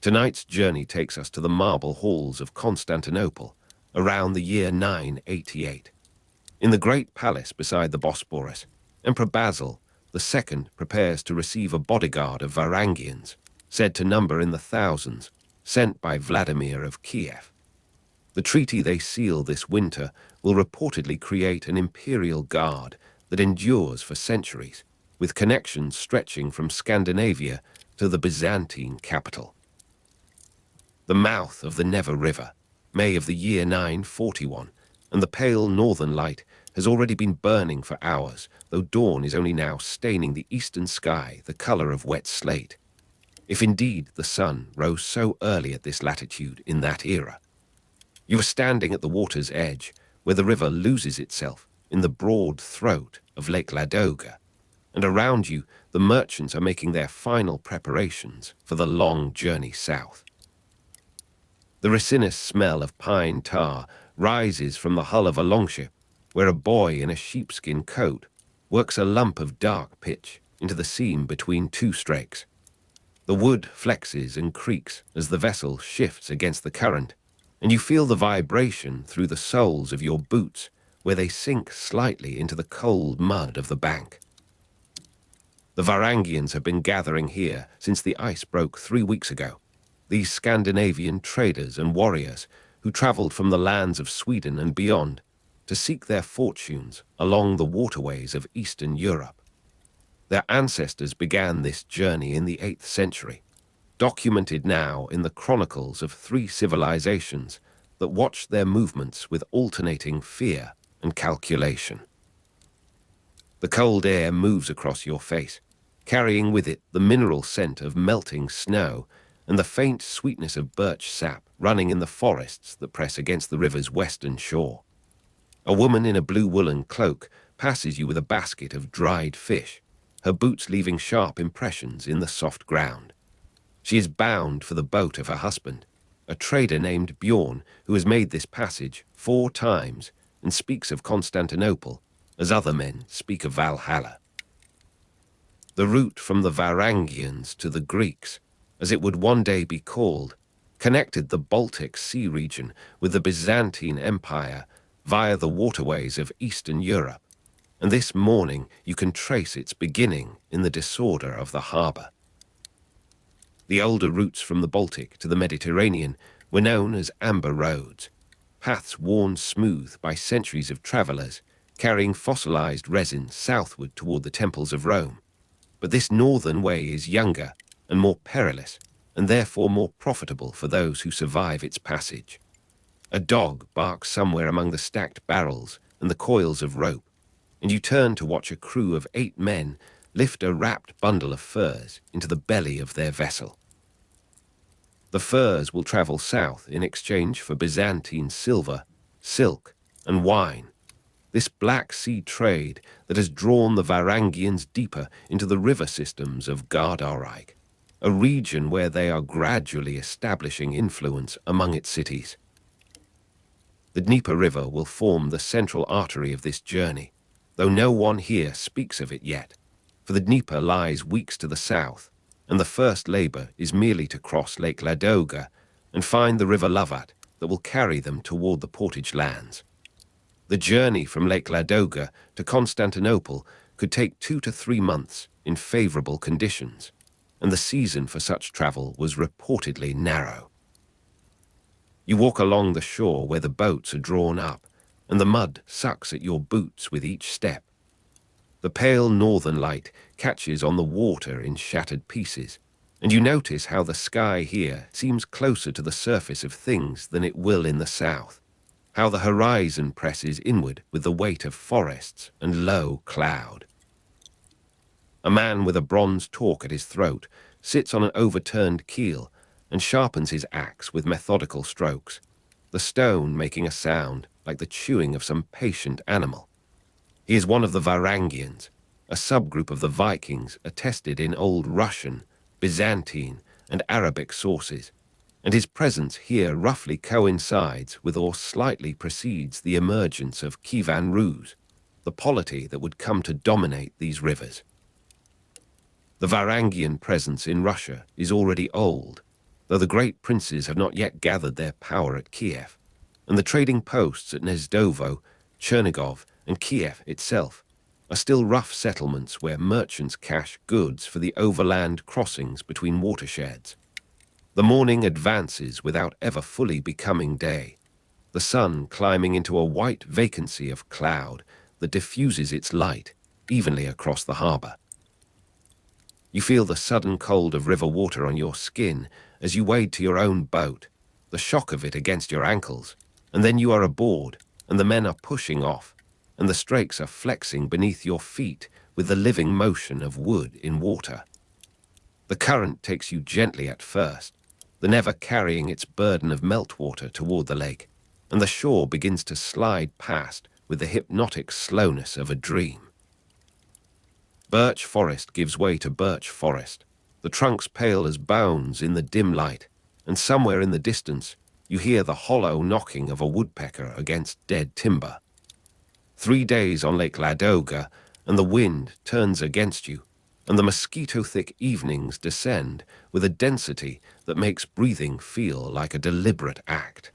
Tonight's journey takes us to the marble halls of Constantinople, around the year 988. In the great palace beside the Bosporus, Emperor Basil II prepares to receive a bodyguard of Varangians, said to number in the thousands, sent by Vladimir of Kiev. The treaty they seal this winter will reportedly create an imperial guard that endures for centuries, with connections stretching from Scandinavia to the Byzantine capital. The mouth of the Never River, May of the year 941, and the pale northern light has already been burning for hours, though dawn is only now staining the eastern sky the color of wet slate. If indeed the sun rose so early at this latitude in that era. You are standing at the water's edge, where the river loses itself in the broad throat of Lake Ladoga, and around you the merchants are making their final preparations for the long journey south. The resinous smell of pine tar rises from the hull of a longship, where a boy in a sheepskin coat works a lump of dark pitch into the seam between two strakes. The wood flexes and creaks as the vessel shifts against the current, and you feel the vibration through the soles of your boots where they sink slightly into the cold mud of the bank. The Varangians have been gathering here since the ice broke 3 weeks ago. These Scandinavian traders and warriors who traveled from the lands of Sweden and beyond to seek their fortunes along the waterways of Eastern Europe. Their ancestors began this journey in the 8th century, documented now in the chronicles of 3 civilizations that watched their movements with alternating fear and calculation. The cold air moves across your face, carrying with it the mineral scent of melting snow and the faint sweetness of birch sap running in the forests that press against the river's western shore. A woman in a blue woolen cloak passes you with a basket of dried fish, her boots leaving sharp impressions in the soft ground. She is bound for the boat of her husband, a trader named Bjorn who has made this passage 4 times and speaks of Constantinople as other men speak of Valhalla. The route from the Varangians to the Greeks, as it would one day be called, connected the Baltic Sea region with the Byzantine Empire via the waterways of Eastern Europe, and this morning you can trace its beginning in the disorder of the harbour. The older routes from the Baltic to the Mediterranean were known as amber roads, paths worn smooth by centuries of travellers carrying fossilized resin southward toward the temples of Rome. But this northern way is younger and more perilous, and therefore more profitable for those who survive its passage. A dog barks somewhere among the stacked barrels and the coils of rope, and you turn to watch a crew of 8 men lift a wrapped bundle of furs into the belly of their vessel. The furs will travel south in exchange for Byzantine silver, silk, and wine. This Black Sea trade that has drawn the Varangians deeper into the river systems of Gardarike, a region where they are gradually establishing influence among its cities. The Dnieper River will form the central artery of this journey, though no one here speaks of it yet, for the Dnieper lies weeks to the south, and the first labor is merely to cross Lake Ladoga and find the River Lovat that will carry them toward the portage lands. The journey from Lake Ladoga to Constantinople could take 2 to 3 months in favorable conditions, and the season for such travel was reportedly narrow. You walk along the shore where the boats are drawn up, and the mud sucks at your boots with each step. The pale northern light catches on the water in shattered pieces, and you notice how the sky here seems closer to the surface of things than it will in the south, how the horizon presses inward with the weight of forests and low cloud. A man with a bronze torque at his throat sits on an overturned keel and sharpens his axe with methodical strokes, the stone making a sound like the chewing of some patient animal. He is one of the Varangians, a subgroup of the Vikings attested in Old Russian, Byzantine, and Arabic sources, and his presence here roughly coincides with or slightly precedes the emergence of Kievan Rus, the polity that would come to dominate these rivers. The Varangian presence in Russia is already old, though the great princes have not yet gathered their power at Kiev, and the trading posts at Nezdovo, Chernigov, and Kiev itself are still rough settlements where merchants cache goods for the overland crossings between watersheds. The morning advances without ever fully becoming day, the sun climbing into a white vacancy of cloud that diffuses its light evenly across the harbour. You feel the sudden cold of river water on your skin as you wade to your own boat, the shock of it against your ankles, and then you are aboard, and the men are pushing off, and the strakes are flexing beneath your feet with the living motion of wood in water. The current takes you gently at first, the never carrying its burden of meltwater toward the lake, and the shore begins to slide past with the hypnotic slowness of a dream. Birch forest gives way to birch forest, the trunks pale as bones in the dim light, and somewhere in the distance you hear the hollow knocking of a woodpecker against dead timber. 3 days on Lake Ladoga, and the wind turns against you, and the mosquito-thick evenings descend with a density that makes breathing feel like a deliberate act.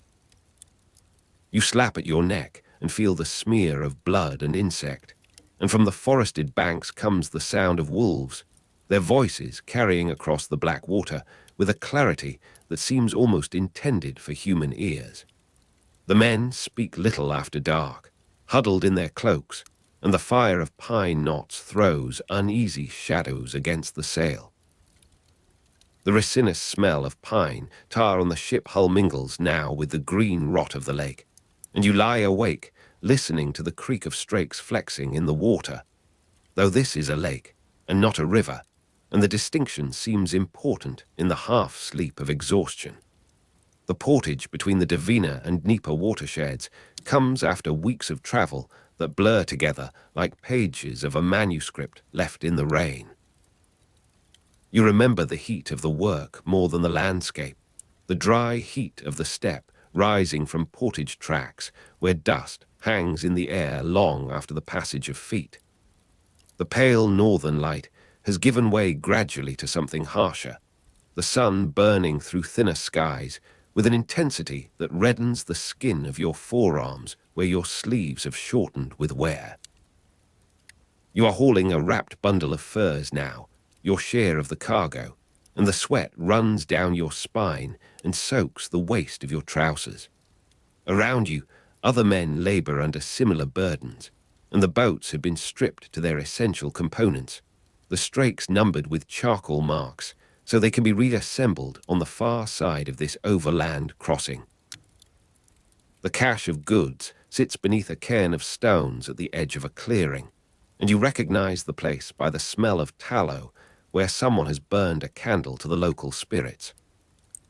You slap at your neck and feel the smear of blood and insect, and from the forested banks comes the sound of wolves, their voices carrying across the black water with a clarity that seems almost intended for human ears. The men speak little after dark, huddled in their cloaks, and the fire of pine knots throws uneasy shadows against the sail. The resinous smell of pine tar on the ship hull mingles now with the green rot of the lake, and you lie awake, listening to the creak of strakes flexing in the water, though this is a lake and not a river, and the distinction seems important in the half-sleep of exhaustion. The portage between the Dvina and Dnieper watersheds comes after weeks of travel that blur together like pages of a manuscript left in the rain. You remember the heat of the work more than the landscape, the dry heat of the steppe rising from portage tracks where dust hangs in the air long after the passage of feet. The pale northern light has given way gradually to something harsher, the sun burning through thinner skies with an intensity that reddens the skin of your forearms where your sleeves have shortened with wear. You are hauling a wrapped bundle of furs now, your share of the cargo, and the sweat runs down your spine and soaks the waist of your trousers. Around you, other men labor under similar burdens, and the boats have been stripped to their essential components, the strakes numbered with charcoal marks, so they can be reassembled on the far side of this overland crossing. The cache of goods sits beneath a cairn of stones at the edge of a clearing, and you recognize the place by the smell of tallow where someone has burned a candle to the local spirits.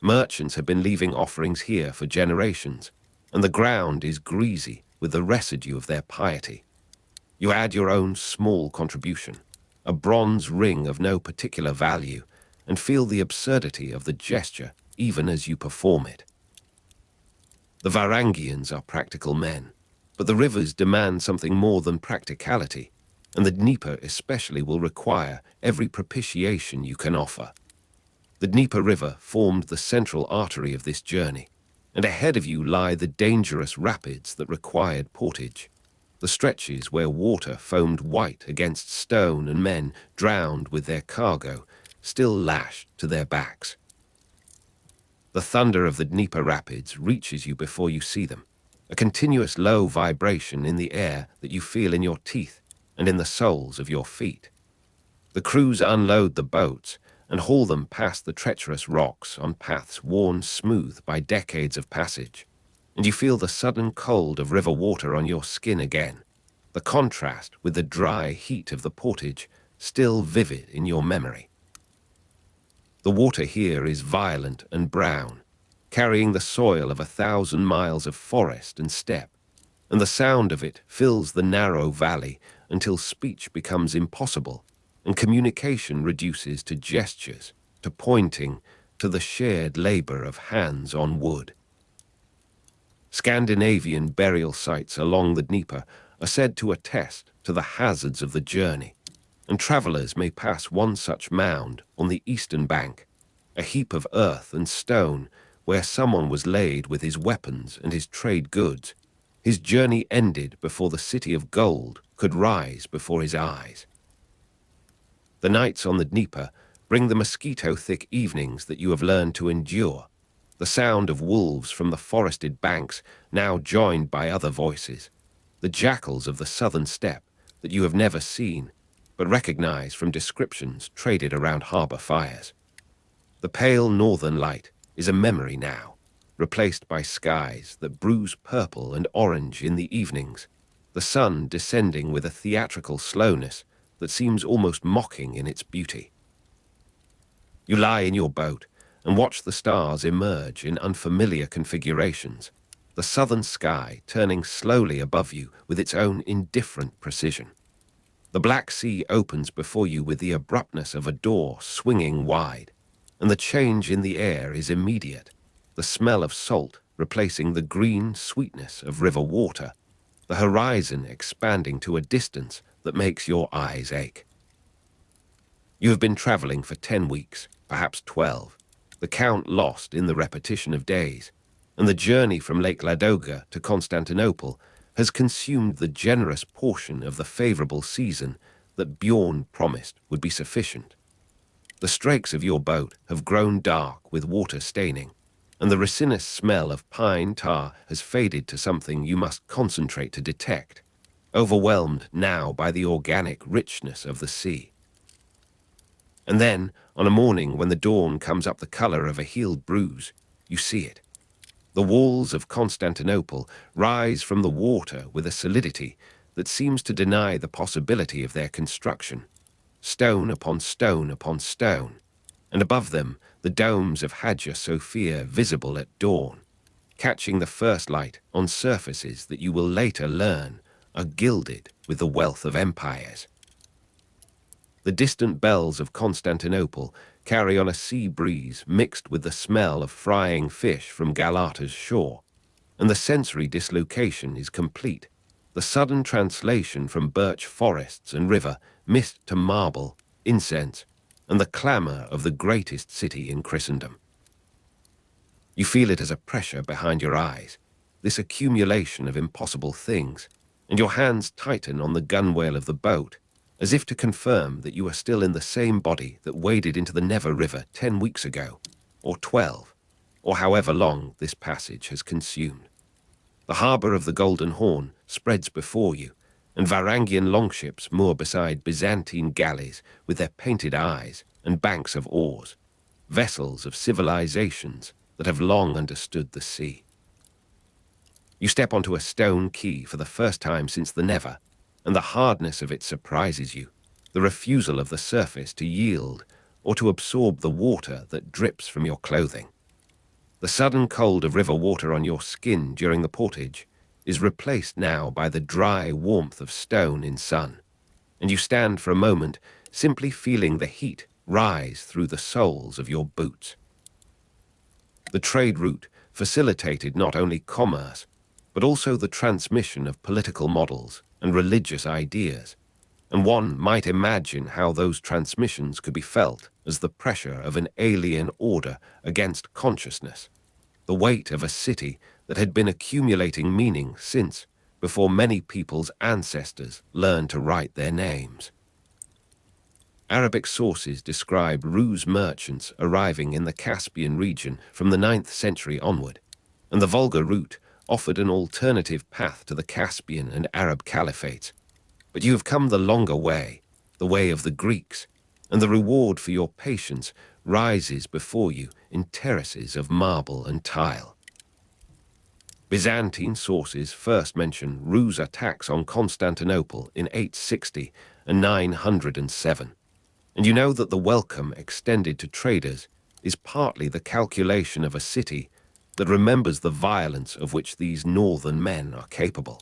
Merchants have been leaving offerings here for generations, and the ground is greasy with the residue of their piety. You add your own small contribution, a bronze ring of no particular value, and feel the absurdity of the gesture even as you perform it. The Varangians are practical men, but the rivers demand something more than practicality, and the Dnieper especially will require every propitiation you can offer. The Dnieper River formed the central artery of this journey, and ahead of you lie the dangerous rapids that required portage, the stretches where water foamed white against stone and men drowned with their cargo, still lashed to their backs. The thunder of the Dnieper rapids reaches you before you see them, a continuous low vibration in the air that you feel in your teeth and in the soles of your feet. The crews unload the boats and haul them past the treacherous rocks on paths worn smooth by decades of passage, and you feel the sudden cold of river water on your skin again, the contrast with the dry heat of the portage still vivid in your memory. The water here is violent and brown, carrying the soil of 1,000 miles of forest and steppe, and the sound of it fills the narrow valley until speech becomes impossible and communication reduces to gestures, to pointing, to the shared labor of hands on wood. Scandinavian burial sites along the Dnieper are said to attest to the hazards of the journey, and travelers may pass one such mound on the eastern bank, a heap of earth and stone where someone was laid with his weapons and his trade goods. His journey ended before the city of gold could rise before his eyes. The nights on the Dnieper bring the mosquito-thick evenings that you have learned to endure, the sound of wolves from the forested banks now joined by other voices, the jackals of the southern steppe that you have never seen, but recognize from descriptions traded around harbor fires. The pale northern light is a memory now, replaced by skies that bruise purple and orange in the evenings, the sun descending with a theatrical slowness that seems almost mocking in its beauty. You lie in your boat and watch the stars emerge in unfamiliar configurations, the southern sky turning slowly above you with its own indifferent precision. The Black Sea opens before you with the abruptness of a door swinging wide, and the change in the air is immediate, the smell of salt replacing the green sweetness of river water, the horizon expanding to a distance that makes your eyes ache. You have been traveling for 10 weeks, perhaps 12, the count lost in the repetition of days, and the journey from Lake Ladoga to Constantinople has consumed the generous portion of the favorable season that Bjorn promised would be sufficient. The strakes of your boat have grown dark with water staining, and the resinous smell of pine tar has faded to something you must concentrate to detect, overwhelmed now by the organic richness of the sea. And then, on a morning when the dawn comes up the color of a healed bruise, you see it. The walls of Constantinople rise from the water with a solidity that seems to deny the possibility of their construction, stone upon stone upon stone, and above them the domes of Hagia Sophia visible at dawn, catching the first light on surfaces that you will later learn are gilded with the wealth of empires. The distant bells of Constantinople carry on a sea breeze mixed with the smell of frying fish from Galata's shore, and the sensory dislocation is complete, the sudden translation from birch forests and river mist to marble, incense, and the clamor of the greatest city in Christendom. You feel it as a pressure behind your eyes, this accumulation of impossible things, and your hands tighten on the gunwale of the boat, as if to confirm that you are still in the same body that waded into the Never River 10 weeks ago, or 12, or however long this passage has consumed. The harbour of the Golden Horn spreads before you, and Varangian longships moor beside Byzantine galleys with their painted eyes and banks of oars, vessels of civilizations that have long understood the sea. You step onto a stone quay for the first time since the Never, and the hardness of it surprises you, the refusal of the surface to yield or to absorb the water that drips from your clothing. The sudden cold of river water on your skin during the portage is replaced now by the dry warmth of stone in sun, and you stand for a moment simply feeling the heat rise through the soles of your boots. The trade route facilitated not only commerce, but also the transmission of political models and religious ideas, and one might imagine how those transmissions could be felt as the pressure of an alien order against consciousness, the weight of a city that had been accumulating meaning since, before many people's ancestors learned to write their names. Arabic sources describe ruse merchants arriving in the Caspian region from the 9th century onward, and the Volga route offered an alternative path to the Caspian and Arab caliphates. But you have come the longer way, the way of the Greeks, and the reward for your patience rises before you in terraces of marble and tile. Byzantine sources first mention ruse attacks on Constantinople in 860 and 907, and you know that the welcome extended to traders is partly the calculation of a city that remembers the violence of which these northern men are capable.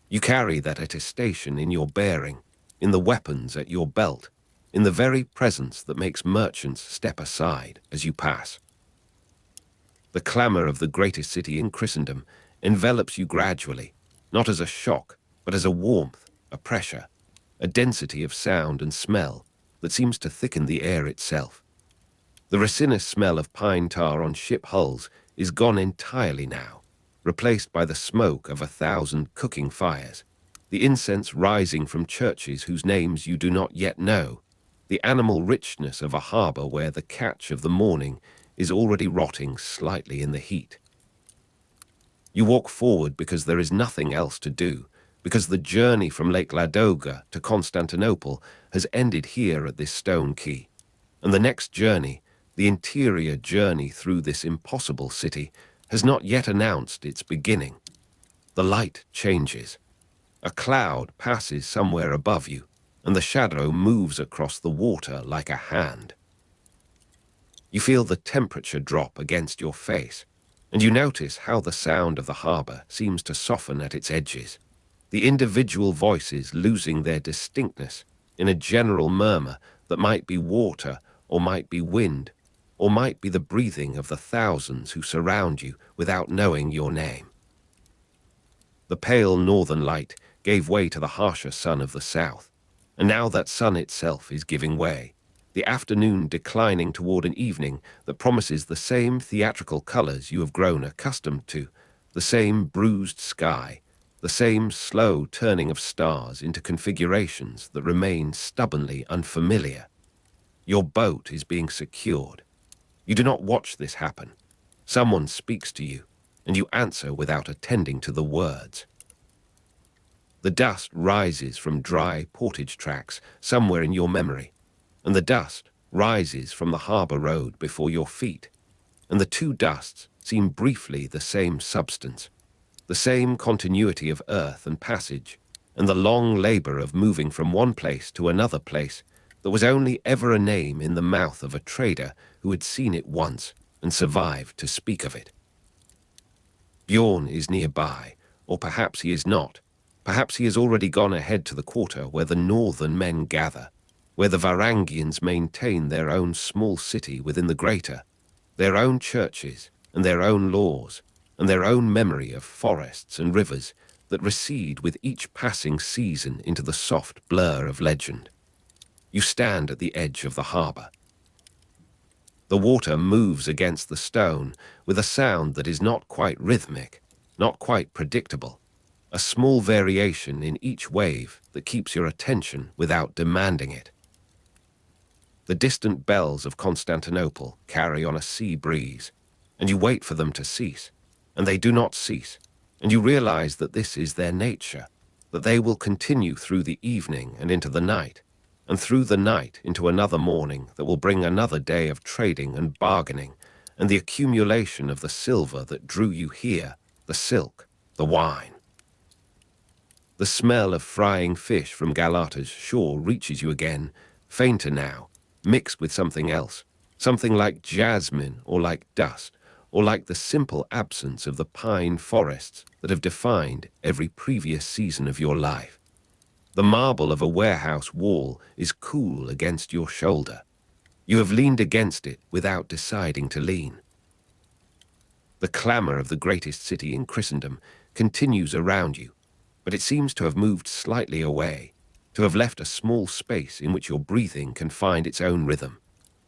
You carry that attestation in your bearing, in the weapons at your belt, in the very presence that makes merchants step aside as you pass. The clamor of the greatest city in Christendom envelops you gradually, not as a shock, but as a warmth, a pressure, a density of sound and smell that seems to thicken the air itself. The resinous smell of pine tar on ship hulls is gone entirely now, replaced by the smoke of 1,000 cooking fires, the incense rising from churches whose names you do not yet know, the animal richness of a harbour where the catch of the morning is already rotting slightly in the heat. You walk forward because there is nothing else to do, because the journey from Lake Ladoga to Constantinople has ended here at this stone quay, and the next journey, the interior journey through this impossible city, has not yet announced its beginning. The light changes. A cloud passes somewhere above you, and the shadow moves across the water like a hand. You feel the temperature drop against your face, and you notice how the sound of the harbour seems to soften at its edges, the individual voices losing their distinctness in a general murmur that might be water or might be wind, or might be the breathing of the thousands who surround you without knowing your name. The pale northern light gave way to the harsher sun of the south, and now that sun itself is giving way, the afternoon declining toward an evening that promises the same theatrical colors you have grown accustomed to, the same bruised sky, the same slow turning of stars into configurations that remain stubbornly unfamiliar. Your boat is being secured. You do not watch this happen. Someone speaks to you, and you answer without attending to the words. The dust rises from dry portage tracks somewhere in your memory, and the dust rises from the harbour road before your feet, and the two dusts seem briefly the same substance, the same continuity of earth and passage, and the long labour of moving from one place to another place that was only ever a name in the mouth of a trader who had seen it once and survived to speak of it. Bjorn is nearby, or perhaps he is not. Perhaps he has already gone ahead to the quarter where the northern men gather, where the Varangians maintain their own small city within the greater, their own churches and their own laws, and their own memory of forests and rivers that recede with each passing season into the soft blur of legend. You stand at the edge of the harbour. The water moves against the stone with a sound that is not quite rhythmic, not quite predictable, a small variation in each wave that keeps your attention without demanding it. The distant bells of Constantinople carry on a sea breeze, and you wait for them to cease, and they do not cease, and you realize that this is their nature, that they will continue through the evening and into the night, and through the night into another morning that will bring another day of trading and bargaining, and the accumulation of the silver that drew you here, the silk, the wine. The smell of frying fish from Galata's shore reaches you again, fainter now, mixed with something else, something like jasmine or like dust, or like the simple absence of the pine forests that have defined every previous season of your life. The marble of a warehouse wall is cool against your shoulder. You have leaned against it without deciding to lean. The clamour of the greatest city in Christendom continues around you, but it seems to have moved slightly away, to have left a small space in which your breathing can find its own rhythm,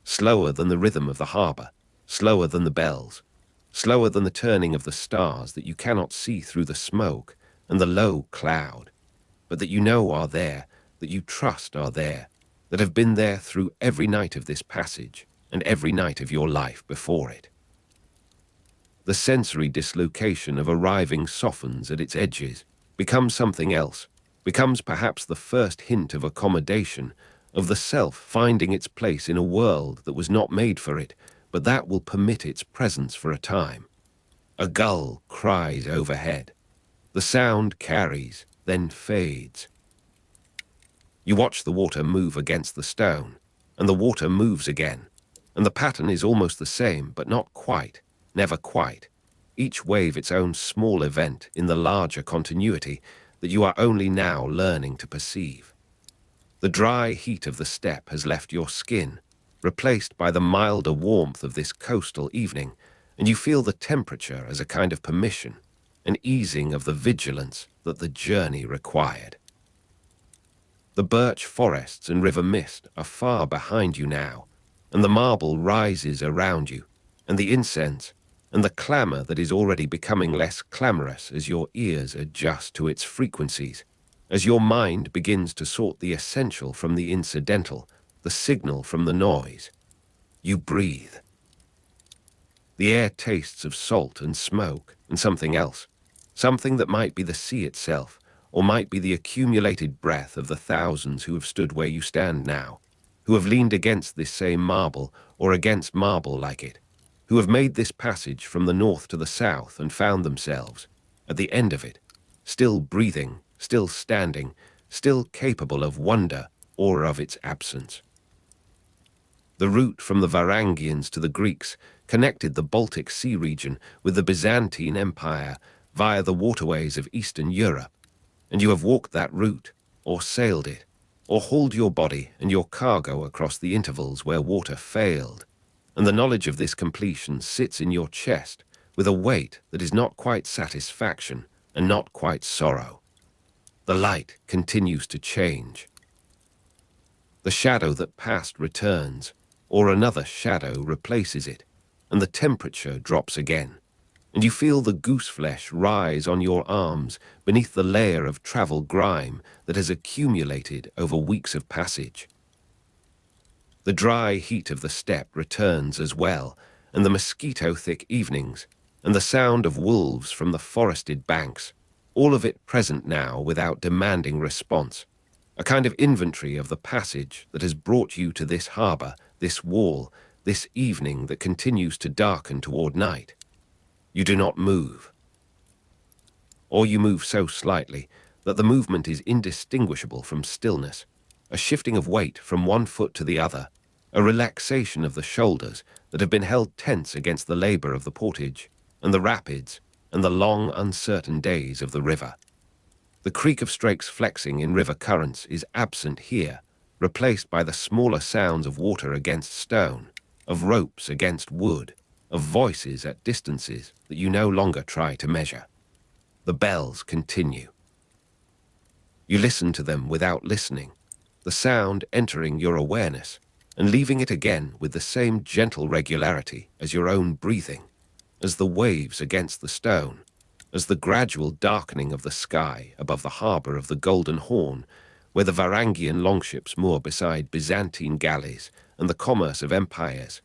slower than the rhythm of the harbour, slower than the bells, slower than the turning of the stars that you cannot see through the smoke and the low cloud, but that you know are there, that you trust are there, that have been there through every night of this passage and every night of your life before it. The sensory dislocation of arriving softens at its edges, becomes something else, becomes perhaps the first hint of accommodation, of the self finding its place in a world that was not made for it, but that will permit its presence for a time. A gull cries overhead. The sound carries, then fades. You watch the water move against the stone, and the water moves again, and the pattern is almost the same, but not quite, never quite. Each wave its own small event in the larger continuity that you are only now learning to perceive. The dry heat of the steppe has left your skin, replaced by the milder warmth of this coastal evening, and you feel the temperature as a kind of permission, an easing of the vigilance that the journey required. The birch forests and river mist are far behind you now, and the marble rises around you, and the incense, and the clamour that is already becoming less clamorous as your ears adjust to its frequencies, as your mind begins to sort the essential from the incidental, the signal from the noise. You breathe. The air tastes of salt and smoke and something else, something that might be the sea itself, or might be the accumulated breath of the thousands who have stood where you stand now, who have leaned against this same marble or against marble like it, who have made this passage from the north to the south and found themselves, at the end of it, still breathing, still standing, still capable of wonder or of its absence. The route from the Varangians to the Greeks connected the Baltic Sea region with the Byzantine Empire via the waterways of Eastern Europe, and you have walked that route, or sailed it, or hauled your body and your cargo across the intervals where water failed, and the knowledge of this completion sits in your chest with a weight that is not quite satisfaction and not quite sorrow. The light continues to change. The shadow that passed returns, or another shadow replaces it, and the temperature drops again, and you feel the goose flesh rise on your arms beneath the layer of travel grime that has accumulated over weeks of passage. The dry heat of the steppe returns as well, and the mosquito-thick evenings, and the sound of wolves from the forested banks, all of it present now without demanding response, a kind of inventory of the passage that has brought you to this harbour, this wall, this evening that continues to darken toward night. You do not move. Or you move so slightly that the movement is indistinguishable from stillness, a shifting of weight from one foot to the other, a relaxation of the shoulders that have been held tense against the labour of the portage, and the rapids, and the long, uncertain days of the river. The creak of strakes flexing in river currents is absent here, replaced by the smaller sounds of water against stone, of ropes against wood, of voices at distances that you no longer try to measure. The bells continue. You listen to them without listening, the sound entering your awareness and leaving it again with the same gentle regularity as your own breathing, as the waves against the stone, as the gradual darkening of the sky above the harbour of the Golden Horn, where the Varangian longships moor beside Byzantine galleys and the commerce of empires,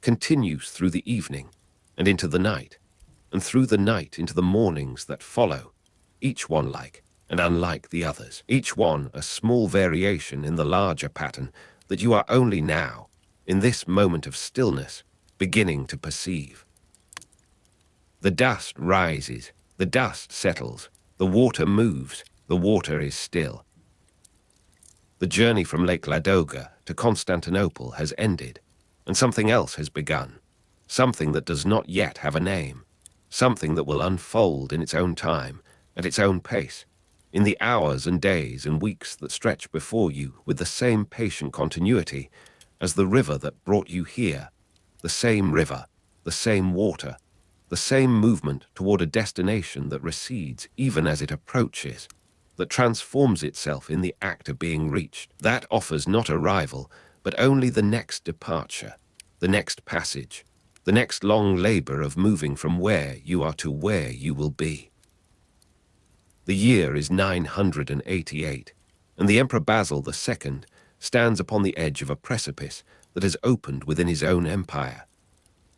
continues through the evening and into the night, and through the night into the mornings that follow, each one like and unlike the others, each one a small variation in the larger pattern that you are only now, in this moment of stillness, beginning to perceive. The dust rises, the dust settles, the water moves, the water is still. The journey from Lake Ladoga to Constantinople has ended, and something else has begun, something that does not yet have a name, something that will unfold in its own time, at its own pace, in the hours and days and weeks that stretch before you with the same patient continuity as the river that brought you here, the same river, the same water, the same movement toward a destination that recedes even as it approaches, that transforms itself in the act of being reached, that offers not arrival, but only the next departure, the next passage, the next long labour of moving from where you are to where you will be. The year is 988, and the Emperor Basil II stands upon the edge of a precipice that has opened within his own empire.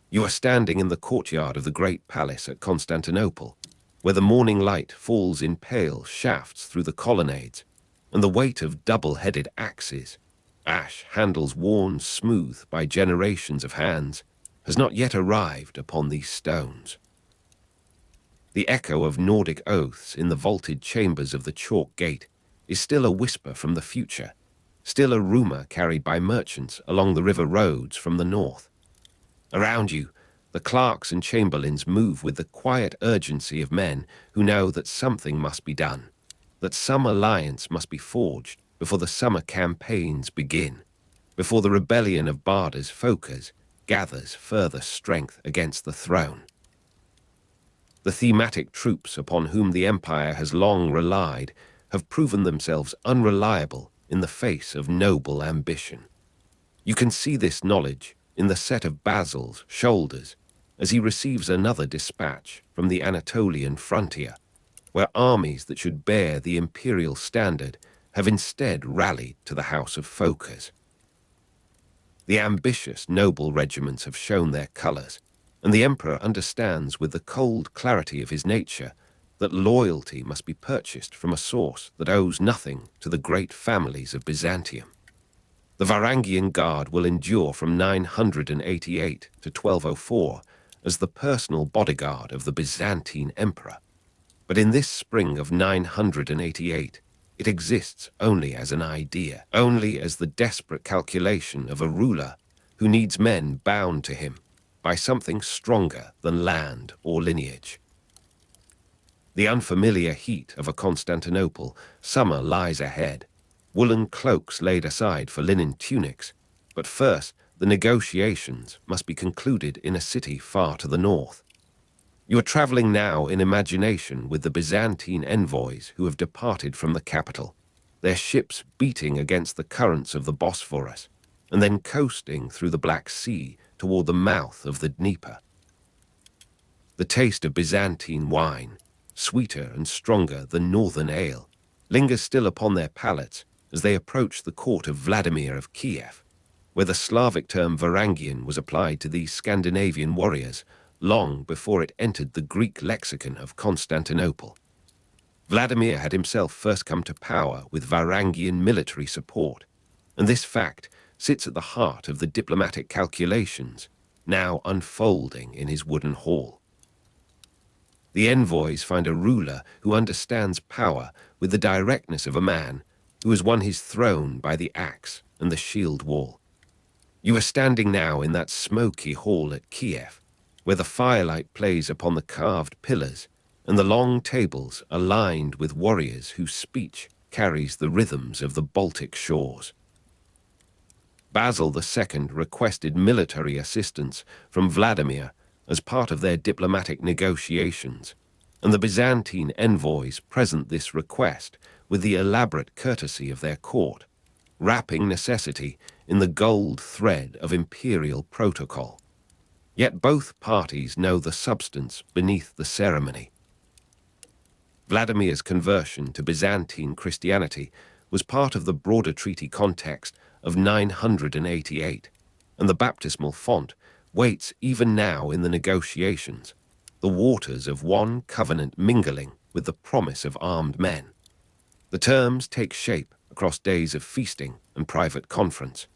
You are standing in the courtyard of the great palace at Constantinople, where the morning light falls in pale shafts through the colonnades, and the weight of double-headed axes, ash handles worn smooth by generations of hands, has not yet arrived upon these stones. The echo of Nordic oaths in the vaulted chambers of the chalk gate is still a whisper from the future, still a rumour carried by merchants along the river roads from the north. Around you, the clerks and chamberlains move with the quiet urgency of men who know that something must be done, that some alliance must be forged before the summer campaigns begin, before the rebellion of Barda's Folkers gathers further strength against the throne. The thematic troops upon whom the empire has long relied have proven themselves unreliable in the face of noble ambition. You can see this knowledge in the set of Basil's shoulders as he receives another dispatch from the Anatolian frontier, where armies that should bear the imperial standard have instead rallied to the House of Phocas. The ambitious noble regiments have shown their colours, and the emperor understands with the cold clarity of his nature that loyalty must be purchased from a source that owes nothing to the great families of Byzantium. The Varangian Guard will endure from 988 to 1204 as the personal bodyguard of the Byzantine emperor. But in this spring of 988, it exists only as an idea, only as the desperate calculation of a ruler who needs men bound to him by something stronger than land or lineage. The unfamiliar heat of a Constantinople, summer lies ahead, woolen cloaks laid aside for linen tunics, but first the negotiations must be concluded in a city far to the north. You are traveling now in imagination with the Byzantine envoys who have departed from the capital, their ships beating against the currents of the Bosphorus, and then coasting through the Black Sea toward the mouth of the Dnieper. The taste of Byzantine wine, sweeter and stronger than northern ale, lingers still upon their palates as they approach the court of Vladimir of Kiev, where the Slavic term Varangian was applied to these Scandinavian warriors long before it entered the Greek lexicon of Constantinople. Vladimir had himself first come to power with Varangian military support, and this fact sits at the heart of the diplomatic calculations now unfolding in his wooden hall. The envoys find a ruler who understands power with the directness of a man who has won his throne by the axe and the shield wall. You are standing now in that smoky hall at Kiev, where the firelight plays upon the carved pillars and the long tables are lined with warriors whose speech carries the rhythms of the Baltic shores. Basil II requested military assistance from Vladimir as part of their diplomatic negotiations, and the Byzantine envoys present this request with the elaborate courtesy of their court, wrapping necessity in the gold thread of imperial protocol. Yet both parties know the substance beneath the ceremony. Vladimir's conversion to Byzantine Christianity was part of the broader treaty context of 988, and the baptismal font waits even now in the negotiations, the waters of one covenant mingling with the promise of armed men. The terms take shape across days of feasting and private conference.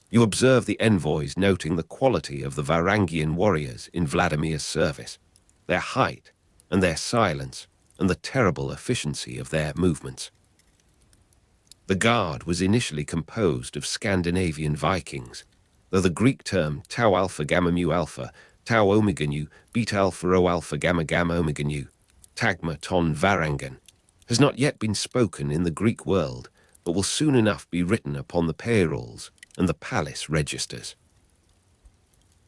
You observe the envoys noting the quality of the Varangian warriors in Vladimir's service, their height and their silence, and the terrible efficiency of their movements. The Guard was initially composed of Scandinavian Vikings, though the Greek term tau alpha gamma mu alpha, tau omega nu, beta alpha rho alpha gamma gamma omega nu, tagma ton Varangan, has not yet been spoken in the Greek world, but will soon enough be written upon the payrolls and the palace registers.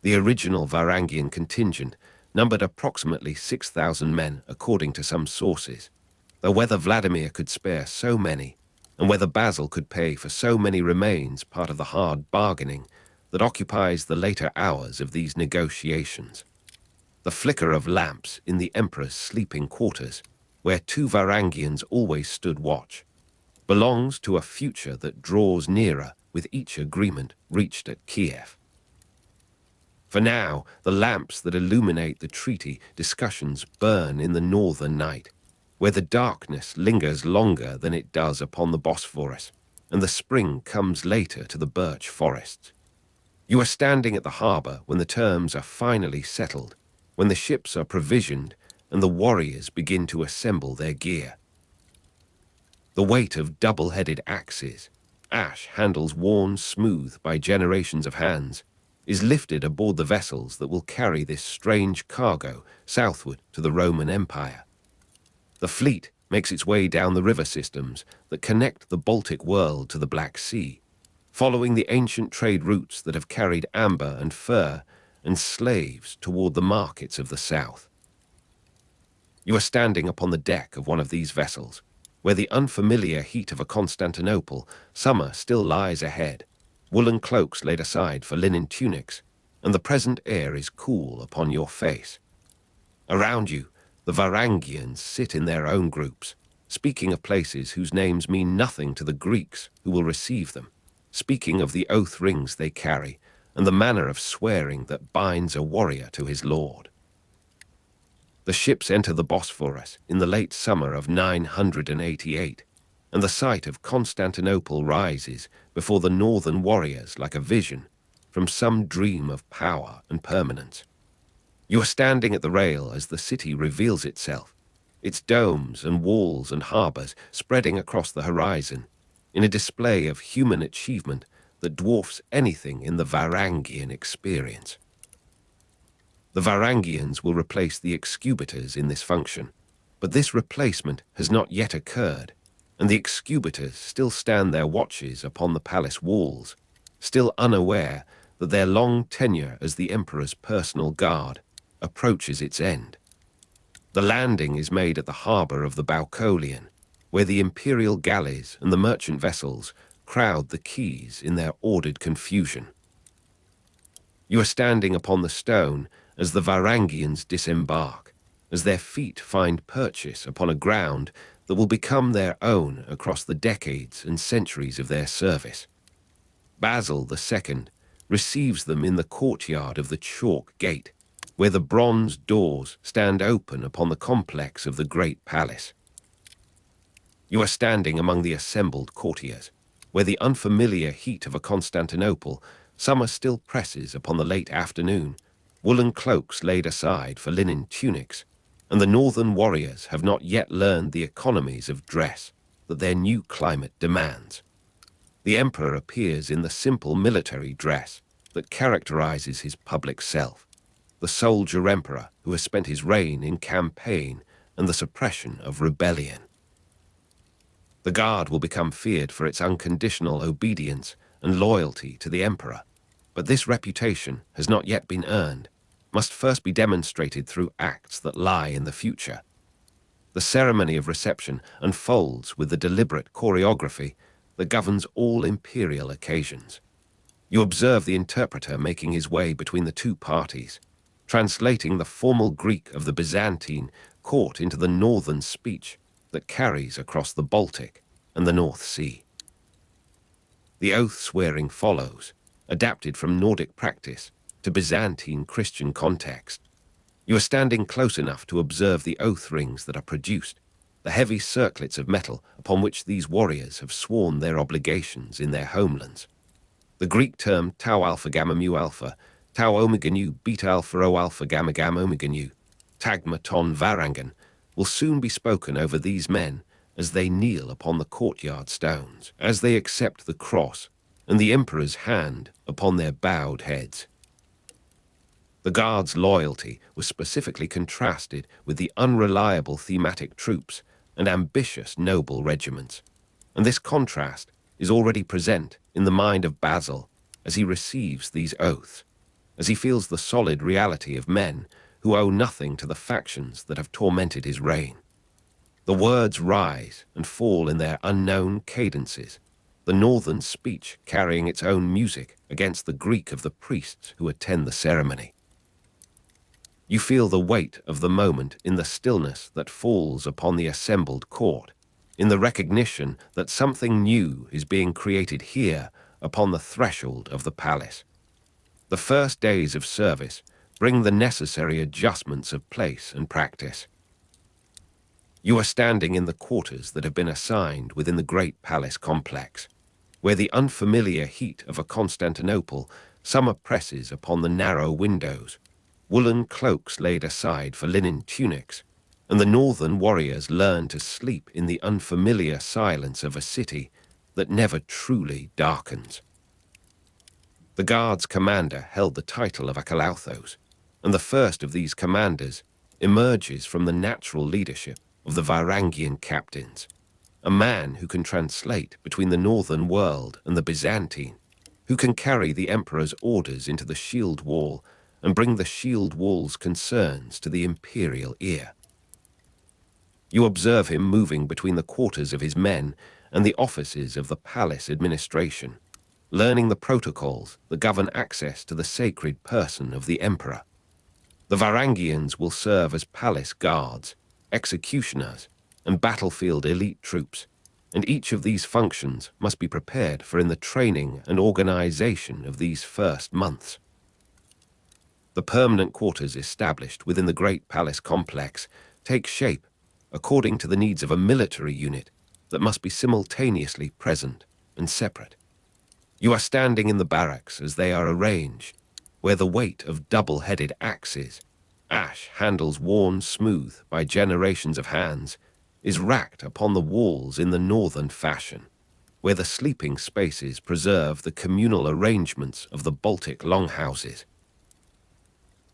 The original Varangian contingent numbered approximately 6,000 men according to some sources, though whether Vladimir could spare so many and whether Basil could pay for so many remains part of the hard bargaining that occupies the later hours of these negotiations. The flicker of lamps in the emperor's sleeping quarters, where two Varangians always stood watch, belongs to a future that draws nearer with each agreement reached at Kiev. For now, the lamps that illuminate the treaty discussions burn in the northern night, where the darkness lingers longer than it does upon the Bosphorus, and the spring comes later to the birch forests. You are standing at the harbour when the terms are finally settled, when the ships are provisioned and the warriors begin to assemble their gear. The weight of double-headed axes, ash handles worn smooth by generations of hands, is lifted aboard the vessels that will carry this strange cargo southward to the Roman Empire. The fleet makes its way down the river systems that connect the Baltic world to the Black Sea, following the ancient trade routes that have carried amber and fur and slaves toward the markets of the south. You are standing upon the deck of one of these vessels, where the unfamiliar heat of a Constantinople, summer still lies ahead, woolen cloaks laid aside for linen tunics, and the present air is cool upon your face. Around you, the Varangians sit in their own groups, speaking of places whose names mean nothing to the Greeks who will receive them, speaking of the oath rings they carry, and the manner of swearing that binds a warrior to his lord. The ships enter the Bosphorus in the late summer of 988, and the sight of Constantinople rises before the northern warriors like a vision from some dream of power and permanence. You are standing at the rail as the city reveals itself, its domes and walls and harbors spreading across the horizon, in a display of human achievement that dwarfs anything in the Varangian experience. The Varangians will replace the excubators in this function, but this replacement has not yet occurred, and the excubators still stand their watches upon the palace walls, still unaware that their long tenure as the emperor's personal guard approaches its end. The landing is made at the harbour of the Baucolian, where the imperial galleys and the merchant vessels crowd the quays in their ordered confusion. You are standing upon the stone as the Varangians disembark, as their feet find purchase upon a ground that will become their own across the decades and centuries of their service. Basil II receives them in the courtyard of the chalk gate, where the bronze doors stand open upon the complex of the great palace. You are standing among the assembled courtiers, where the unfamiliar heat of a Constantinople summer still presses upon the late afternoon, woolen cloaks laid aside for linen tunics, and the northern warriors have not yet learned the economies of dress that their new climate demands. The emperor appears in the simple military dress that characterizes his public self, the soldier emperor who has spent his reign in campaign and the suppression of rebellion. The guard will become feared for its unconditional obedience and loyalty to the emperor, but this reputation has not yet been earned, must first be demonstrated through acts that lie in the future. The ceremony of reception unfolds with the deliberate choreography that governs all imperial occasions. You observe the interpreter making his way between the two parties, translating the formal Greek of the Byzantine court into the northern speech that carries across the Baltic and the North Sea. The oath-swearing follows, adapted from Nordic practice to Byzantine Christian context. You are standing close enough to observe the oath rings that are produced, the heavy circlets of metal upon which these warriors have sworn their obligations in their homelands. The Greek term tau alpha gamma mu alpha, tau omega nu beta alpha rho alpha gamma gamma omega nu, tagma ton varangan, will soon be spoken over these men as they kneel upon the courtyard stones, as they accept the cross and the emperor's hand upon their bowed heads. The guard's loyalty was specifically contrasted with the unreliable thematic troops and ambitious noble regiments, and this contrast is already present in the mind of Basil as he receives these oaths, as he feels the solid reality of men who owe nothing to the factions that have tormented his reign. The words rise and fall in their unknown cadences, the northern speech carrying its own music against the Greek of the priests who attend the ceremony. You feel the weight of the moment in the stillness that falls upon the assembled court, in the recognition that something new is being created here upon the threshold of the palace. The first days of service bring the necessary adjustments of place and practice. You are standing in the quarters that have been assigned within the great palace complex, where the unfamiliar heat of a Constantinople summer presses upon the narrow windows, woolen cloaks laid aside for linen tunics, and the northern warriors learn to sleep in the unfamiliar silence of a city that never truly darkens. The guard's commander held the title of Akalauthos, and the first of these commanders emerges from the natural leadership of the Varangian captains, a man who can translate between the northern world and the Byzantine, who can carry the emperor's orders into the shield wall and bring the shield wall's concerns to the imperial ear. You observe him moving between the quarters of his men and the offices of the palace administration, learning the protocols that govern access to the sacred person of the emperor. The Varangians will serve as palace guards, executioners, and battlefield elite troops, and each of these functions must be prepared for in the training and organization of these first months. The permanent quarters established within the great palace complex take shape according to the needs of a military unit that must be simultaneously present and separate. You are standing in the barracks as they are arranged, where the weight of double-headed axes, ash handles worn smooth by generations of hands, is racked upon the walls in the northern fashion, where the sleeping spaces preserve the communal arrangements of the Baltic longhouses.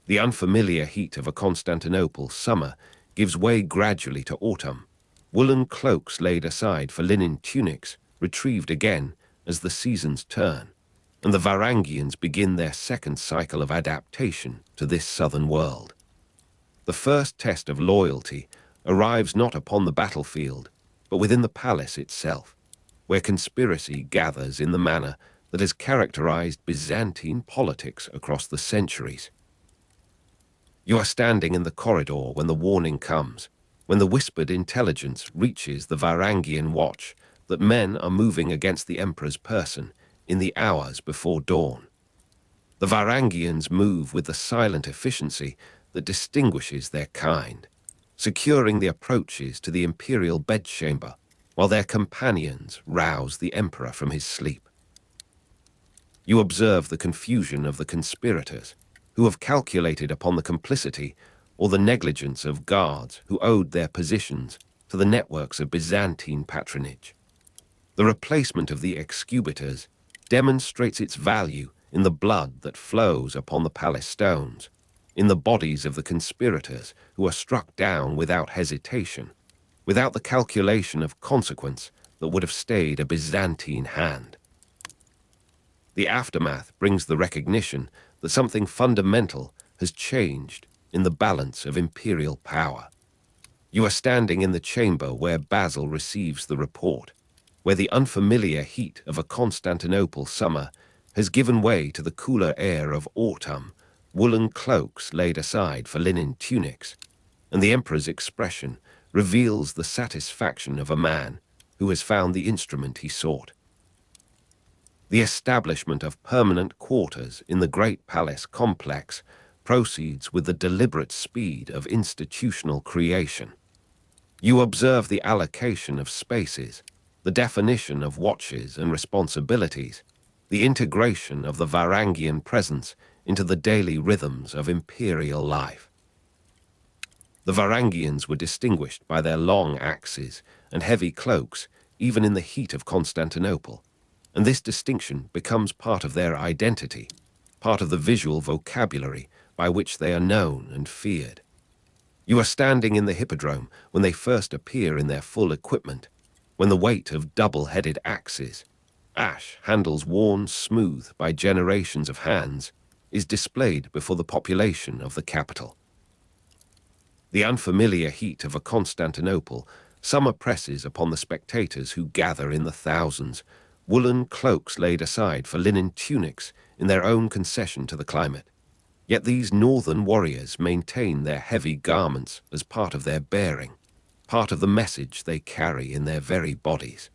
The unfamiliar heat of a Constantinople summer gives way gradually to autumn, woolen cloaks laid aside for linen tunics, retrieved again as the seasons turn, and the Varangians begin their second cycle of adaptation to this southern world. The first test of loyalty arrives not upon the battlefield, but within the palace itself, where conspiracy gathers in the manner that has characterized Byzantine politics across the centuries. You are standing in the corridor when the warning comes, when the whispered intelligence reaches the Varangian watch that men are moving against the emperor's person in the hours before dawn. The Varangians move with the silent efficiency that distinguishes their kind, securing the approaches to the imperial bedchamber while their companions rouse the emperor from his sleep. You observe the confusion of the conspirators, who have calculated upon the complicity or the negligence of guards who owed their positions to the networks of Byzantine patronage. The replacement of the excubitors demonstrates its value in the blood that flows upon the palace stones, in the bodies of the conspirators who are struck down without hesitation, without the calculation of consequence that would have stayed a Byzantine hand. The aftermath brings the recognition that something fundamental has changed in the balance of imperial power. You are standing in the chamber where Basil receives the report, where the unfamiliar heat of a Constantinople summer has given way to the cooler air of autumn, woolen cloaks laid aside for linen tunics, and the emperor's expression reveals the satisfaction of a man who has found the instrument he sought. The establishment of permanent quarters in the great palace complex proceeds with the deliberate speed of institutional creation. You observe the allocation of spaces, the definition of watches and responsibilities, the integration of the Varangian presence into the daily rhythms of imperial life. The Varangians were distinguished by their long axes and heavy cloaks even in the heat of Constantinople, and this distinction becomes part of their identity, part of the visual vocabulary by which they are known and feared. You are standing in the hippodrome when they first appear in their full equipment, when the weight of double-headed axes, ash handles worn smooth by generations of hands, is displayed before the population of the capital. The unfamiliar heat of a Constantinople summer presses upon the spectators who gather in the thousands, woolen cloaks laid aside for linen tunics in their own concession to the climate. Yet these northern warriors maintain their heavy garments as part of their bearing, part of the message they carry in their very bodies.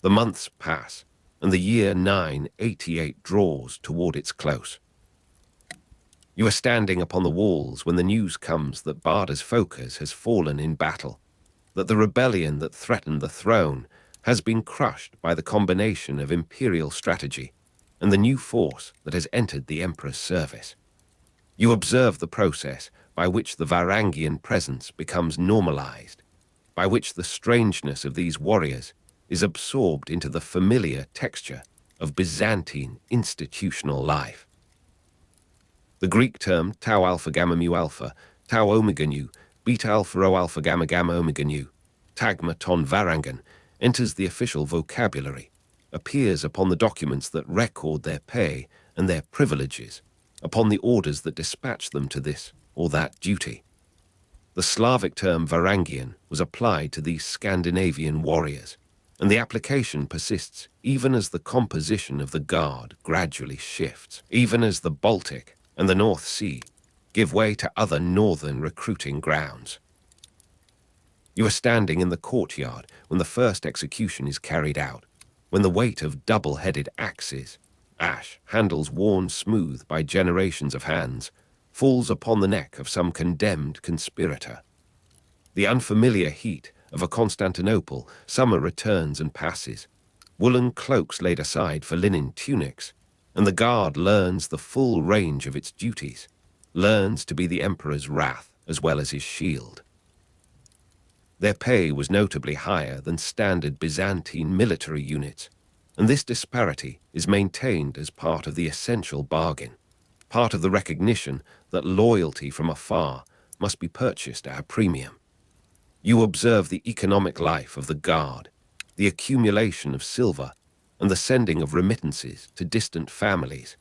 The months pass, and the year 988 draws toward its close. You are standing upon the walls when the news comes that Barda's Focus has fallen in battle, that the rebellion that threatened the throne has been crushed by the combination of imperial strategy and the new force that has entered the emperor's service. You observe the process by which the Varangian presence becomes normalized, by which the strangeness of these warriors is absorbed into the familiar texture of Byzantine institutional life. The Greek term tau alpha gamma mu alpha, tau omega nu, beta alpha rho alpha gamma gamma omega nu, tagma ton Varangan, enters the official vocabulary, appears upon the documents that record their pay and their privileges, upon the orders that dispatch them to this or that duty. The Slavic term Varangian was applied to these Scandinavian warriors, and the application persists even as the composition of the Guard gradually shifts, even as the Baltic and the North Sea give way to other northern recruiting grounds. You are standing in the courtyard when the first execution is carried out, when the weight of double-headed axes, ash handles worn smooth by generations of hands, falls upon the neck of some condemned conspirator. The unfamiliar heat of a Constantinople summer returns and passes, woolen cloaks laid aside for linen tunics, and the Guard learns the full range of its duties, learns to be the Emperor's wrath as well as his shield. Their pay was notably higher than standard Byzantine military units, and this disparity is maintained as part of the essential bargain, part of the recognition that loyalty from afar must be purchased at a premium. You observe the economic life of the Guard, the accumulation of silver, and the sending of remittances to distant families,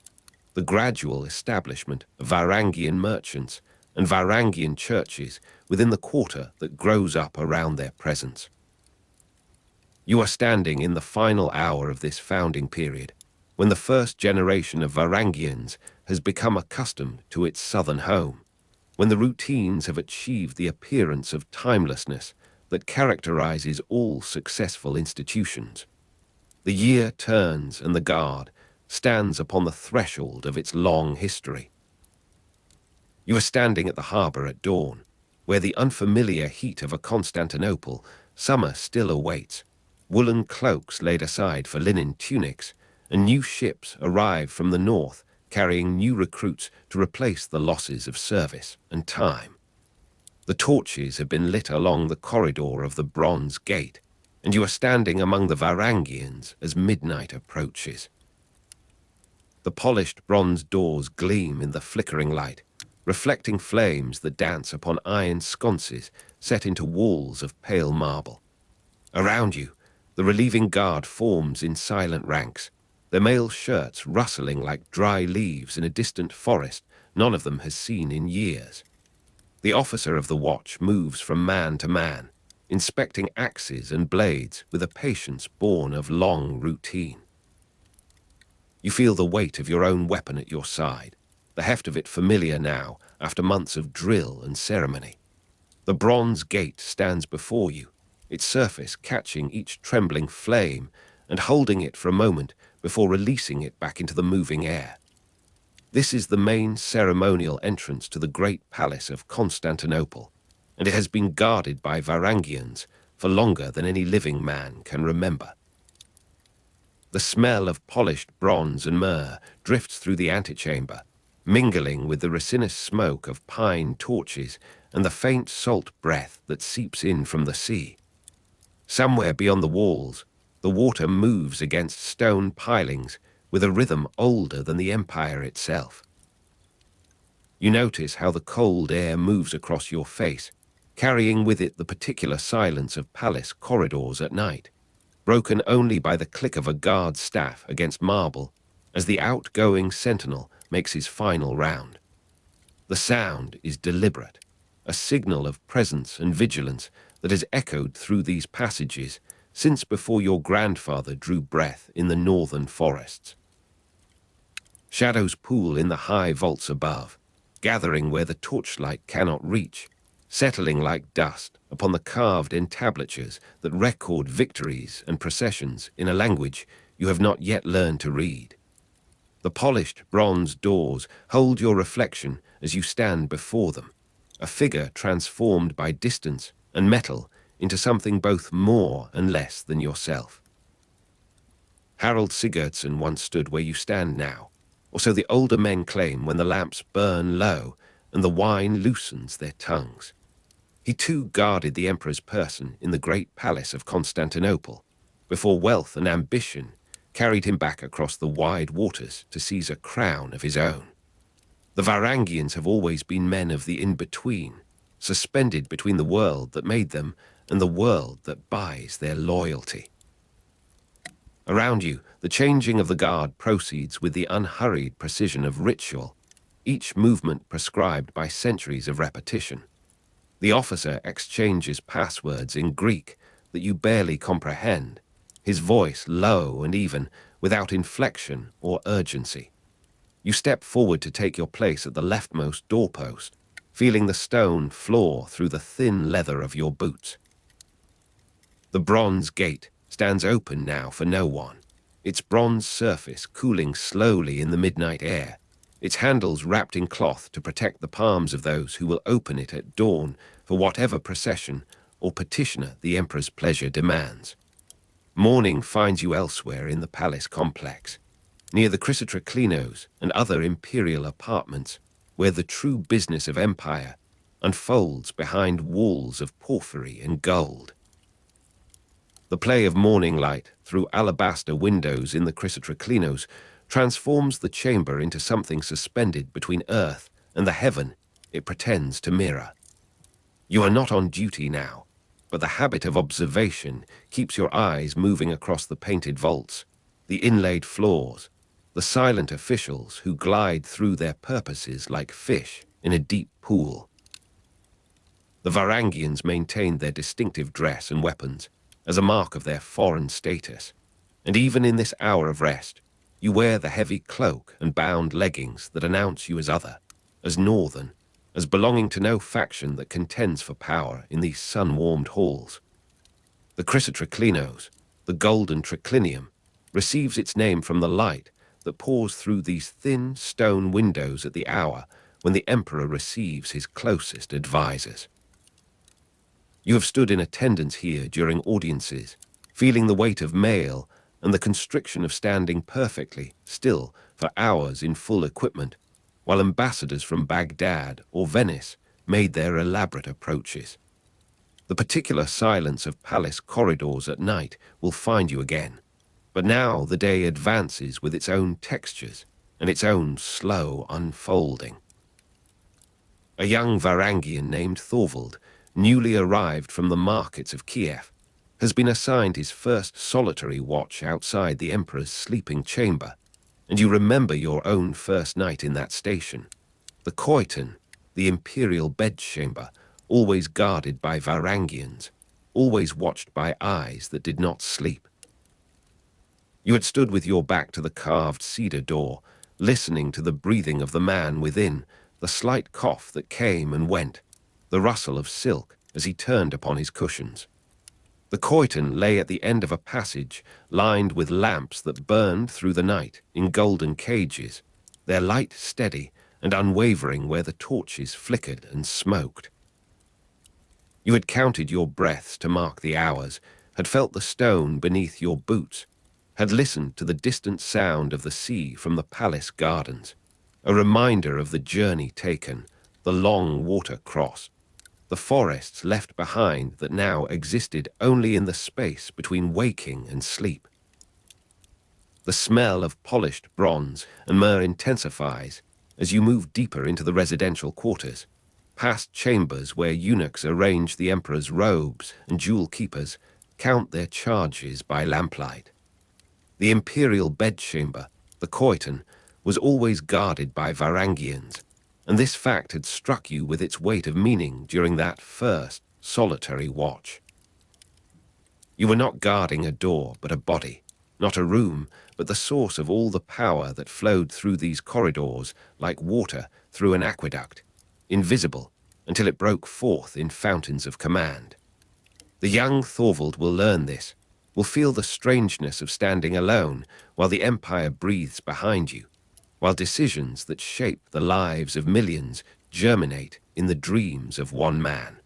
the gradual establishment of Varangian merchants and Varangian churches within the quarter that grows up around their presence. You are standing in the final hour of this founding period, when the first generation of Varangians has become accustomed to its southern home, when the routines have achieved the appearance of timelessness that characterizes all successful institutions. The year turns and the Guard stands upon the threshold of its long history. You are standing at the harbour at dawn, where the unfamiliar heat of a Constantinople summer still awaits, woolen cloaks laid aside for linen tunics, and new ships arrive from the north carrying new recruits to replace the losses of service and time. The torches have been lit along the corridor of the Bronze Gate, and you are standing among the Varangians as midnight approaches. The polished bronze doors gleam in the flickering light, reflecting flames that dance upon iron sconces set into walls of pale marble. Around you, the relieving Guard forms in silent ranks, their mail shirts rustling like dry leaves in a distant forest none of them has seen in years. The officer of the watch moves from man to man, inspecting axes and blades with a patience born of long routine. You feel the weight of your own weapon at your side, the heft of it familiar now after months of drill and ceremony. The bronze gate stands before you, its surface catching each trembling flame and holding it for a moment before releasing it back into the moving air. This is the main ceremonial entrance to the great palace of Constantinople, and it has been guarded by Varangians for longer than any living man can remember. The smell of polished bronze and myrrh drifts through the antechamber, mingling with the resinous smoke of pine torches and the faint salt breath that seeps in from the sea. Somewhere beyond the walls, the water moves against stone pilings with a rhythm older than the empire itself. You notice how the cold air moves across your face, carrying with it the particular silence of palace corridors at night, broken only by the click of a guard staff against marble as the outgoing sentinel makes his final round. The sound is deliberate, a signal of presence and vigilance that has echoed through these passages since before your grandfather drew breath in the northern forests. Shadows pool in the high vaults above, gathering where the torchlight cannot reach, settling like dust upon the carved entablatures that record victories and processions in a language you have not yet learned to read. The polished bronze doors hold your reflection as you stand before them, a figure transformed by distance and metal into something both more and less than yourself. Harald Sigurdsson once stood where you stand now, or so the older men claim when the lamps burn low and the wine loosens their tongues. He too guarded the emperor's person in the great palace of Constantinople, before wealth and ambition carried him back across the wide waters to seize a crown of his own. The Varangians have always been men of the in-between, suspended between the world that made them and the world that buys their loyalty. Around you, the changing of the guard proceeds with the unhurried precision of ritual, each movement prescribed by centuries of repetition. The officer exchanges passwords in Greek that you barely comprehend, his voice low and even, without inflection or urgency. You step forward to take your place at the leftmost doorpost, feeling the stone floor through the thin leather of your boots. The bronze gate stands open now for no one, its bronze surface cooling slowly in the midnight air, its handles wrapped in cloth to protect the palms of those who will open it at dawn for whatever procession or petitioner the Emperor's pleasure demands. Morning finds you elsewhere in the palace complex, near the Chrysotriclinos and other imperial apartments, where the true business of empire unfolds behind walls of porphyry and gold. The play of morning light through alabaster windows in the Chrysotriclinos transforms the chamber into something suspended between earth and the heaven it pretends to mirror. You are not on duty now, but the habit of observation keeps your eyes moving across the painted vaults, the inlaid floors, the silent officials who glide through their purposes like fish in a deep pool. The Varangians maintained their distinctive dress and weapons as a mark of their foreign status, and even in this hour of rest, you wear the heavy cloak and bound leggings that announce you as other, as northern, as belonging to no faction that contends for power in these sun-warmed halls. The Chrysotriclinos, the golden triclinium, receives its name from the light that pours through these thin stone windows at the hour when the emperor receives his closest advisors. You have stood in attendance here during audiences, feeling the weight of mail and the constriction of standing perfectly still for hours in full equipment, while ambassadors from Baghdad or Venice made their elaborate approaches. The particular silence of palace corridors at night will find you again, but now the day advances with its own textures and its own slow unfolding. A young Varangian named Thorvald, newly arrived from the markets of Kiev, has been assigned his first solitary watch outside the Emperor's sleeping chamber, and you remember your own first night in that station. The Koiton, the imperial bedchamber, always guarded by Varangians, always watched by eyes that did not sleep. You had stood with your back to the carved cedar door, listening to the breathing of the man within, the slight cough that came and went, the rustle of silk as he turned upon his cushions. The Koiton lay at the end of a passage lined with lamps that burned through the night in golden cages, their light steady and unwavering where the torches flickered and smoked. You had counted your breaths to mark the hours, had felt the stone beneath your boots, had listened to the distant sound of the sea from the palace gardens, a reminder of the journey taken, the long water crossed, the forests left behind that now existed only in the space between waking and sleep. The smell of polished bronze and myrrh intensifies as you move deeper into the residential quarters, past chambers where eunuchs arrange the emperor's robes and jewel keepers count their charges by lamplight. The imperial bedchamber, the Koiton, was always guarded by Varangians, and this fact had struck you with its weight of meaning during that first solitary watch. You were not guarding a door but a body, not a room but the source of all the power that flowed through these corridors like water through an aqueduct, invisible until it broke forth in fountains of command. The young Thorvald will learn this, will feel the strangeness of standing alone while the empire breathes behind you, while decisions that shape the lives of millions germinate in the dreams of one man.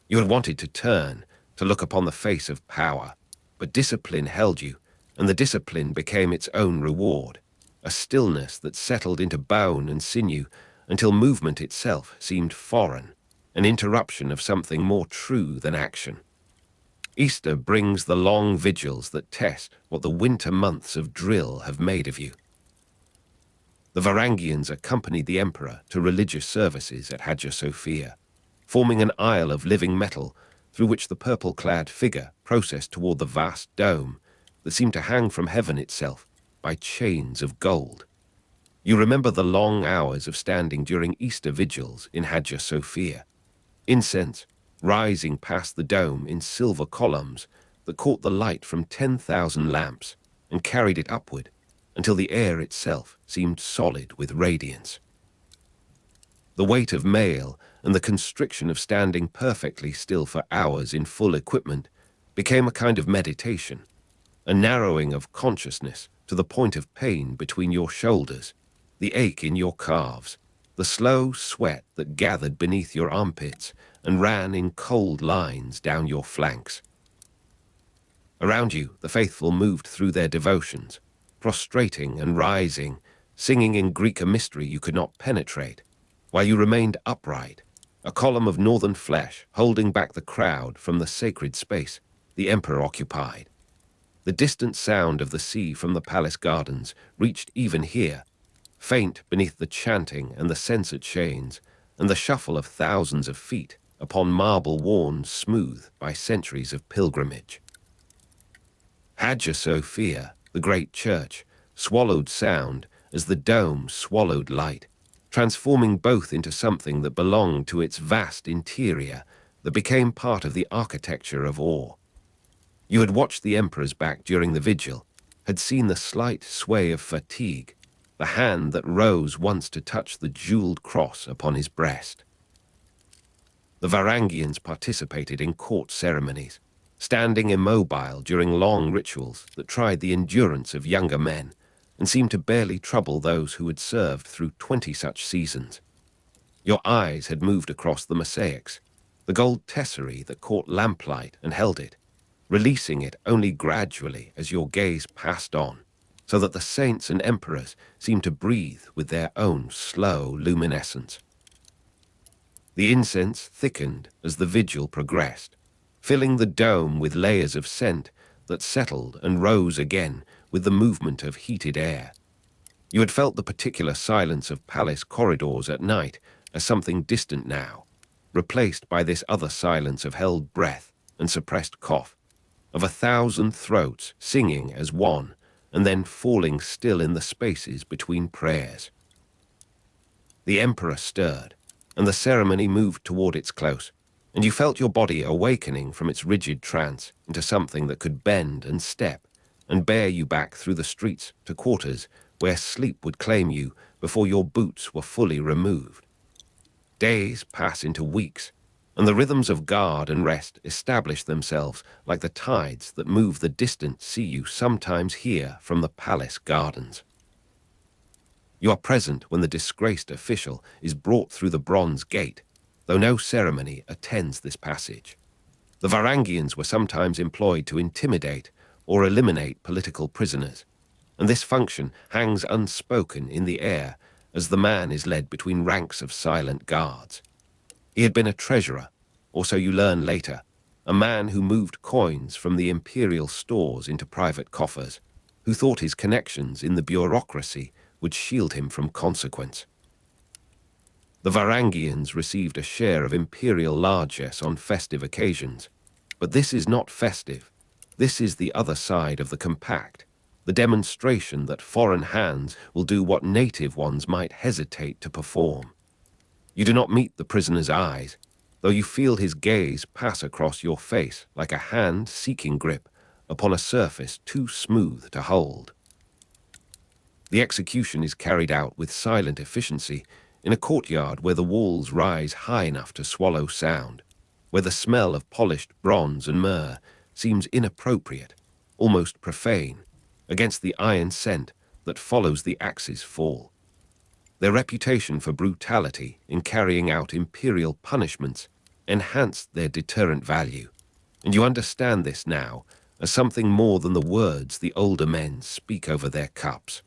You had wanted to turn, to look upon the face of power, but discipline held you, and the discipline became its own reward, a stillness that settled into bone and sinew until movement itself seemed foreign, an interruption of something more true than action. Easter brings the long vigils that test what the winter months of drill have made of you. The Varangians accompanied the emperor to religious services at Hagia Sophia, forming an aisle of living metal through which the purple-clad figure processed toward the vast dome that seemed to hang from heaven itself by chains of gold. You remember the long hours of standing during Easter vigils in Hagia Sophia, incense rising past the dome in silver columns that caught the light from 10,000 lamps and carried it upward until the air itself seemed solid with radiance. The weight of mail and the constriction of standing perfectly still for hours in full equipment became a kind of meditation, a narrowing of consciousness to the point of pain between your shoulders, the ache in your calves, the slow sweat that gathered beneath your armpits and ran in cold lines down your flanks. Around you, the faithful moved through their devotions, prostrating and rising, singing in Greek a mystery you could not penetrate, while you remained upright, a column of northern flesh holding back the crowd from the sacred space the emperor occupied. The distant sound of the sea from the palace gardens reached even here, faint beneath the chanting and the censer chains and the shuffle of thousands of feet upon marble worn smooth by centuries of pilgrimage. Hagia Sophia, the great church, swallowed sound as the dome swallowed light, transforming both into something that belonged to its vast interior, that became part of the architecture of awe. You had watched the emperor's back during the vigil, had seen the slight sway of fatigue, the hand that rose once to touch the jeweled cross upon his breast. The Varangians participated in court ceremonies, standing immobile during long rituals that tried the endurance of younger men and seemed to barely trouble those who had served through 20 such seasons. Your eyes had moved across the mosaics, the gold tesserae that caught lamplight and held it, releasing it only gradually as your gaze passed on, so that the saints and emperors seemed to breathe with their own slow luminescence. The incense thickened as the vigil progressed, filling the dome with layers of scent that settled and rose again with the movement of heated air. You had felt the particular silence of palace corridors at night as something distant now, replaced by this other silence of held breath and suppressed cough, of 1,000 throats singing as one and then falling still in the spaces between prayers. The emperor stirred, and the ceremony moved toward its close, and you felt your body awakening from its rigid trance into something that could bend and step and bear you back through the streets to quarters where sleep would claim you before your boots were fully removed. Days pass into weeks, and the rhythms of guard and rest establish themselves like the tides that move the distant sea you sometimes hear from the palace gardens. You are present when the disgraced official is brought through the bronze gate, though no ceremony attends this passage. The Varangians were sometimes employed to intimidate or eliminate political prisoners, and this function hangs unspoken in the air as the man is led between ranks of silent guards. He had been a treasurer, or so you learn later, a man who moved coins from the imperial stores into private coffers, who thought his connections in the bureaucracy would shield him from consequence. The Varangians received a share of imperial largesse on festive occasions, but this is not festive. This is the other side of the compact, the demonstration that foreign hands will do what native ones might hesitate to perform. You do not meet the prisoner's eyes, though you feel his gaze pass across your face like a hand seeking grip upon a surface too smooth to hold. The execution is carried out with silent efficiency in a courtyard where the walls rise high enough to swallow sound, where the smell of polished bronze and myrrh seems inappropriate, almost profane, against the iron scent that follows the axe's fall. Their reputation for brutality in carrying out imperial punishments enhanced their deterrent value, and you understand this now as something more than the words the older men speak over their cups.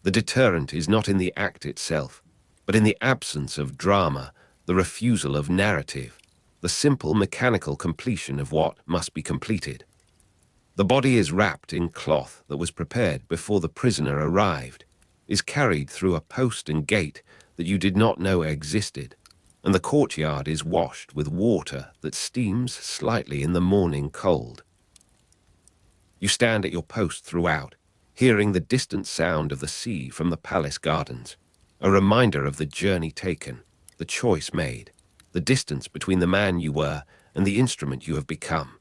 The deterrent is not in the act itself, but in the absence of drama, the refusal of narrative, the simple mechanical completion of what must be completed. The body is wrapped in cloth that was prepared before the prisoner arrived, is carried through a post and gate that you did not know existed, and the courtyard is washed with water that steams slightly in the morning cold. You stand at your post throughout, hearing the distant sound of the sea from the palace gardens, a reminder of the journey taken, the choice made, the distance between the man you were and the instrument you have become.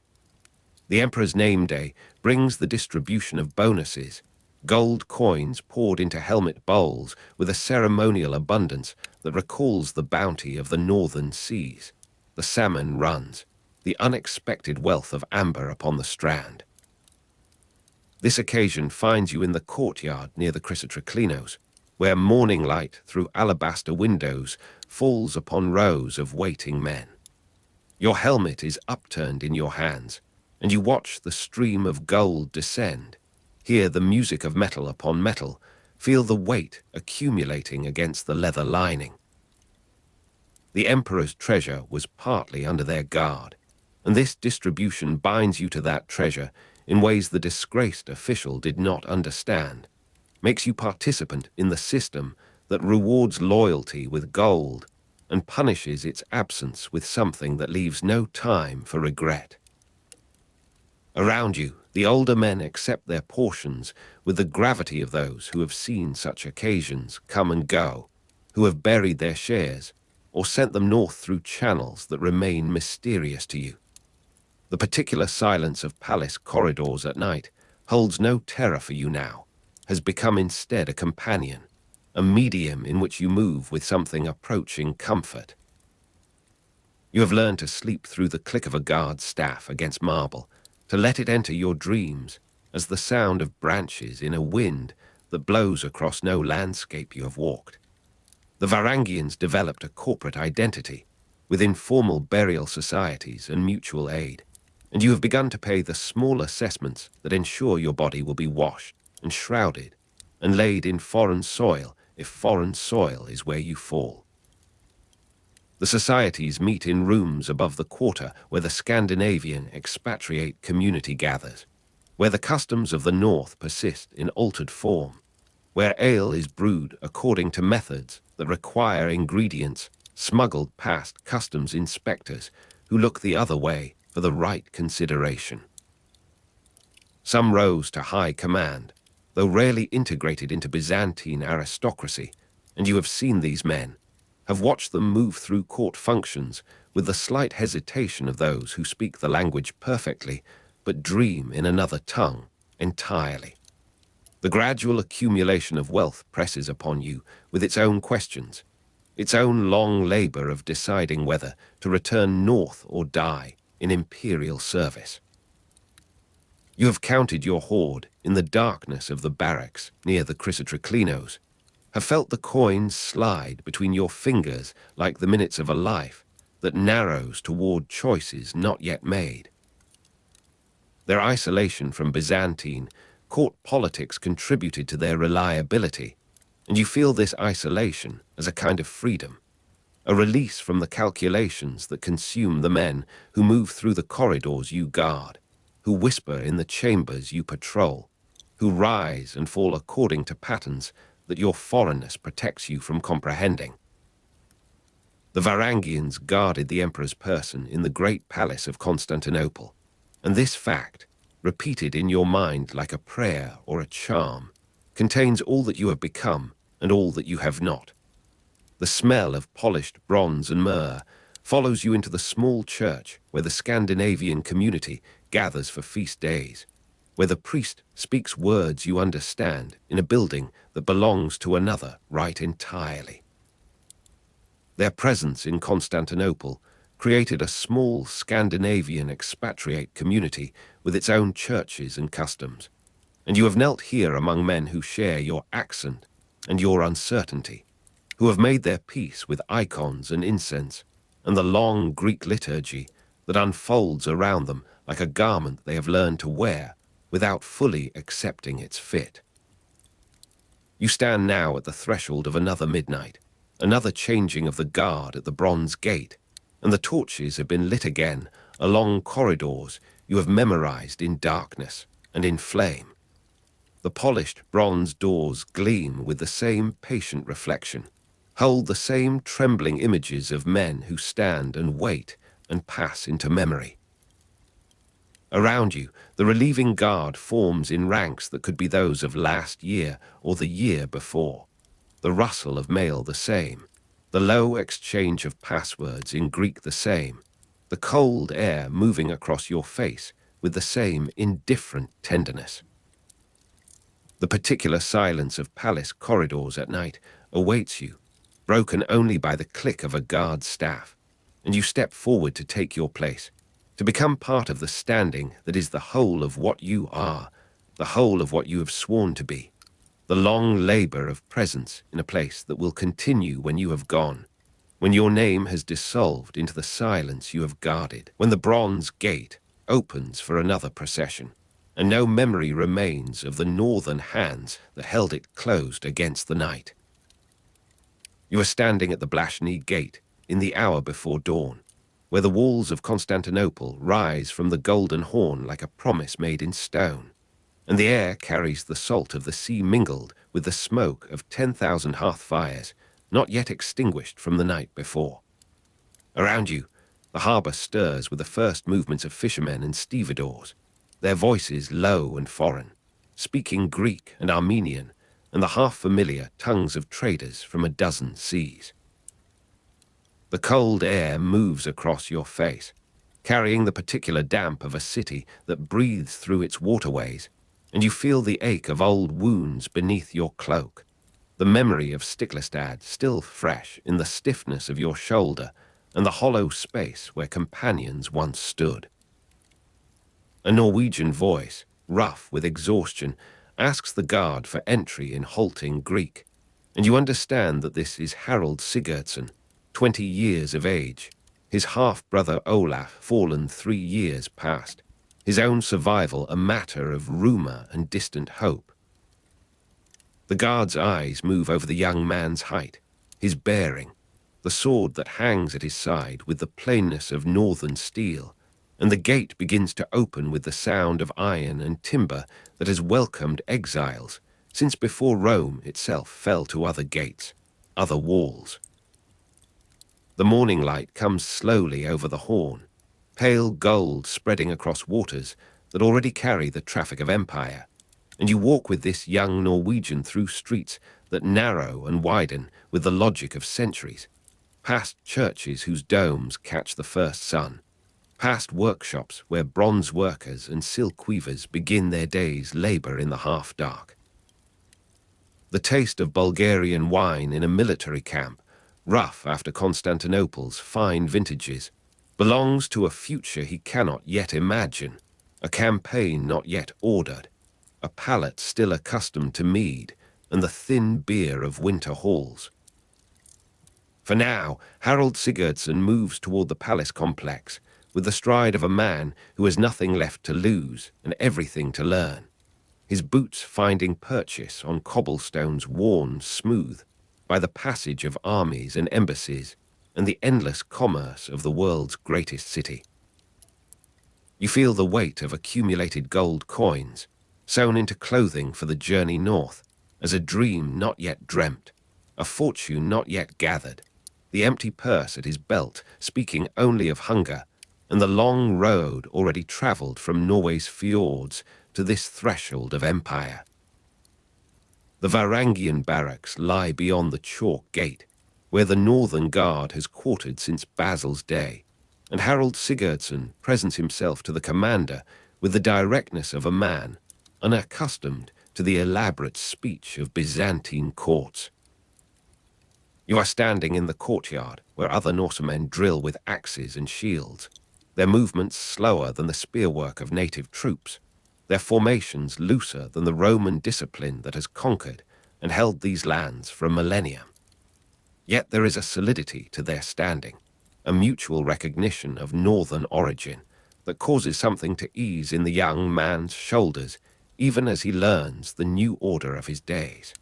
The Emperor's name day brings the distribution of bonuses, gold coins poured into helmet bowls with a ceremonial abundance that recalls the bounty of the northern seas, the salmon runs, the unexpected wealth of amber upon the strand. This occasion finds you in the courtyard near the Chrysotriclinos, where morning light through alabaster windows falls upon rows of waiting men. Your helmet is upturned in your hands, and you watch the stream of gold descend, hear the music of metal upon metal, feel the weight accumulating against the leather lining. The Emperor's treasure was partly under their guard, and this distribution binds you to that treasure in ways the disgraced official did not understand, makes you participant in the system that rewards loyalty with gold and punishes its absence with something that leaves no time for regret. Around you, the older men accept their portions with the gravity of those who have seen such occasions come and go, who have buried their shares or sent them north through channels that remain mysterious to you. The particular silence of palace corridors at night holds no terror for you now, has become instead a companion, a medium in which you move with something approaching comfort. You have learned to sleep through the click of a guard's staff against marble, to let it enter your dreams as the sound of branches in a wind that blows across no landscape you have walked. The Varangians developed a corporate identity with informal burial societies and mutual aid, and you have begun to pay the small assessments that ensure your body will be washed and shrouded and laid in foreign soil if foreign soil is where you fall. The societies meet in rooms above the quarter where the Scandinavian expatriate community gathers, where the customs of the North persist in altered form, where ale is brewed according to methods that require ingredients smuggled past customs inspectors who look the other way for the right consideration. Some rose to high command, though rarely integrated into Byzantine aristocracy, and you have seen these men, have watched them move through court functions with the slight hesitation of those who speak the language perfectly but dream in another tongue entirely. The gradual accumulation of wealth presses upon you with its own questions, its own long labor of deciding whether to return north or die in imperial service. You have counted your hoard in the darkness of the barracks near the Chrysotriclinos, have felt the coins slide between your fingers like the minutes of a life that narrows toward choices not yet made. Their isolation from Byzantine court politics contributed to their reliability, and you feel this isolation as a kind of freedom, a release from the calculations that consume the men who move through the corridors you guard, who whisper in the chambers you patrol, who rise and fall according to patterns that your foreignness protects you from comprehending. The Varangians guarded the emperor's person in the great palace of Constantinople, and this fact, repeated in your mind like a prayer or a charm, contains all that you have become and all that you have not. The smell of polished bronze and myrrh follows you into the small church where the Scandinavian community gathers for feast days, where the priest speaks words you understand in a building that belongs to another right entirely. Their presence in Constantinople created a small Scandinavian expatriate community with its own churches and customs, and you have knelt here among men who share your accent and your uncertainty, who have made their peace with icons and incense and the long Greek liturgy that unfolds around them like a garment they have learned to wear without fully accepting its fit. You stand now at the threshold of another midnight, another changing of the guard at the bronze gate, and the torches have been lit again along corridors you have memorized in darkness and in flame. The polished bronze doors gleam with the same patient reflection, hold the same trembling images of men who stand and wait and pass into memory. Around you, the relieving guard forms in ranks that could be those of last year or the year before, the rustle of mail the same, the low exchange of passwords in Greek the same, the cold air moving across your face with the same indifferent tenderness. The particular silence of palace corridors at night awaits you, broken only by the click of a guard's staff, and you step forward to take your place, to become part of the standing that is the whole of what you are, the whole of what you have sworn to be, the long labor of presence in a place that will continue when you have gone, when your name has dissolved into the silence you have guarded, when the bronze gate opens for another procession, and no memory remains of the northern hands that held it closed against the night. You are standing at the Blashny Gate in the hour before dawn, where the walls of Constantinople rise from the Golden Horn like a promise made in stone, and the air carries the salt of the sea mingled with the smoke of 10,000 hearth fires not yet extinguished from the night before. Around you, the harbour stirs with the first movements of fishermen and stevedores, their voices low and foreign, speaking Greek and Armenian and the half-familiar tongues of traders from a dozen seas. The cold air moves across your face, carrying the particular damp of a city that breathes through its waterways, and you feel the ache of old wounds beneath your cloak, the memory of Stiklestad still fresh in the stiffness of your shoulder and the hollow space where companions once stood. A Norwegian voice, rough with exhaustion, asks the guard for entry in halting Greek, and you understand that this is Harald Sigurdsson, 20 years of age, his half-brother Olaf fallen 3 years past, his own survival a matter of rumour and distant hope. The guard's eyes move over the young man's height, his bearing, the sword that hangs at his side with the plainness of northern steel, and the gate begins to open with the sound of iron and timber that has welcomed exiles since before Rome itself fell to other gates, other walls. The morning light comes slowly over the horn, pale gold spreading across waters that already carry the traffic of empire, and you walk with this young Norwegian through streets that narrow and widen with the logic of centuries, past churches whose domes catch the first sun, past workshops where bronze workers and silk weavers begin their day's labor in the half-dark. The taste of Bulgarian wine in a military camp, rough after Constantinople's fine vintages, belongs to a future he cannot yet imagine, a campaign not yet ordered, a palate still accustomed to mead and the thin beer of winter halls. For now, Harald Sigurdsson moves toward the palace complex, with the stride of a man who has nothing left to lose and everything to learn, his boots finding purchase on cobblestones worn smooth by the passage of armies and embassies and the endless commerce of the world's greatest city. You feel the weight of accumulated gold coins, sewn into clothing for the journey north, as a dream not yet dreamt, a fortune not yet gathered, the empty purse at his belt speaking only of hunger, and the long road already travelled from Norway's fjords to this threshold of empire. The Varangian barracks lie beyond the chalk gate, where the Northern Guard has quartered since Basil's day, and Harald Sigurdsson presents himself to the commander with the directness of a man unaccustomed to the elaborate speech of Byzantine courts. You are standing in the courtyard where other Norsemen drill with axes and shields, their movements slower than the spearwork of native troops, their formations looser than the Roman discipline that has conquered and held these lands for a millennium. Yet there is a solidity to their standing, a mutual recognition of northern origin that causes something to ease in the young man's shoulders even as he learns the new order of his days.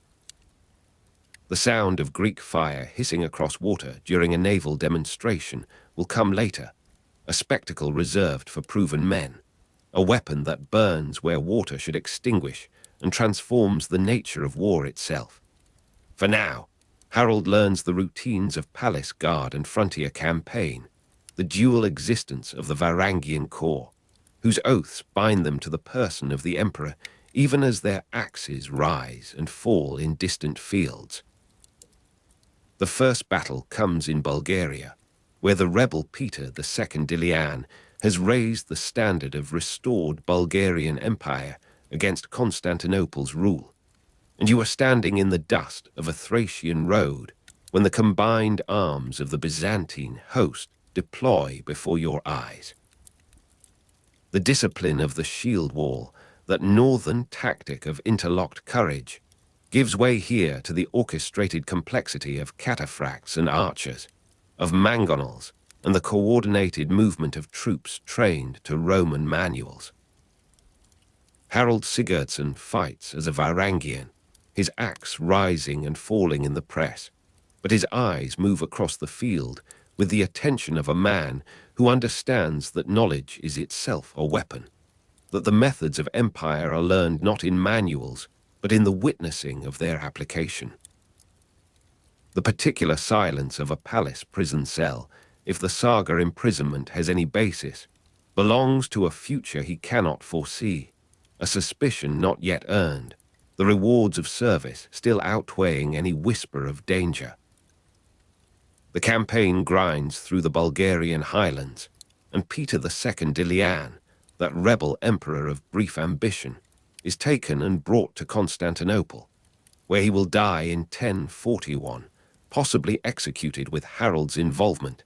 The sound of Greek fire hissing across water during a naval demonstration will come later, a spectacle reserved for proven men, a weapon that burns where water should extinguish and transforms the nature of war itself. For now, Harald learns the routines of palace guard and frontier campaign, the dual existence of the Varangian Corps, whose oaths bind them to the person of the emperor even as their axes rise and fall in distant fields. The first battle comes in Bulgaria, where the rebel Peter II Dilian has raised the standard of restored Bulgarian Empire against Constantinople's rule, and you are standing in the dust of a Thracian road when the combined arms of the Byzantine host deploy before your eyes. The discipline of the shield wall, that northern tactic of interlocked courage, gives way here to the orchestrated complexity of cataphracts and archers, of mangonels, and the coordinated movement of troops trained to Roman manuals. Harald Sigurdsson fights as a Varangian, his axe rising and falling in the press, but his eyes move across the field with the attention of a man who understands that knowledge is itself a weapon, that the methods of empire are learned not in manuals, but in the witnessing of their application. The particular silence of a palace prison cell, if the saga imprisonment has any basis, belongs to a future he cannot foresee, a suspicion not yet earned, the rewards of service still outweighing any whisper of danger. The campaign grinds through the Bulgarian highlands, and Peter II Dilian, that rebel emperor of brief ambition, is taken and brought to Constantinople, where he will die in 1041, possibly executed with Harald's involvement,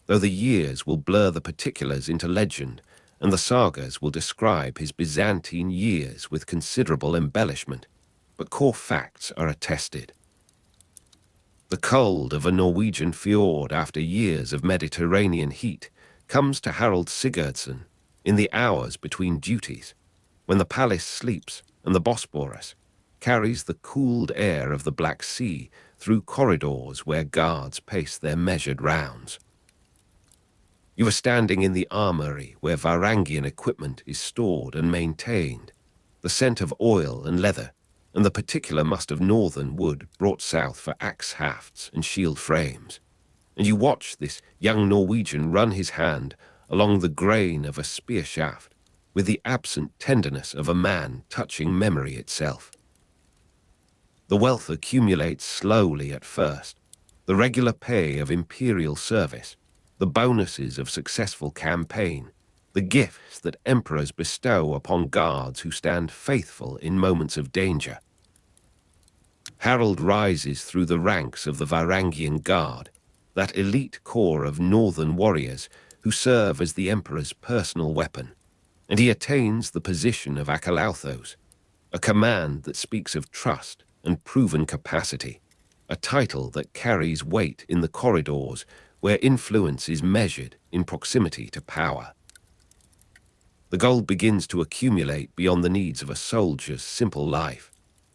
though the years will blur the particulars into legend, and the sagas will describe his Byzantine years with considerable embellishment, but core facts are attested. The cold of a Norwegian fjord after years of Mediterranean heat comes to Harald Sigurdsson in the hours between duties, when the palace sleeps and the Bosporus carries the cooled air of the Black Sea through corridors where guards pace their measured rounds. You are standing in the armory where Varangian equipment is stored and maintained, the scent of oil and leather, and the particular must of northern wood brought south for axe hafts and shield frames. And you watch this young Norwegian run his hand along the grain of a spear shaft with the absent tenderness of a man touching memory itself. The wealth accumulates slowly at first, the regular pay of imperial service, the bonuses of successful campaign, the gifts that emperors bestow upon guards who stand faithful in moments of danger. Harald rises through the ranks of the Varangian Guard, that elite corps of northern warriors who serve as the emperor's personal weapon, and he attains the position of Akalauthos, a command that speaks of trust and proven capacity, a title that carries weight in the corridors where influence is measured in proximity to power. The gold begins to accumulate beyond the needs of a soldier's simple life,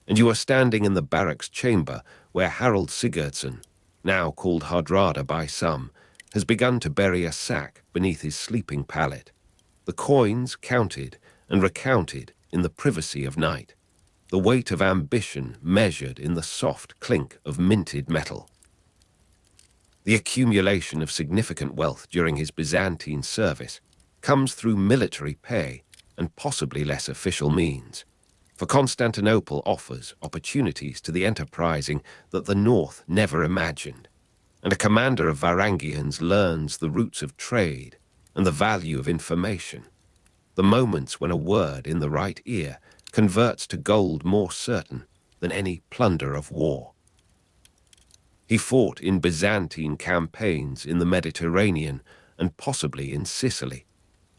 and you are standing in the barracks chamber where Harald Sigurdsson, now called Hardrada by some, has begun to bury a sack beneath his sleeping pallet, the coins counted and recounted in the privacy of night, the weight of ambition measured in the soft clink of minted metal. The accumulation of significant wealth during his Byzantine service comes through military pay and possibly less official means, for Constantinople offers opportunities to the enterprising that the North never imagined, and a commander of Varangians learns the roots of trade and the value of information, the moments when a word in the right ear converts to gold more certain than any plunder of war. He fought in Byzantine campaigns in the Mediterranean and possibly in Sicily,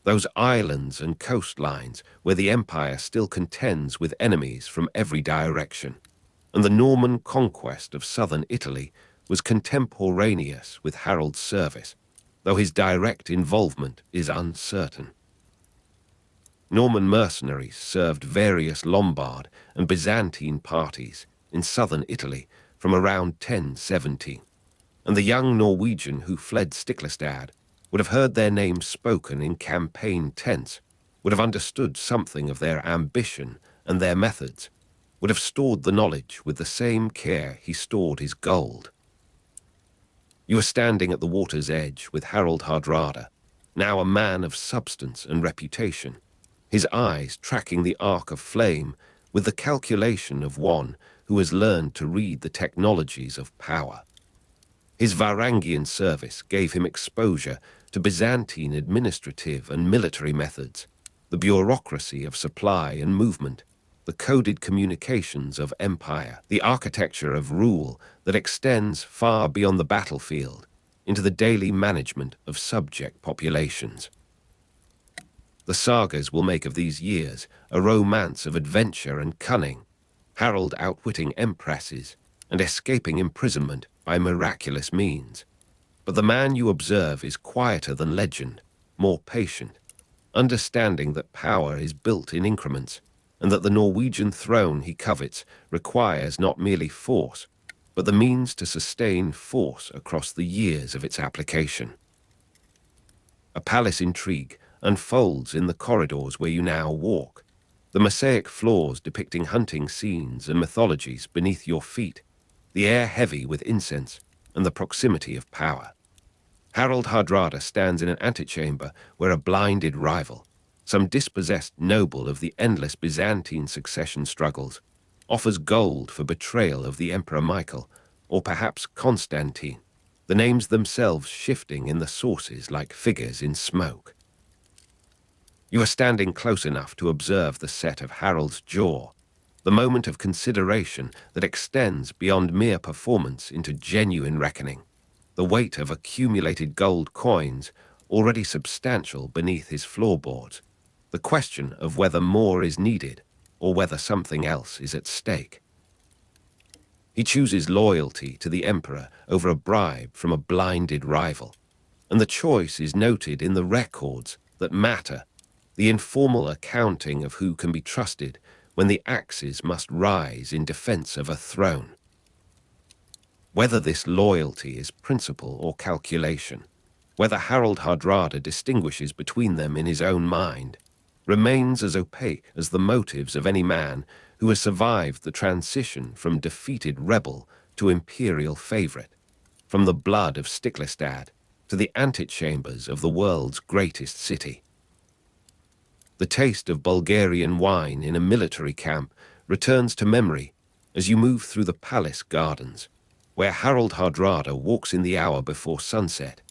those islands and coastlines where the empire still contends with enemies from every direction, and the Norman conquest of southern Italy was contemporaneous with Harald's service, though his direct involvement is uncertain. Norman mercenaries served various Lombard and Byzantine parties in southern Italy from around 1070, and the young Norwegian who fled Stiklestad would have heard their names spoken in campaign tents, would have understood something of their ambition and their methods, would have stored the knowledge with the same care he stored his gold. You are standing at the water's edge with Harald Hardrada, now a man of substance and reputation, his eyes tracking the arc of flame with the calculation of one who has learned to read the technologies of power. His Varangian service gave him exposure to Byzantine administrative and military methods, the bureaucracy of supply and movement, the coded communications of empire, the architecture of rule that extends far beyond the battlefield into the daily management of subject populations. The sagas will make of these years a romance of adventure and cunning, Harald outwitting empresses and escaping imprisonment by miraculous means. But the man you observe is quieter than legend, more patient, understanding that power is built in increments, and that the Norwegian throne he covets requires not merely force, but the means to sustain force across the years of its application. A palace intrigue unfolds in the corridors where you now walk, the mosaic floors depicting hunting scenes and mythologies beneath your feet, the air heavy with incense and the proximity of power. Harald Hardrada stands in an antechamber where a blinded rival, some dispossessed noble of the endless Byzantine succession struggles, offers gold for betrayal of the Emperor Michael, or perhaps Constantine, the names themselves shifting in the sources like figures in smoke. You are standing close enough to observe the set of Harald's jaw, the moment of consideration that extends beyond mere performance into genuine reckoning, the weight of accumulated gold coins already substantial beneath his floorboards, the question of whether more is needed or whether something else is at stake. He chooses loyalty to the emperor over a bribe from a blinded rival, and the choice is noted in the records that matter, the informal accounting of who can be trusted when the axes must rise in defense of a throne. Whether this loyalty is principle or calculation, whether Harald Hardrada distinguishes between them in his own mind, remains as opaque as the motives of any man who has survived the transition from defeated rebel to imperial favorite, from the blood of Stiklestad to the antechambers of the world's greatest city. The taste of Bulgarian wine in a military camp returns to memory as you move through the palace gardens, where Harald Hardrada walks in the hour before sunset,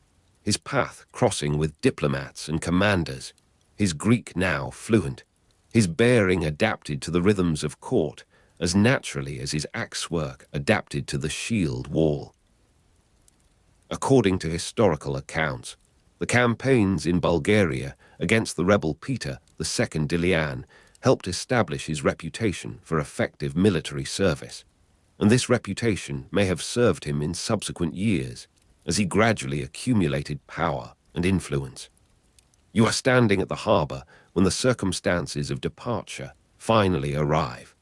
his path crossing with diplomats and commanders, his Greek now fluent, his bearing adapted to the rhythms of court as naturally as his axework adapted to the shield wall. According to historical accounts, the campaigns in Bulgaria against the rebel Peter II Dilian helped establish his reputation for effective military service, and this reputation may have served him in subsequent years as he gradually accumulated power and influence. You are standing at the harbour when the circumstances of departure finally arrive,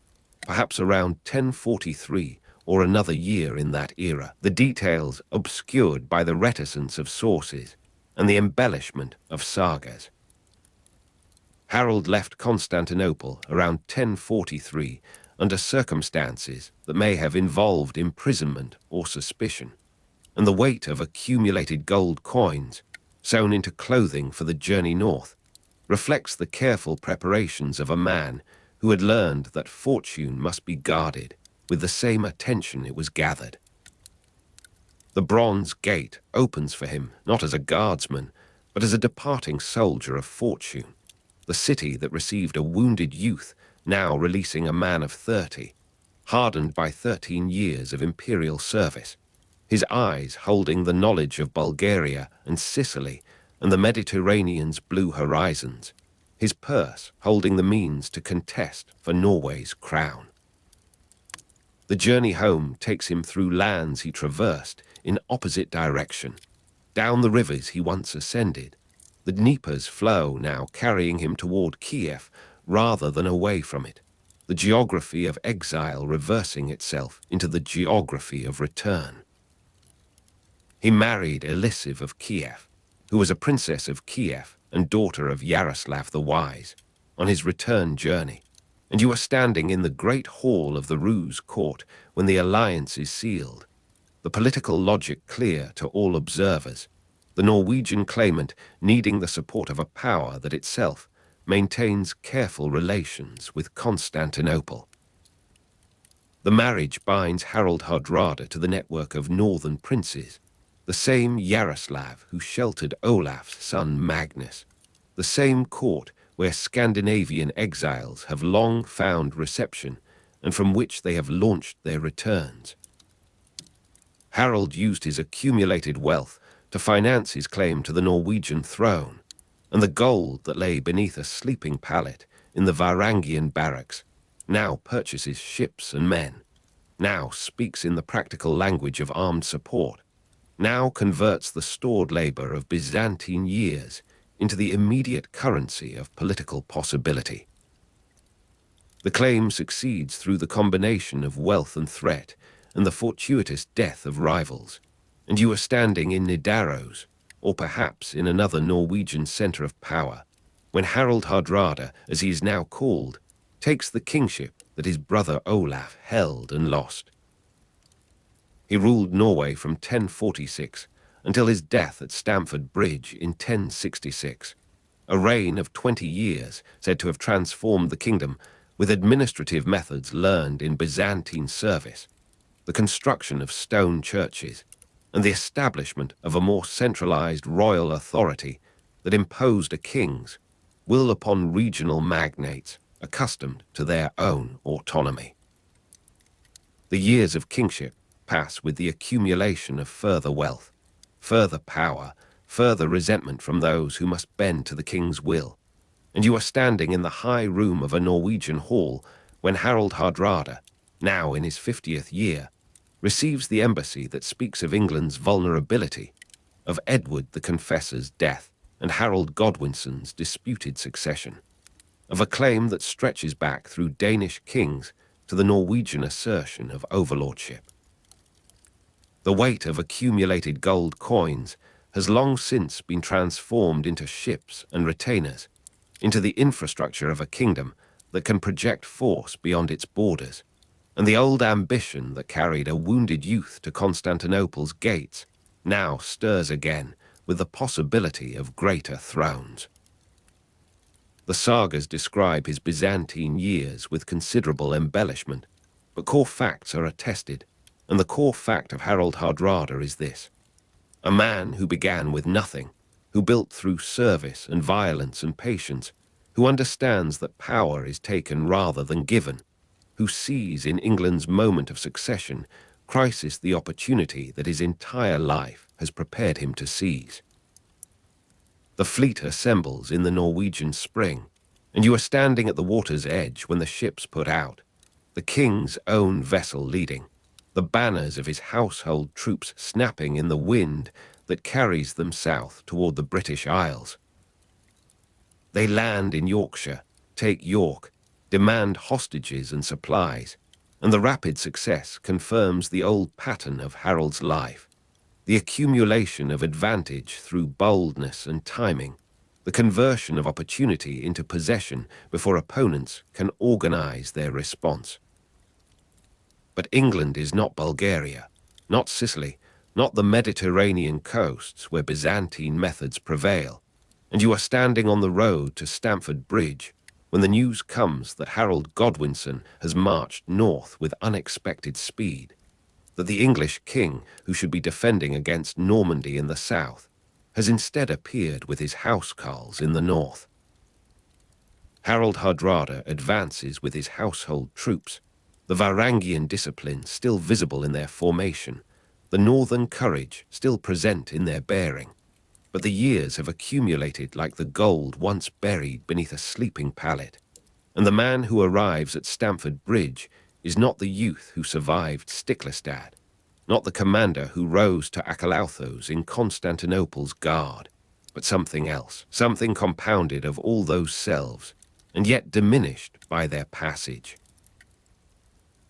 perhaps around 1043 or another year in that era, the details obscured by the reticence of sources and the embellishment of sagas. Harald left Constantinople around 1043 under circumstances that may have involved imprisonment or suspicion, and the weight of accumulated gold coins, sewn into clothing for the journey north, reflects the careful preparations of a man who had learned that fortune must be guarded with the same attention it was gathered. The bronze gate opens for him not as a guardsman, but as a departing soldier of fortune, the city that received a wounded youth now releasing a man of 30, hardened by 13 years of imperial service, his eyes holding the knowledge of Bulgaria and Sicily and the Mediterranean's blue horizons, his purse holding the means to contest for Norway's crown. The journey home takes him through lands he traversed in opposite direction, down the rivers he once ascended, the Dnieper's flow now carrying him toward Kiev rather than away from it, the geography of exile reversing itself into the geography of return. He married Elisiv of Kiev, who was a princess of Kiev and daughter of Yaroslav the Wise, on his return journey, and you are standing in the great hall of the Ruse court when the alliance is sealed, the political logic clear to all observers, the Norwegian claimant needing the support of a power that itself maintains careful relations with Constantinople. The marriage binds Harald Hardrada to the network of northern princes, the same Yaroslav who sheltered Olaf's son Magnus, the same court where Scandinavian exiles have long found reception and from which they have launched their returns. Harald used his accumulated wealth to finance his claim to the Norwegian throne, and the gold that lay beneath a sleeping pallet in the Varangian barracks now purchases ships and men, now speaks in the practical language of armed support, now converts the stored labor of Byzantine years into the immediate currency of political possibility. The claim succeeds through the combination of wealth and threat and the fortuitous death of rivals, and you are standing in Nidaros, or perhaps in another Norwegian center of power, when Harald Hardrada, as he is now called, takes the kingship that his brother Olaf held and lost. He ruled Norway from 1046 until his death at Stamford Bridge in 1066, a reign of 20 years said to have transformed the kingdom with administrative methods learned in Byzantine Service, the construction of stone churches, and the establishment of a more centralized royal authority that imposed a king's will upon regional magnates accustomed to their own autonomy. The years of kingship pass with the accumulation of further wealth, further power, further resentment from those who must bend to the king's will, and you are standing in the high room of a Norwegian hall when Harald Hardrada, now in his 50th year, receives the embassy that speaks of England's vulnerability, of Edward the Confessor's death and Harold Godwinson's disputed succession, of a claim that stretches back through Danish kings to the Norwegian assertion of overlordship. The weight of accumulated gold coins has long since been transformed into ships and retainers, into the infrastructure of a kingdom that can project force beyond its borders, and the old ambition that carried a wounded youth to Constantinople's gates now stirs again with the possibility of greater thrones. The sagas describe his Byzantine years with considerable embellishment, but core facts are attested, and the core fact of Harald Hardrada is this: a man who began with nothing, who built through service and violence and patience, who understands that power is taken rather than given, who sees in England's moment of succession crisis the opportunity that his entire life has prepared him to seize. The fleet assembles in the Norwegian spring, and you are standing at the water's edge when the ships put out, the king's own vessel leading, the banners of his household troops snapping in the wind that carries them south toward the British Isles. They land in Yorkshire, take York, demand hostages and supplies, and the rapid success confirms the old pattern of Harold's life, the accumulation of advantage through boldness and timing, the conversion of opportunity into possession before opponents can organize their response. But England is not Bulgaria, not Sicily, not the Mediterranean coasts where Byzantine methods prevail, and you are standing on the road to Stamford Bridge when the news comes that Harold Godwinson has marched north with unexpected speed, that the English king, who should be defending against Normandy in the south, has instead appeared with his housecarls in the north. Harald Hardrada advances with his household troops, the Varangian discipline still visible in their formation, the northern courage still present in their bearing, but the years have accumulated like the gold once buried beneath a sleeping pallet, and the man who arrives at Stamford Bridge is not the youth who survived Stiklestad, not the commander who rose to Axeles in Constantinople's guard, but something else, something compounded of all those selves, and yet diminished by their passage.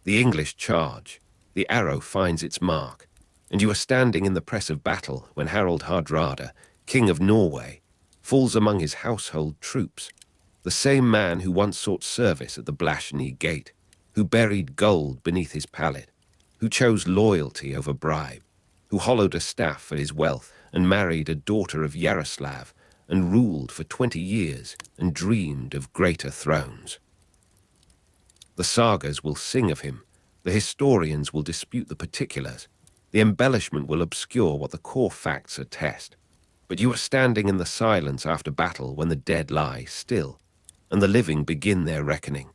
The English charge, the arrow finds its mark, and you are standing in the press of battle when Harald Hardrada, King of Norway, falls among his household troops, the same man who once sought service at the Blashney Gate, who buried gold beneath his pallet, who chose loyalty over bribe, who hollowed a staff for his wealth and married a daughter of Yaroslav and ruled for 20 years and dreamed of greater thrones. The sagas will sing of him, the historians will dispute the particulars, The embellishment will obscure what the core facts attest. But you are standing in the silence after battle when the dead lie still, and the living begin their reckoning.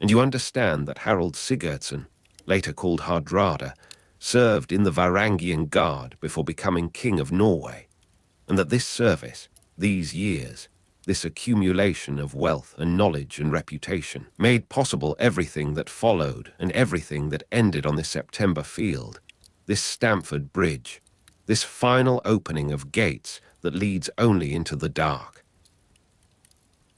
And you understand that Harald Sigurdsson, later called Hardrada, served in the Varangian Guard before becoming king of Norway, and that this service, these years, this accumulation of wealth and knowledge and reputation, made possible everything that followed and everything that ended on this September field, this Stamford Bridge, this final opening of gates that leads only into the dark.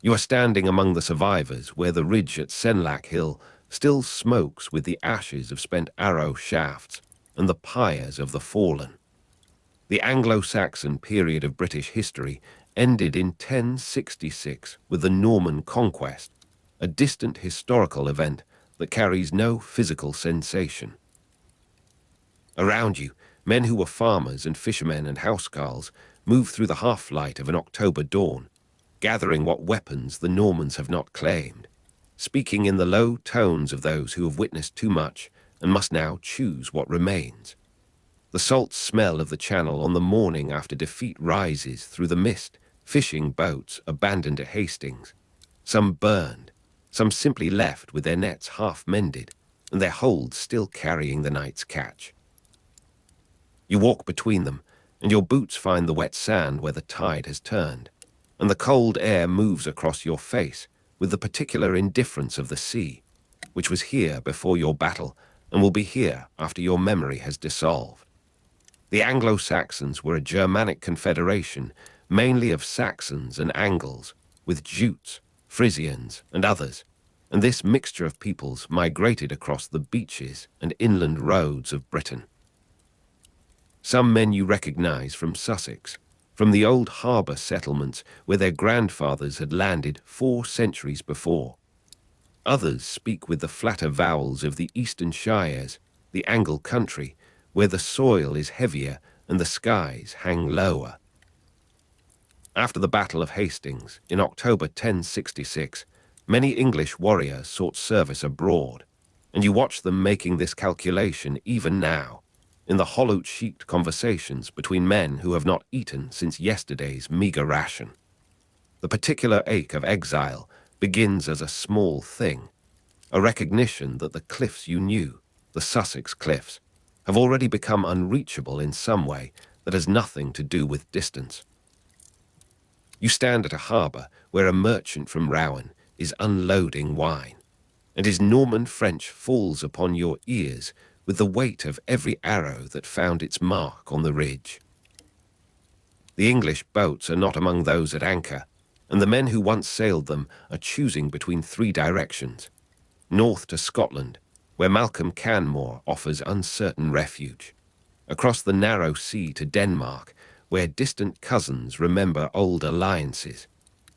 You are standing among the survivors where the ridge at Senlac Hill still smokes with the ashes of spent arrow shafts and the pyres of the fallen. The Anglo-Saxon period of British history ended in 1066 with the Norman conquest, a distant historical event that carries no physical sensation. Around you, men who were farmers and fishermen and housecarls move through the half-light of an October dawn, gathering what weapons the Normans have not claimed, speaking in the low tones of those who have witnessed too much and must now choose what remains. The salt smell of the channel on the morning after defeat rises through the mist, fishing boats abandoned at Hastings, some burned, some simply left with their nets half mended, and their holds still carrying the night's catch. You walk between them, and your boots find the wet sand where the tide has turned, and the cold air moves across your face with the particular indifference of the sea, which was here before your battle and will be here after your memory has dissolved. The Anglo-Saxons were a Germanic confederation, mainly of Saxons and Angles, with Jutes, Frisians, and others, and this mixture of peoples migrated across the beaches and inland roads of Britain. Some men you recognize from Sussex, from the old harbour settlements where their grandfathers had landed 4 centuries before. Others speak with the flatter vowels of the eastern shires, the Angle country, where the soil is heavier and the skies hang lower. After the Battle of Hastings in October 1066, many English warriors sought service abroad, and you watch them making this calculation even now, in the hollow-cheeked conversations between men who have not eaten since yesterday's meager ration. The particular ache of exile begins as a small thing, a recognition that the cliffs you knew, the Sussex cliffs, have already become unreachable in some way that has nothing to do with distance. You stand at a harbour where a merchant from Rouen is unloading wine, and his Norman French falls upon your ears with the weight of every arrow that found its mark on the ridge. The English boats are not among those at anchor, and the men who once sailed them are choosing between 3 directions: north to Scotland, where Malcolm Canmore offers uncertain refuge; across the narrow sea to Denmark, where distant cousins remember old alliances;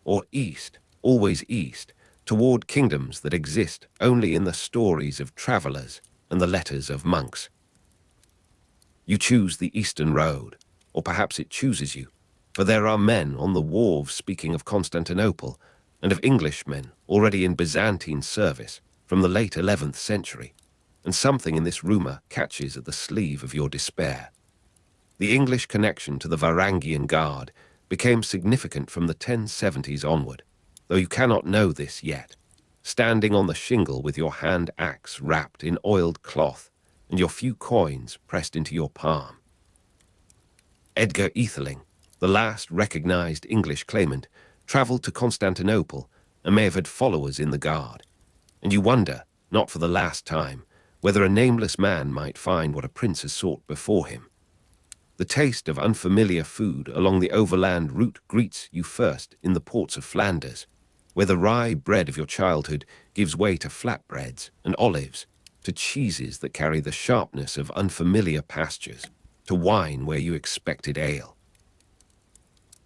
or east, always east, toward kingdoms that exist only in the stories of travellers and the letters of monks. You choose the eastern road, or perhaps it chooses you, for there are men on the wharves speaking of Constantinople, and of Englishmen already in Byzantine service from the late 11th century, and something in this rumour catches at the sleeve of your despair. The English connection to the Varangian Guard became significant from the 1070s onward, though you cannot know this yet, standing on the shingle with your hand axe wrapped in oiled cloth and your few coins pressed into your palm. Edgar Etheling, the last recognized English claimant, travelled to Constantinople and may have had followers in the Guard, and you wonder, not for the last time, whether a nameless man might find what a prince has sought before him. The taste of unfamiliar food along the overland route greets you first in the ports of Flanders, where the rye bread of your childhood gives way to flatbreads and olives, to cheeses that carry the sharpness of unfamiliar pastures, to wine where you expected ale.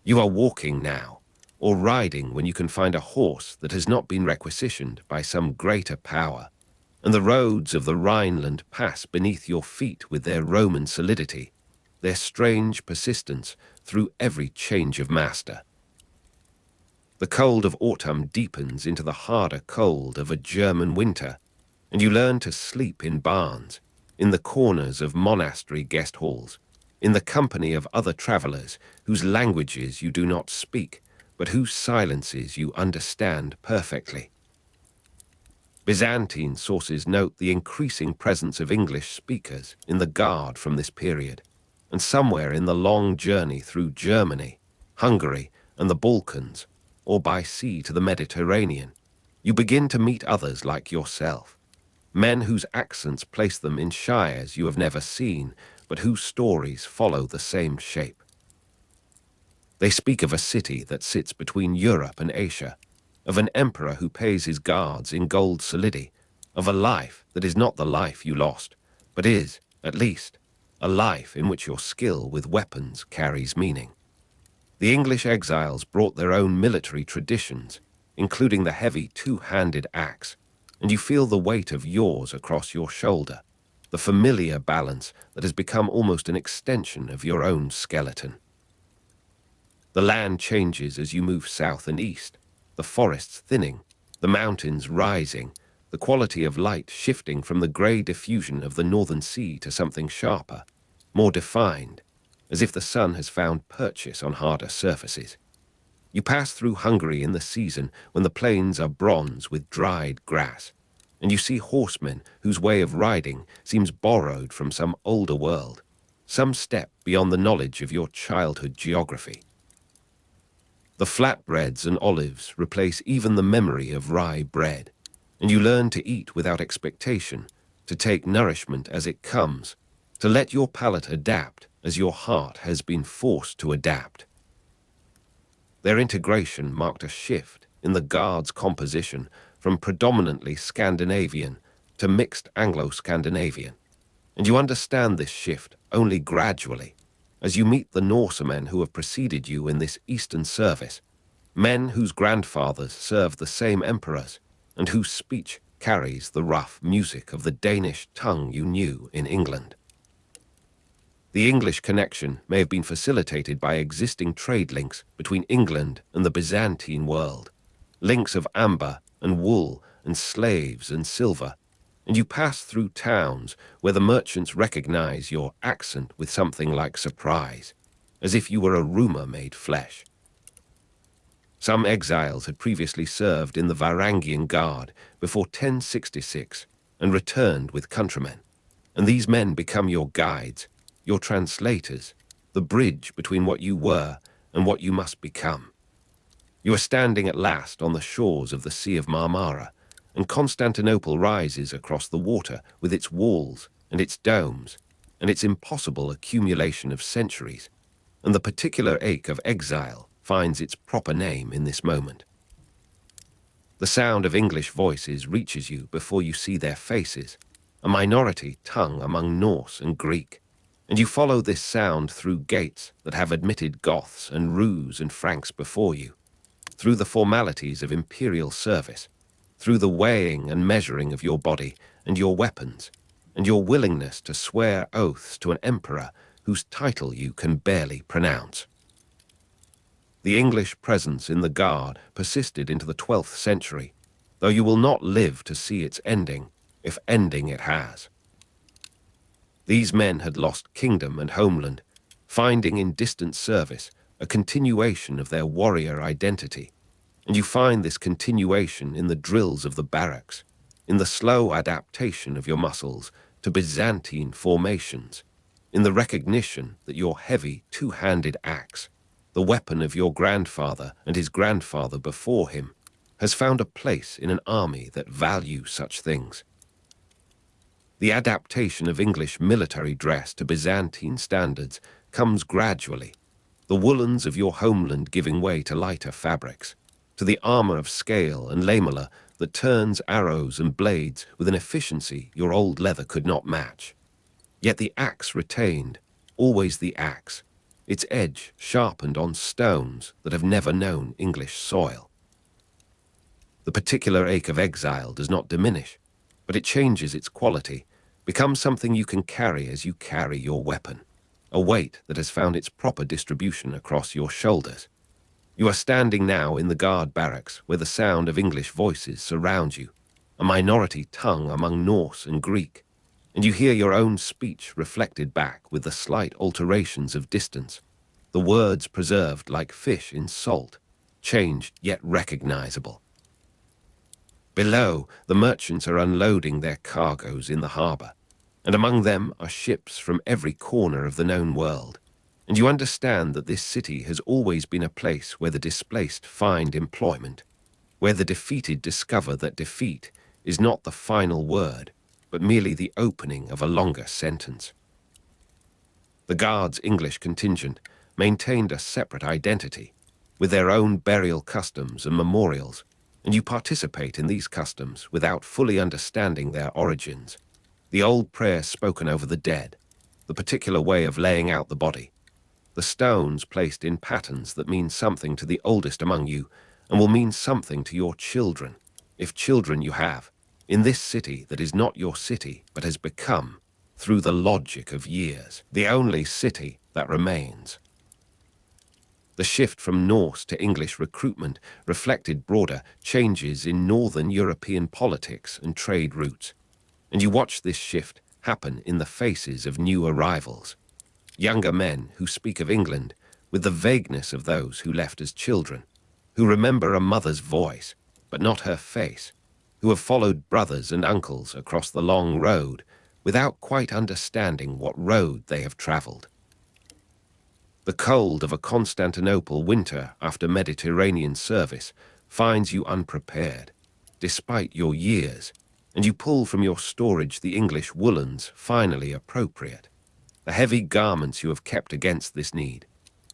You are walking now, or riding when you can find a horse that has not been requisitioned by some greater power, and the roads of the Rhineland pass beneath your feet with their Roman solidity, their strange persistence through every change of master. The cold of autumn deepens into the harder cold of a German winter, and you learn to sleep in barns, in the corners of monastery guest halls, in the company of other travelers whose languages you do not speak, but whose silences you understand perfectly. Byzantine sources note the increasing presence of English speakers in the Guard from this period, and somewhere in the long journey through Germany, Hungary, and the Balkans, or by sea to the Mediterranean, you begin to meet others like yourself, men whose accents place them in shires you have never seen, but whose stories follow the same shape. They speak of a city that sits between Europe and Asia, of an emperor who pays his guards in gold solidi, of a life that is not the life you lost, but is, at least, a life in which your skill with weapons carries meaning. The English exiles brought their own military traditions, including the heavy two-handed axe, and you feel the weight of yours across your shoulder, the familiar balance that has become almost an extension of your own skeleton. The land changes as you move south and east, the forests thinning, the mountains rising, the quality of light shifting from the grey diffusion of the northern sea to something sharper, more defined, as if the sun has found purchase on harder surfaces. You pass through Hungary in the season when the plains are bronze with dried grass, and you see horsemen whose way of riding seems borrowed from some older world, some step beyond the knowledge of your childhood geography. The flatbreads and olives replace even the memory of rye bread, and you learn to eat without expectation, to take nourishment as it comes, to let your palate adapt as your heart has been forced to adapt. Their integration marked a shift in the Guard's composition from predominantly Scandinavian to mixed Anglo-Scandinavian, and you understand this shift only gradually, as you meet the Norsemen who have preceded you in this Eastern service, men whose grandfathers served the same emperors, and whose speech carries the rough music of the Danish tongue you knew in England. The English connection may have been facilitated by existing trade links between England and the Byzantine world, links of amber and wool and slaves and silver, and you pass through towns where the merchants recognize your accent with something like surprise, as if you were a rumor made flesh. Some exiles had previously served in the Varangian Guard before 1066 and returned with countrymen, and these men become your guides, your translators, the bridge between what you were and what you must become. You are standing at last on the shores of the Sea of Marmara, and Constantinople rises across the water with its walls and its domes and its impossible accumulation of centuries, and the particular ache of exile finds its proper name in this moment. The sound of English voices reaches you before you see their faces, a minority tongue among Norse and Greek, and you follow this sound through gates that have admitted Goths and Rus and Franks before you, through the formalities of imperial service, through the weighing and measuring of your body and your weapons, and your willingness to swear oaths to an emperor whose title you can barely pronounce. The English presence in the Guard persisted into the 12th century, though you will not live to see its ending, if ending it has. These men had lost kingdom and homeland, finding in distant service a continuation of their warrior identity, and you find this continuation in the drills of the barracks, in the slow adaptation of your muscles to Byzantine formations, in the recognition that your heavy two-handed axe, the weapon of your grandfather and his grandfather before him, has found a place in an army that values such things. The adaptation of English military dress to Byzantine standards comes gradually, the woolens of your homeland giving way to lighter fabrics, to the armor of scale and lamella that turns arrows and blades with an efficiency your old leather could not match. Yet the axe retained, always the axe, its edge sharpened on stones that have never known English soil. The particular ache of exile does not diminish, but it changes its quality, becomes something you can carry as you carry your weapon, a weight that has found its proper distribution across your shoulders. You are standing now in the Guard barracks where the sound of English voices surrounds you, a minority tongue among Norse and Greek, and you hear your own speech reflected back with the slight alterations of distance, the words preserved like fish in salt, changed yet recognizable. Below, the merchants are unloading their cargoes in the harbour, and among them are ships from every corner of the known world, and you understand that this city has always been a place where the displaced find employment, where the defeated discover that defeat is not the final word, but merely the opening of a longer sentence. The Guard's English contingent maintained a separate identity, with their own burial customs and memorials, and you participate in these customs without fully understanding their origins. The old prayer spoken over the dead, the particular way of laying out the body, the stones placed in patterns that mean something to the oldest among you and will mean something to your children, if children you have, in this city that is not your city but has become, through the logic of years, the only city that remains. The shift from Norse to English recruitment reflected broader changes in Northern European politics and trade routes, and you watch this shift happen in the faces of new arrivals. Younger men who speak of England with the vagueness of those who left as children, who remember a mother's voice, but not her face, who have followed brothers and uncles across the long road without quite understanding what road they have travelled. The cold of a Constantinople winter after Mediterranean service finds you unprepared, despite your years, and you pull from your storage the English woolens finally appropriate, the heavy garments you have kept against this need,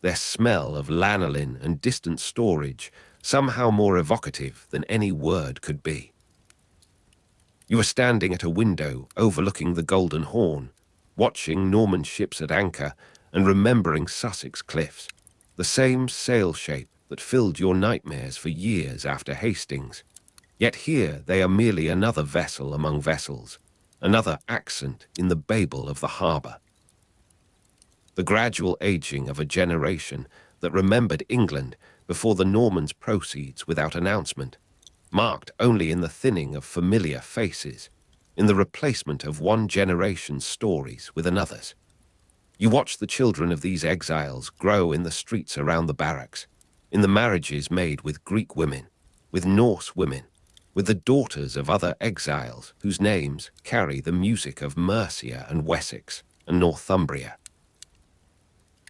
their smell of lanolin and distant storage somehow more evocative than any word could be. You are standing at a window overlooking the Golden Horn, watching Norman ships at anchor and remembering Sussex cliffs, the same sail shape that filled your nightmares for years after Hastings. Yet here they are merely another vessel among vessels, another accent in the babel of the harbour. The gradual aging of a generation that remembered England before the Normans' proceeds without announcement, marked only in the thinning of familiar faces, in the replacement of one generation's stories with another's. You watch the children of these exiles grow in the streets around the barracks, in the marriages made with Greek women, with Norse women, with the daughters of other exiles whose names carry the music of Mercia and Wessex and Northumbria.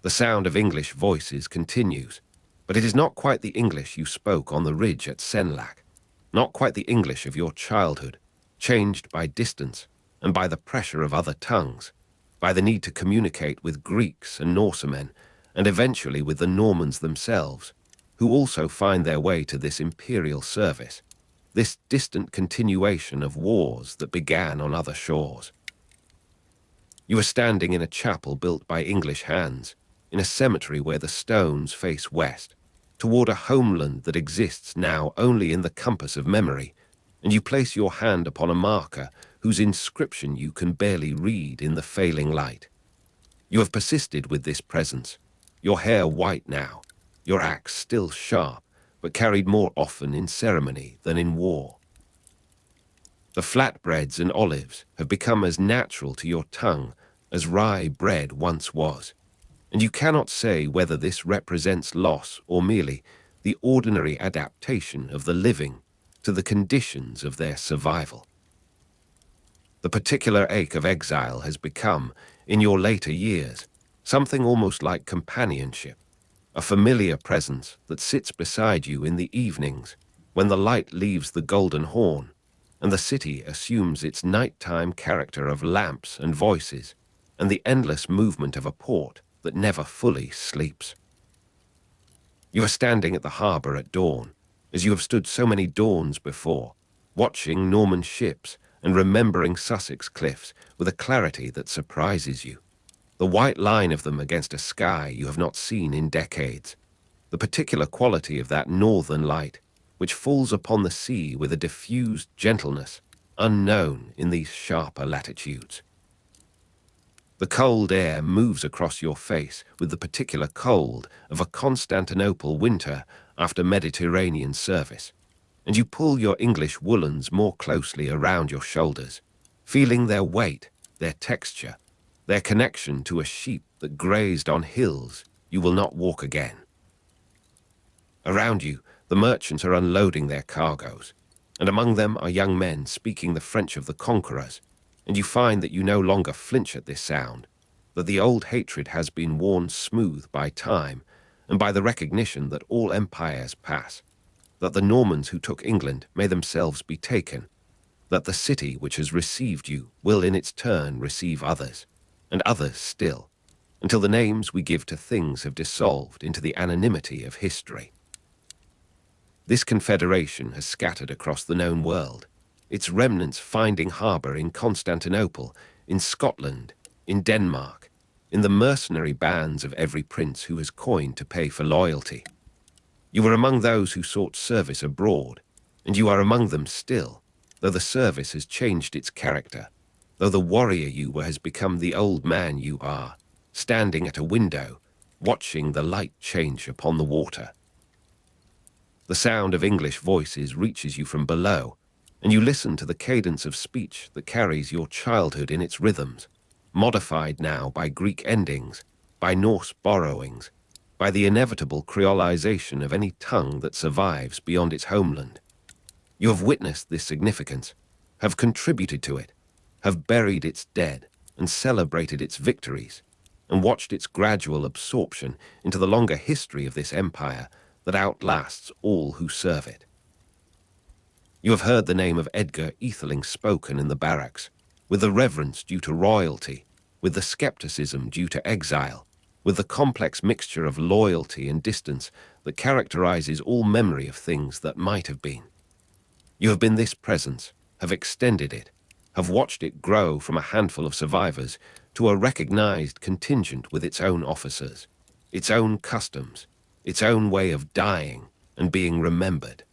The sound of English voices continues, but it is not quite the English you spoke on the ridge at Senlac, not quite the English of your childhood, changed by distance and by the pressure of other tongues, by the need to communicate with Greeks and Norsemen, and eventually with the Normans themselves, who also find their way to this imperial service, this distant continuation of wars that began on other shores. You are standing in a chapel built by English hands, in a cemetery where the stones face west, toward a homeland that exists now only in the compass of memory, and you place your hand upon a marker whose inscription you can barely read in the failing light. You have persisted with this presence, your hair white now, your axe still sharp, but carried more often in ceremony than in war. The flatbreads and olives have become as natural to your tongue as rye bread once was, and you cannot say whether this represents loss or merely the ordinary adaptation of the living to the conditions of their survival. The particular ache of exile has become, in your later years, something almost like companionship, a familiar presence that sits beside you in the evenings when the light leaves the Golden Horn and the city assumes its nighttime character of lamps and voices and the endless movement of a port that never fully sleeps. You are standing at the harbour at dawn, as you have stood so many dawns before, watching Norman ships and remembering Sussex cliffs with a clarity that surprises you. The white line of them against a sky you have not seen in decades. The particular quality of that northern light, which falls upon the sea with a diffused gentleness unknown in these sharper latitudes. The cold air moves across your face with the particular cold of a Constantinople winter after Mediterranean service, and you pull your English woolens more closely around your shoulders, feeling their weight, their texture, their connection to a sheep that grazed on hills you will not walk again. Around you, the merchants are unloading their cargoes, and among them are young men speaking the French of the conquerors, and you find that you no longer flinch at this sound, that the old hatred has been worn smooth by time and by the recognition that all empires pass, that the Normans who took England may themselves be taken, that the city which has received you will in its turn receive others, and others still, until the names we give to things have dissolved into the anonymity of history. This confederation has scattered across the known world, its remnants finding harbour in Constantinople, in Scotland, in Denmark, in the mercenary bands of every prince who has coined to pay for loyalty. You were among those who sought service abroad, and you are among them still, though the service has changed its character, though the warrior you were has become the old man you are, standing at a window, watching the light change upon the water. The sound of English voices reaches you from below, and you listen to the cadence of speech that carries your childhood in its rhythms, modified now by Greek endings, by Norse borrowings, by the inevitable creolization of any tongue that survives beyond its homeland. You have witnessed this significance, have contributed to it, have buried its dead and celebrated its victories, and watched its gradual absorption into the longer history of this empire that outlasts all who serve it. You have heard the name of Edgar Atheling spoken in the barracks, with the reverence due to royalty, with the skepticism due to exile, with the complex mixture of loyalty and distance that characterizes all memory of things that might have been. You have been this presence, have extended it, have watched it grow from a handful of survivors to a recognized contingent with its own officers, its own customs, its own way of dying and being remembered.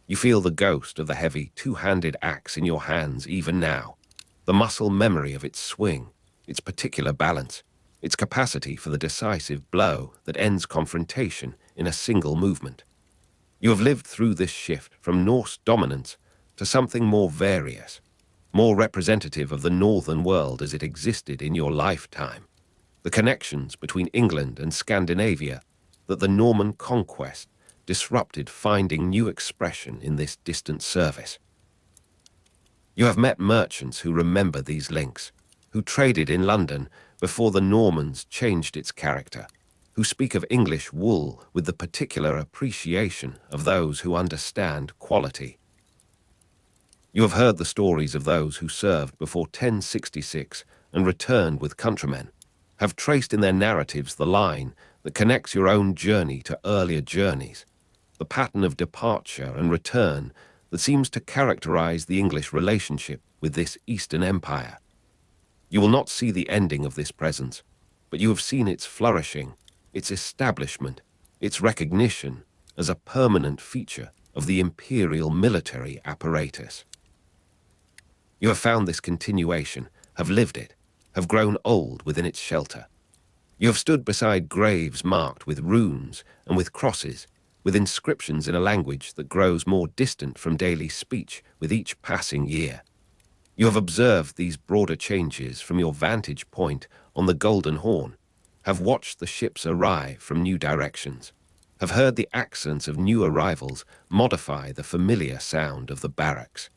You feel the ghost of the heavy two-handed axe in your hands even now, the muscle memory of its swing, its particular balance, its capacity for the decisive blow that ends confrontation in a single movement. You have lived through this shift from Norse dominance to something more various, more representative of the northern world as it existed in your lifetime, the connections between England and Scandinavia that the Norman conquest disrupted, finding new expression in this distant service. You have met merchants who remember these links, who traded in London before the Normans changed its character, who speak of English wool with the particular appreciation of those who understand quality. You have heard the stories of those who served before 1066 and returned with countrymen, have traced in their narratives the line that connects your own journey to earlier journeys, the pattern of departure and return that seems to characterize the English relationship with this Eastern Empire. You will not see the ending of this presence, but you have seen its flourishing, its establishment, its recognition as a permanent feature of the imperial military apparatus. You have found this continuation, have lived it, have grown old within its shelter. You have stood beside graves marked with runes and with crosses, with inscriptions in a language that grows more distant from daily speech with each passing year. You have observed these broader changes from your vantage point on the Golden Horn, have watched the ships arrive from new directions, have heard the accents of new arrivals modify the familiar sound of the barracks.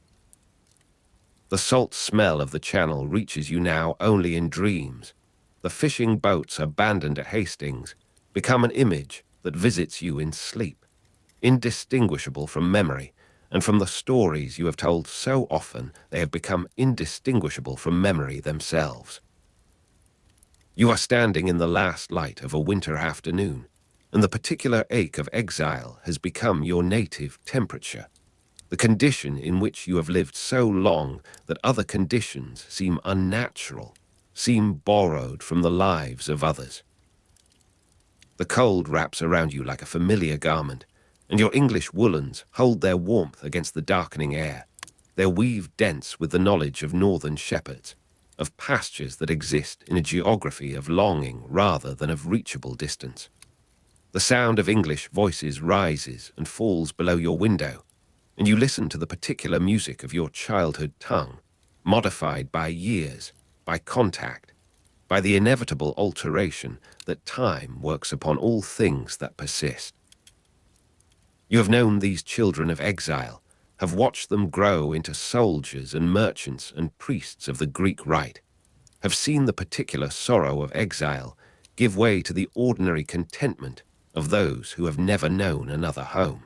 The salt smell of the channel reaches you now only in dreams. The fishing boats abandoned at Hastings become an image that visits you in sleep, indistinguishable from memory, and from the stories you have told so often they have become indistinguishable from memory themselves. You are standing in the last light of a winter afternoon, and the particular ache of exile has become your native temperature, the condition in which you have lived so long that other conditions seem unnatural, seem borrowed from the lives of others. The cold wraps around you like a familiar garment, and your English woolens hold their warmth against the darkening air, their weave dense with the knowledge of northern shepherds, of pastures that exist in a geography of longing rather than of reachable distance. The sound of English voices rises and falls below your window, and you listen to the particular music of your childhood tongue, modified by years, by contact, by the inevitable alteration that time works upon all things that persist. You have known these children of exile, have watched them grow into soldiers and merchants and priests of the Greek rite, have seen the particular sorrow of exile give way to the ordinary contentment of those who have never known another home.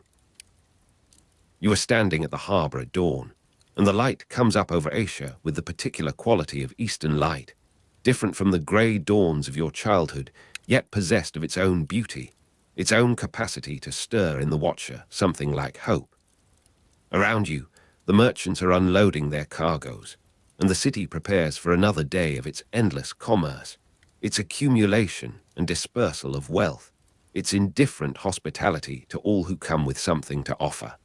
You are standing at the harbour at dawn, and the light comes up over Asia with the particular quality of eastern light, different from the grey dawns of your childhood, yet possessed of its own beauty, its own capacity to stir in the watcher something like hope. Around you, the merchants are unloading their cargoes, and the city prepares for another day of its endless commerce, its accumulation and dispersal of wealth, its indifferent hospitality to all who come with something to offer.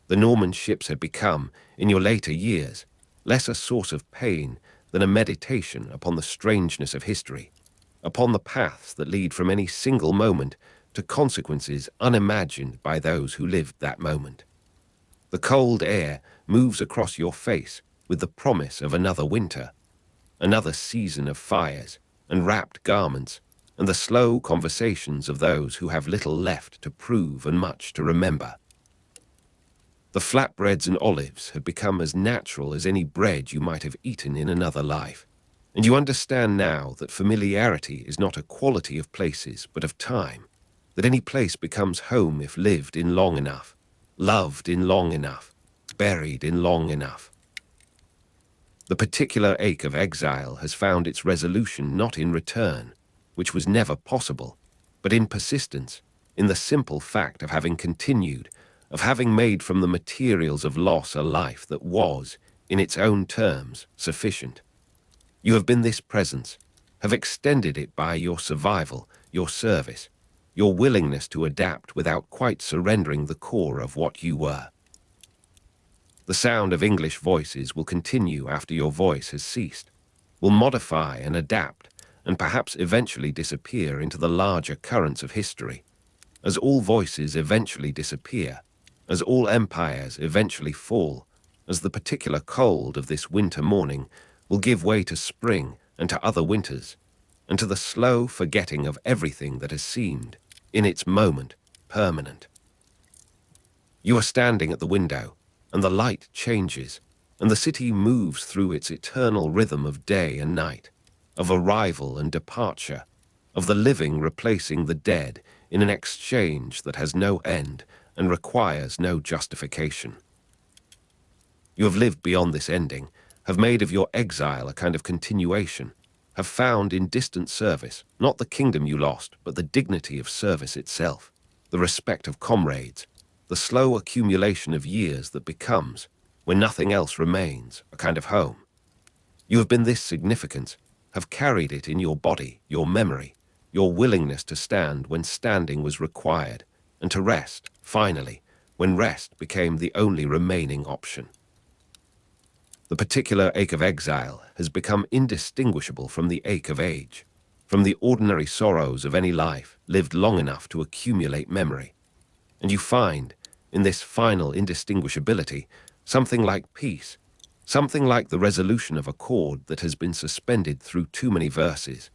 The Norman ships had become, in your later years, less a source of pain than a meditation upon the strangeness of history, upon the paths that lead from any single moment to consequences unimagined by those who lived that moment. The cold air moves across your face with the promise of another winter, another season of fires and wrapped garments, and the slow conversations of those who have little left to prove and much to remember. The flatbreads and olives had become as natural as any bread you might have eaten in another life, and you understand now that familiarity is not a quality of places but of time, that any place becomes home if lived in long enough, loved in long enough, buried in long enough. The particular ache of exile has found its resolution not in return, which was never possible, but in persistence, in the simple fact of having continued, of having made from the materials of loss a life that was, in its own terms, sufficient. You have been this presence, have extended it by your survival, your service, your willingness to adapt without quite surrendering the core of what you were. The sound of English voices will continue after your voice has ceased, will modify and adapt, and perhaps eventually disappear into the larger currents of history. As all voices eventually disappear, as all empires eventually fall, as the particular cold of this winter morning will give way to spring and to other winters, and to the slow forgetting of everything that has seemed, in its moment, permanent. You are standing at the window, and the light changes, and the city moves through its eternal rhythm of day and night, of arrival and departure, of the living replacing the dead in an exchange that has no end and requires no justification. You have lived beyond this ending, have made of your exile a kind of continuation, have found in distant service not the kingdom you lost, but the dignity of service itself, the respect of comrades, the slow accumulation of years that becomes, when nothing else remains, a kind of home. You have been this significance, have carried it in your body, your memory, your willingness to stand when standing was required, and to rest, finally, when rest became the only remaining option. The particular ache of exile has become indistinguishable from the ache of age, from the ordinary sorrows of any life lived long enough to accumulate memory. And you find, in this final indistinguishability, something like peace, something like the resolution of a chord that has been suspended through too many verses,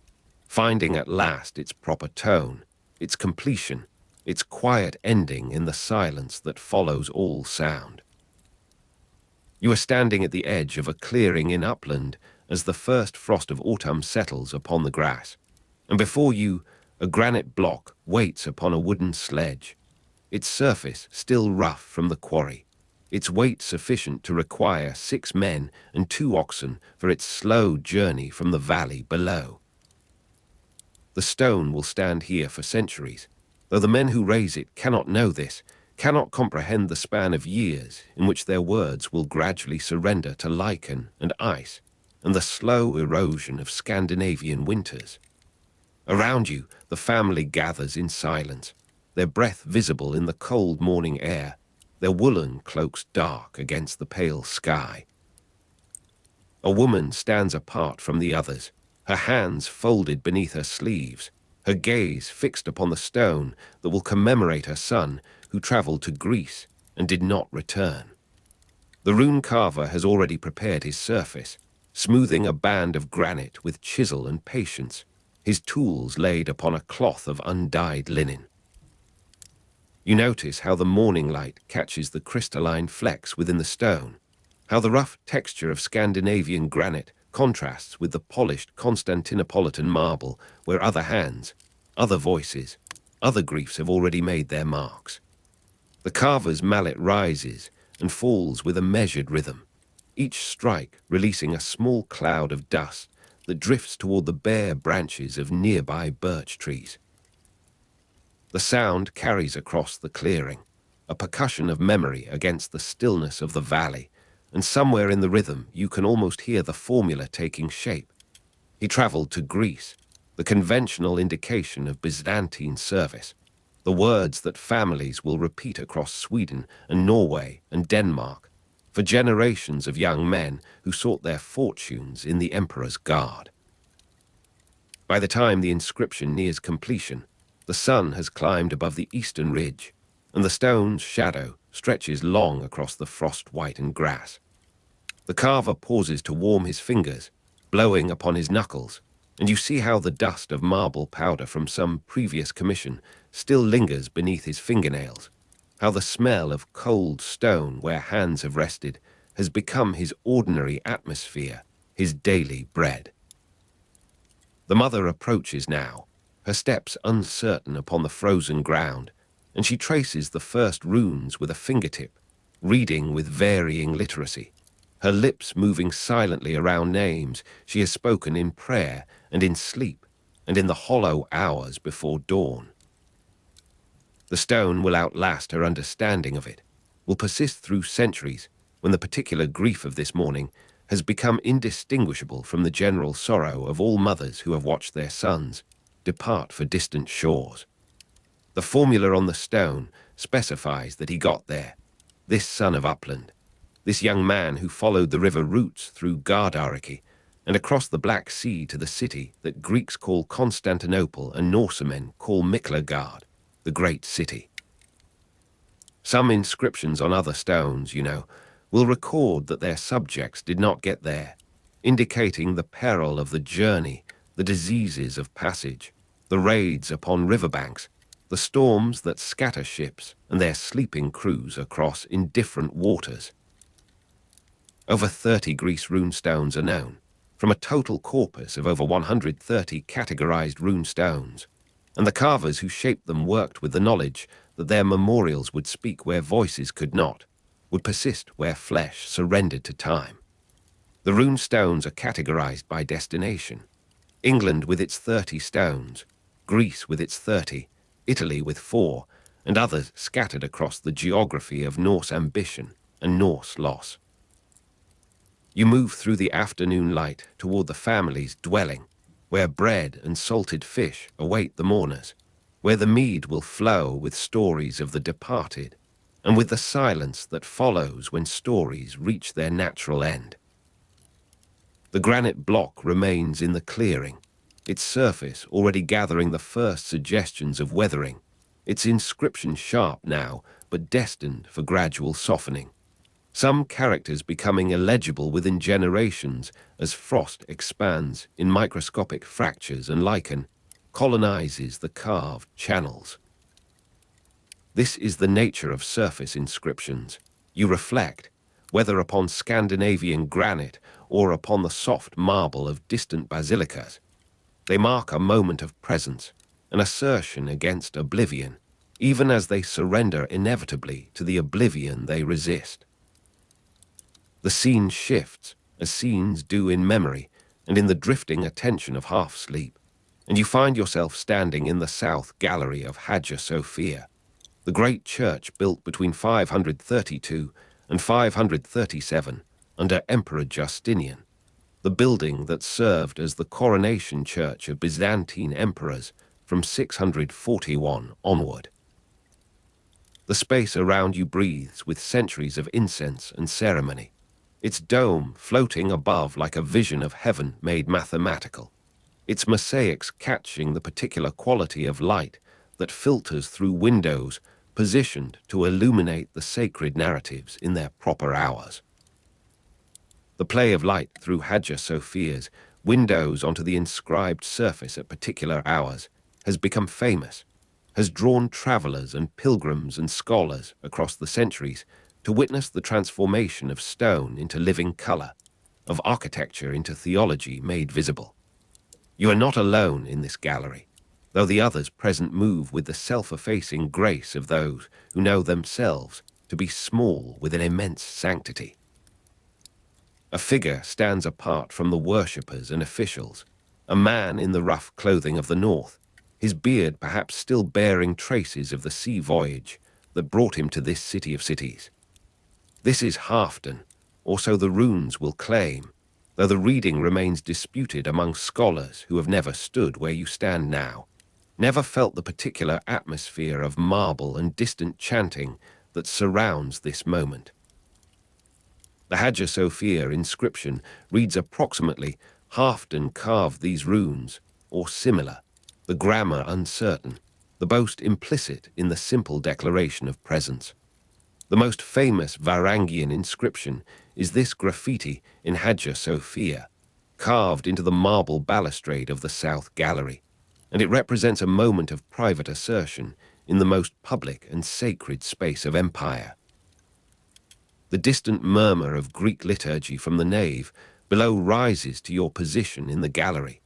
finding at last its proper tone, its completion, its quiet ending in the silence that follows all sound. You are standing at the edge of a clearing in upland as the first frost of autumn settles upon the grass, and before you a granite block waits upon a wooden sledge, its surface still rough from the quarry, its weight sufficient to require 6 men and 2 oxen for its slow journey from the valley below. The stone will stand here for centuries, though the men who raise it cannot know this, cannot comprehend the span of years in which their words will gradually surrender to lichen and ice and the slow erosion of Scandinavian winters. Around you, the family gathers in silence, their breath visible in the cold morning air, their woolen cloaks dark against the pale sky. A woman stands apart from the others, her hands folded beneath her sleeves, her gaze fixed upon the stone that will commemorate her son who travelled to Greece and did not return. The rune carver has already prepared his surface, smoothing a band of granite with chisel and patience, his tools laid upon a cloth of undyed linen. You notice how the morning light catches the crystalline flecks within the stone, how the rough texture of Scandinavian granite contrasts with the polished Constantinopolitan marble where other hands, other voices, other griefs have already made their marks. The carver's mallet rises and falls with a measured rhythm, each strike releasing a small cloud of dust that drifts toward the bare branches of nearby birch trees. The sound carries across the clearing, a percussion of memory against the stillness of the valley, and somewhere in the rhythm you can almost hear the formula taking shape. He traveled to Greece, the conventional indication of Byzantine service, the words that families will repeat across Sweden and Norway and Denmark for generations of young men who sought their fortunes in the Emperor's Guard. By the time the inscription nears completion, the sun has climbed above the eastern ridge, and the stone's shadow stretches long across the frost-whitened grass. The carver pauses to warm his fingers, blowing upon his knuckles, and you see how the dust of marble powder from some previous commission still lingers beneath his fingernails, how the smell of cold stone where hands have rested has become his ordinary atmosphere, his daily bread. The mother approaches now, her steps uncertain upon the frozen ground, and she traces the first runes with a fingertip, reading with varying literacy, her lips moving silently around names she has spoken in prayer and in sleep and in the hollow hours before dawn. The stone will outlast her understanding of it, will persist through centuries when the particular grief of this morning has become indistinguishable from the general sorrow of all mothers who have watched their sons depart for distant shores. The formula on the stone specifies that he got there, this son of upland, this young man who followed the river roots through Gardariki and across the Black Sea to the city that Greeks call Constantinople and Norsemen call Miklagard, the great city. Some inscriptions on other stones, will record that their subjects did not get there, indicating the peril of the journey, the diseases of passage, the raids upon riverbanks, the storms that scatter ships and their sleeping crews across indifferent waters. Over 30 Greece runestones are known, from a total corpus of over 130 categorized runestones, and the carvers who shaped them worked with the knowledge that their memorials would speak where voices could not, would persist where flesh surrendered to time. The runestones are categorized by destination. England with its 30 stones, Greece with its 30, Italy with 4, and others scattered across the geography of Norse ambition and Norse loss. You move through the afternoon light toward the family's dwelling, where bread and salted fish await the mourners, where the mead will flow with stories of the departed, and with the silence that follows when stories reach their natural end. The granite block remains in the clearing, its surface already gathering the first suggestions of weathering, its inscription sharp now, but destined for gradual softening. Some characters becoming illegible within generations as frost expands in microscopic fractures and lichen colonizes the carved channels. This is the nature of surface inscriptions. You reflect, whether upon Scandinavian granite or upon the soft marble of distant basilicas. They mark a moment of presence, an assertion against oblivion, even as they surrender inevitably to the oblivion they resist. The scene shifts, as scenes do in memory and in the drifting attention of half-sleep, and you find yourself standing in the south gallery of Hagia Sophia, the great church built between 532 and 537 under Emperor Justinian, the building that served as the coronation church of Byzantine emperors from 641 onward. The space around you breathes with centuries of incense and ceremony, its dome floating above like a vision of heaven made mathematical, its mosaics catching the particular quality of light that filters through windows positioned to illuminate the sacred narratives in their proper hours. The play of light through Hagia Sophia's windows onto the inscribed surface at particular hours has become famous, has drawn travelers and pilgrims and scholars across the centuries to witness the transformation of stone into living color, of architecture into theology made visible. You are not alone in this gallery, though the others present move with the self-effacing grace of those who know themselves to be small with an immense sanctity. A figure stands apart from the worshippers and officials, a man in the rough clothing of the north, his beard perhaps still bearing traces of the sea voyage that brought him to this city of cities. This is Halfdan, or so the runes will claim, though the reading remains disputed among scholars who have never stood where you stand now, never felt the particular atmosphere of marble and distant chanting that surrounds this moment. The Hagia Sophia inscription reads approximately, Halfdan carved these runes, or similar, the grammar uncertain, the boast implicit in the simple declaration of presence. The most famous Varangian inscription is this graffiti in Hagia Sophia, carved into the marble balustrade of the South Gallery, and it represents a moment of private assertion in the most public and sacred space of empire. The distant murmur of Greek liturgy from the nave below rises to your position in the gallery,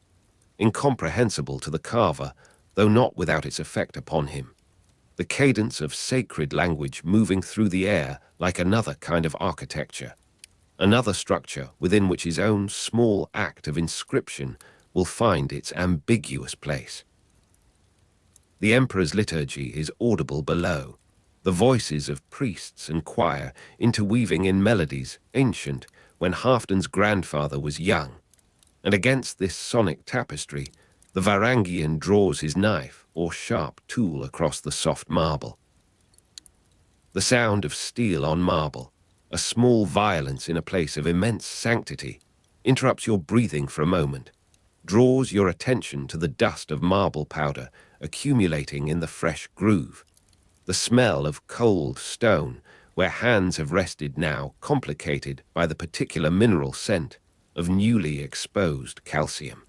incomprehensible to the carver, though not without its effect upon him. The cadence of sacred language moving through the air like another kind of architecture, another structure within which his own small act of inscription will find its ambiguous place. The emperor's liturgy is audible below, the voices of priests and choir interweaving in melodies ancient when Halfdan's grandfather was young, and against this sonic tapestry, the Varangian draws his knife or sharp tool across the soft marble. The sound of steel on marble, a small violence in a place of immense sanctity, interrupts your breathing for a moment, draws your attention to the dust of marble powder accumulating in the fresh groove, the smell of cold stone where hands have rested now complicated by the particular mineral scent of newly exposed calcium.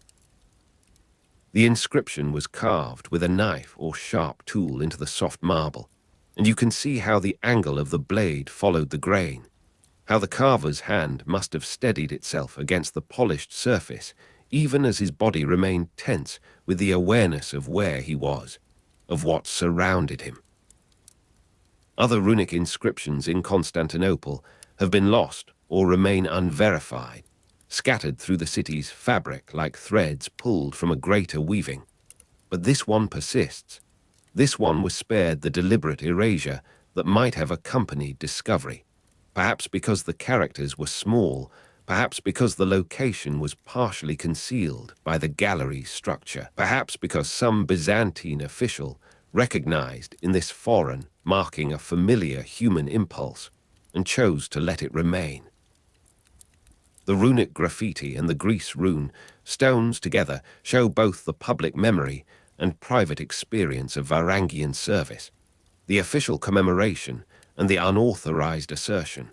The inscription was carved with a knife or sharp tool into the soft marble, and you can see how the angle of the blade followed the grain, how the carver's hand must have steadied itself against the polished surface, even as his body remained tense with the awareness of where he was, of what surrounded him. Other runic inscriptions in Constantinople have been lost or remain unverified, scattered through the city's fabric like threads pulled from a greater weaving. But this one persists. This one was spared the deliberate erasure that might have accompanied discovery, perhaps because the characters were small, perhaps because the location was partially concealed by the gallery's structure, perhaps because some Byzantine official recognized in this foreign, marking a familiar human impulse, and chose to let it remain. The runic graffiti and the Greece rune stones together show both the public memory and private experience of Varangian service, the official commemoration and the unauthorized assertion,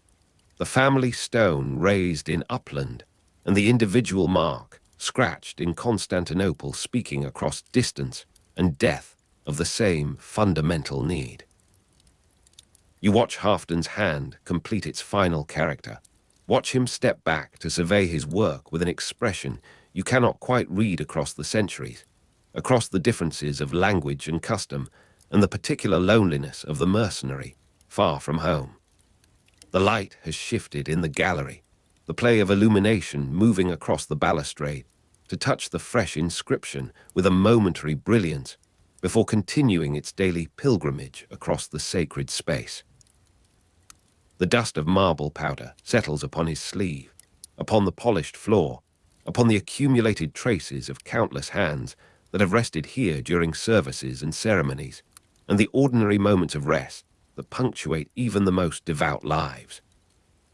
the family stone raised in upland and the individual mark scratched in Constantinople speaking across distance and death of the same fundamental need. You watch Halfdan's hand complete its final character. Watch him step back to survey his work with an expression you cannot quite read across the centuries, across the differences of language and custom, and the particular loneliness of the mercenary, far from home. The light has shifted in the gallery, the play of illumination moving across the balustrade, to touch the fresh inscription with a momentary brilliance, before continuing its daily pilgrimage across the sacred space. The dust of marble powder settles upon his sleeve, upon the polished floor, upon the accumulated traces of countless hands that have rested here during services and ceremonies, and the ordinary moments of rest that punctuate even the most devout lives.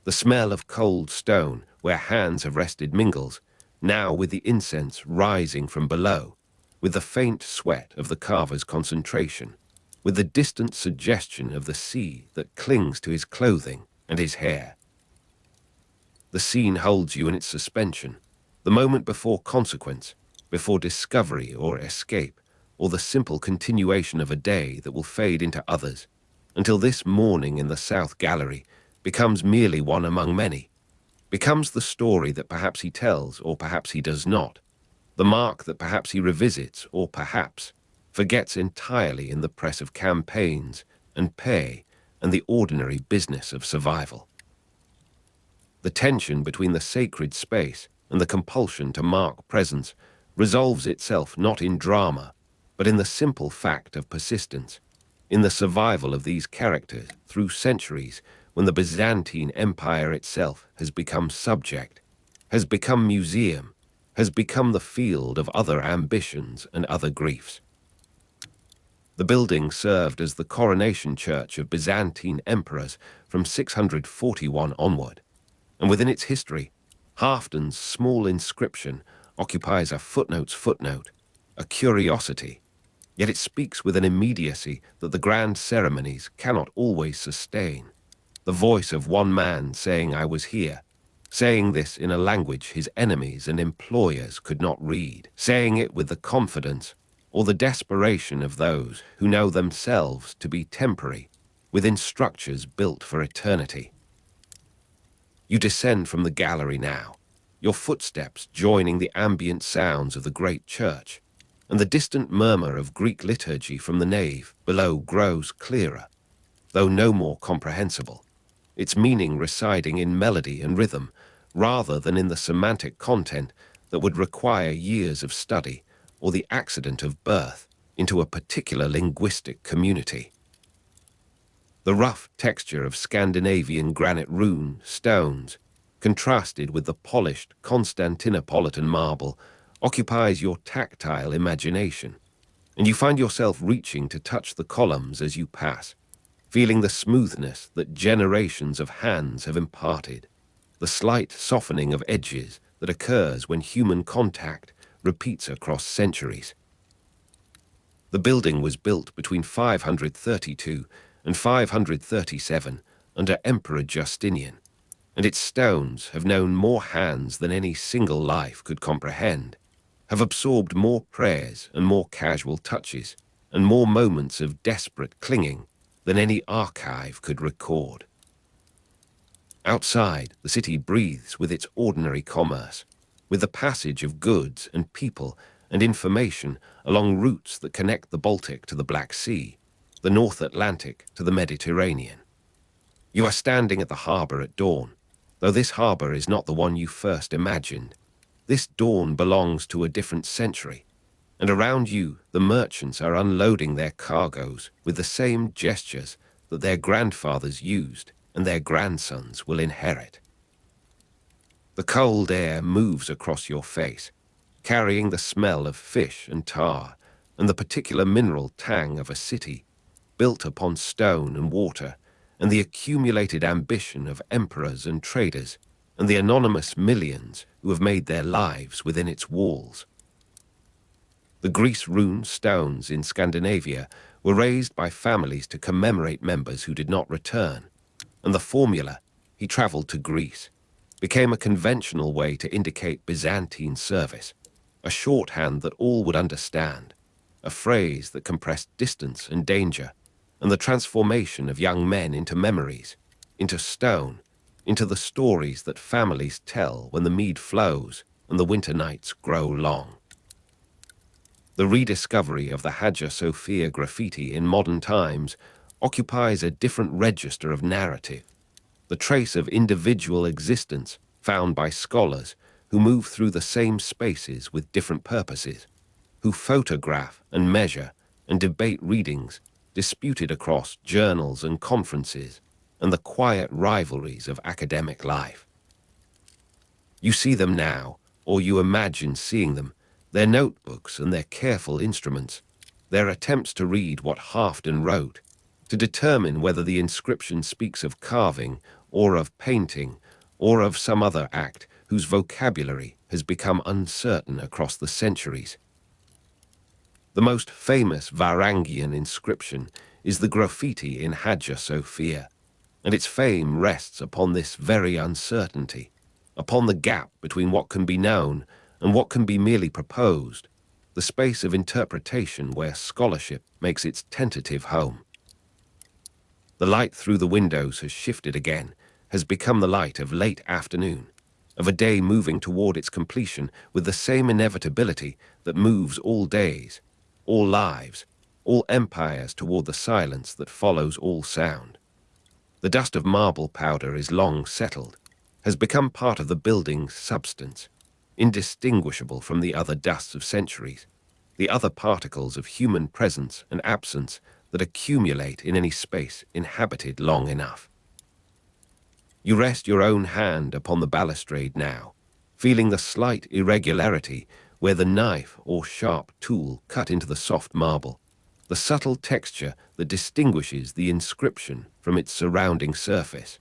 The smell of cold stone where hands have rested mingles, now with the incense rising from below, with the faint sweat of the carver's concentration, with the distant suggestion of the sea that clings to his clothing and his hair. The scene holds you in its suspension, the moment before consequence, before discovery or escape, or the simple continuation of a day that will fade into others, until this morning in the South Gallery becomes merely one among many, becomes the story that perhaps he tells or perhaps he does not, the mark that perhaps he revisits or perhaps forgets entirely in the press of campaigns and pay and the ordinary business of survival. The tension between the sacred space and the compulsion to mark presence resolves itself not in drama, but in the simple fact of persistence, in the survival of these characters through centuries when the Byzantine Empire itself has become subject, has become museum, has become the field of other ambitions and other griefs. The building served as the coronation church of Byzantine emperors from 641 onward, and within its history, Hafton's small inscription occupies a footnote's footnote, a curiosity, yet it speaks with an immediacy that the grand ceremonies cannot always sustain. The voice of one man saying, "I was here," saying this in a language his enemies and employers could not read, saying it with the confidence or the desperation of those who know themselves to be temporary within structures built for eternity. You descend from the gallery now, your footsteps joining the ambient sounds of the great church, and the distant murmur of Greek liturgy from the nave below grows clearer, though no more comprehensible, its meaning residing in melody and rhythm rather than in the semantic content that would require years of study or the accident of birth into a particular linguistic community. The rough texture of Scandinavian granite rune stones, contrasted with the polished Constantinopolitan marble, occupies your tactile imagination, and you find yourself reaching to touch the columns as you pass, feeling the smoothness that generations of hands have imparted, the slight softening of edges that occurs when human contact repeats across centuries. The building was built between 532 and 537 under Emperor Justinian, and its stones have known more hands than any single life could comprehend, have absorbed more prayers and more casual touches, and more moments of desperate clinging than any archive could record. Outside, the city breathes with its ordinary commerce, with the passage of goods and people and information along routes that connect the Baltic to the Black Sea, the North Atlantic to the Mediterranean. You are standing at the harbour at dawn, though this harbour is not the one you first imagined. This dawn belongs to a different century, and around you the merchants are unloading their cargoes with the same gestures that their grandfathers used and their grandsons will inherit. The cold air moves across your face, carrying the smell of fish and tar and the particular mineral tang of a city built upon stone and water, and the accumulated ambition of emperors and traders, and the anonymous millions who have made their lives within its walls. The grease-ruined stones in Scandinavia were raised by families to commemorate members who did not return, and the formula, "he travelled to Greece," became a conventional way to indicate Byzantine service, a shorthand that all would understand, a phrase that compressed distance and danger, and the transformation of young men into memories, into stone, into the stories that families tell when the mead flows and the winter nights grow long. The rediscovery of the Hagia Sophia graffiti in modern times occupies a different register of narrative, the trace of individual existence found by scholars who move through the same spaces with different purposes, who photograph and measure and debate readings disputed across journals and conferences and the quiet rivalries of academic life. You see them now, or you imagine seeing them, their notebooks and their careful instruments, their attempts to read what Hafton wrote, to determine whether the inscription speaks of carving or of painting or of some other act whose vocabulary has become uncertain across the centuries. The most famous Varangian inscription is the graffiti in Hagia Sophia, and its fame rests upon this very uncertainty, upon the gap between what can be known and what can be merely proposed, the space of interpretation where scholarship makes its tentative home. The light through the windows has shifted again, has become the light of late afternoon, of a day moving toward its completion with the same inevitability that moves all days, all lives, all empires toward the silence that follows all sound. The dust of marble powder is long settled, has become part of the building's substance, indistinguishable from the other dusts of centuries, the other particles of human presence and absence that accumulate in any space inhabited long enough. You rest your own hand upon the balustrade now, feeling the slight irregularity where the knife or sharp tool cut into the soft marble, the subtle texture that distinguishes the inscription from its surrounding surface.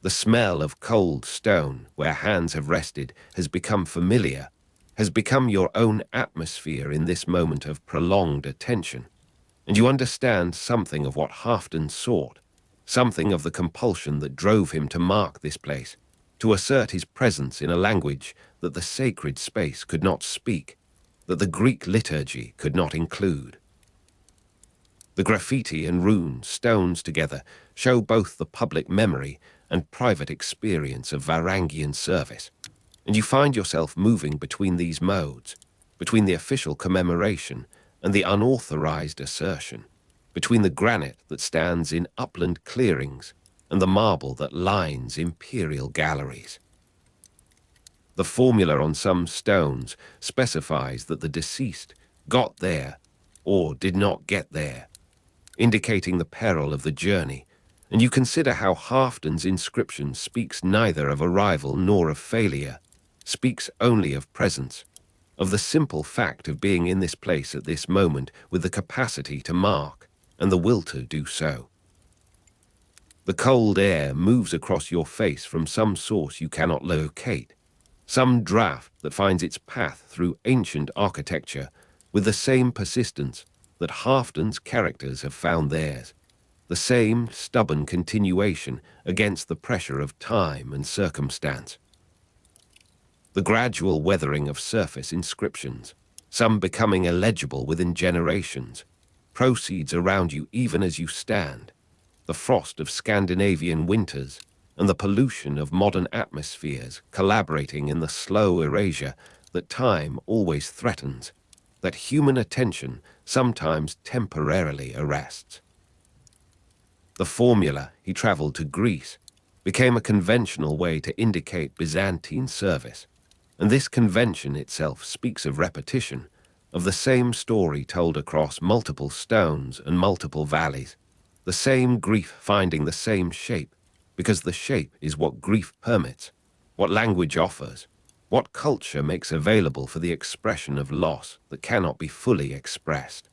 The smell of cold stone where hands have rested has become familiar, has become your own atmosphere in this moment of prolonged attention, and you understand something of what Halfdan sought, something of the compulsion that drove him to mark this place, to assert his presence in a language that the sacred space could not speak, that the Greek liturgy could not include. The graffiti and rune stones together show both the public memory and private experience of Varangian service, and you find yourself moving between these modes, between the official commemoration and the unauthorized assertion, between the granite that stands in upland clearings and the marble that lines imperial galleries. The formula on some stones specifies that the deceased got there or did not get there, indicating the peril of the journey, and you consider how Halfdan's inscription speaks neither of arrival nor of failure, speaks only of presence, of the simple fact of being in this place at this moment with the capacity to mark and the will to do so. The cold air moves across your face from some source you cannot locate, some draft that finds its path through ancient architecture with the same persistence that Halfdan's characters have found theirs, the same stubborn continuation against the pressure of time and circumstance. The gradual weathering of surface inscriptions, some becoming illegible within generations, proceeds around you even as you stand. The frost of Scandinavian winters and the pollution of modern atmospheres collaborating in the slow erasure that time always threatens, that human attention sometimes temporarily arrests. The formula, he traveled to Greece, became a conventional way to indicate Byzantine service, and this convention itself speaks of repetition, of the same story told across multiple stones and multiple valleys, the same grief finding the same shape, because the shape is what grief permits, what language offers, what culture makes available for the expression of loss that cannot be fully expressed.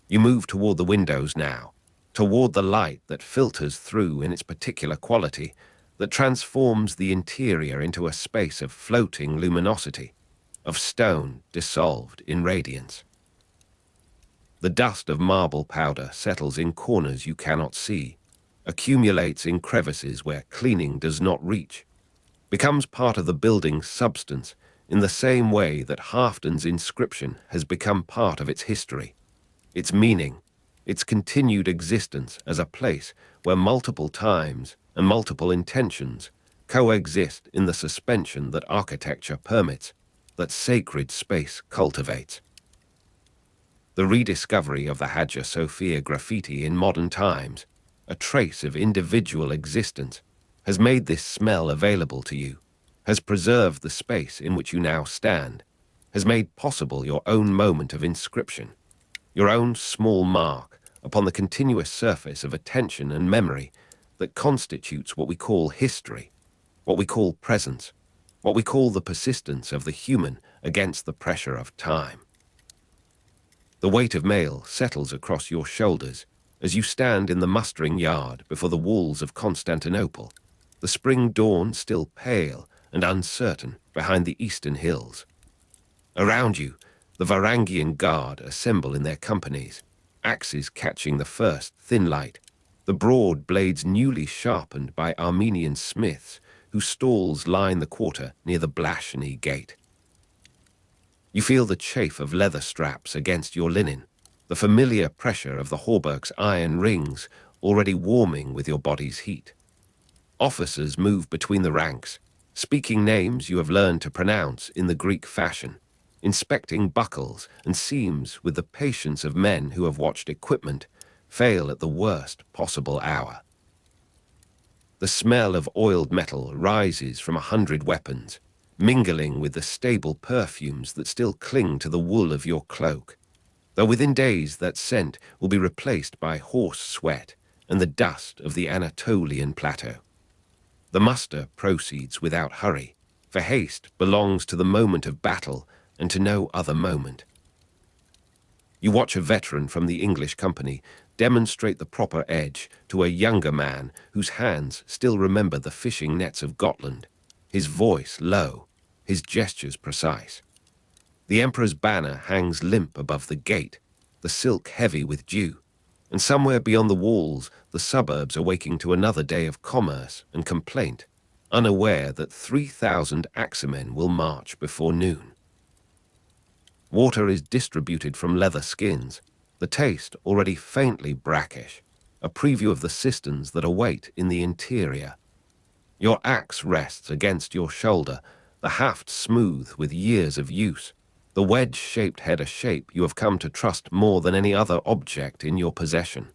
You move toward the windows now, toward the light that filters through in its particular quality, that transforms the interior into a space of floating luminosity, of stone dissolved in radiance. The dust of marble powder settles in corners you cannot see, accumulates in crevices where cleaning does not reach, becomes part of the building's substance in the same way that Halfdan's inscription has become part of its history, its meaning, its continued existence as a place where multiple times and multiple intentions coexist in the suspension that architecture permits, that sacred space cultivates. The rediscovery of the Hagia Sophia graffiti in modern times, a trace of individual existence, has made this smell available to you, has preserved the space in which you now stand, has made possible your own moment of inscription, your own small mark upon the continuous surface of attention and memory that constitutes what we call history, what we call presence, what we call the persistence of the human against the pressure of time. The weight of mail settles across your shoulders as you stand in the mustering yard before the walls of Constantinople, the spring dawn still pale and uncertain behind the eastern hills. Around you, the Varangian Guard assemble in their companies, axes catching the first thin light, the broad blades newly sharpened by Armenian smiths whose stalls line the quarter near the Blasheny gate. You feel the chafe of leather straps against your linen, the familiar pressure of the hauberk's iron rings already warming with your body's heat. Officers move between the ranks, speaking names you have learned to pronounce in the Greek fashion, inspecting buckles and seams with the patience of men who have watched equipment fail at the worst possible hour. The smell of oiled metal rises from 100 weapons, mingling with the stable perfumes that still cling to the wool of your cloak, though within days that scent will be replaced by horse sweat and the dust of the Anatolian plateau. The muster proceeds without hurry, for haste belongs to the moment of battle and to no other moment. You watch a veteran from the English company demonstrate the proper edge to a younger man whose hands still remember the fishing nets of Gotland, his voice low, his gestures precise. The Emperor's banner hangs limp above the gate, the silk heavy with dew, and somewhere beyond the walls the suburbs are waking to another day of commerce and complaint, unaware that 3,000 Axemen will march before noon. Water is distributed from leather skins, the taste already faintly brackish, a preview of the cisterns that await in the interior. Your axe rests against your shoulder, the haft smooth with years of use, the wedge-shaped head a shape you have come to trust more than any other object in your possession.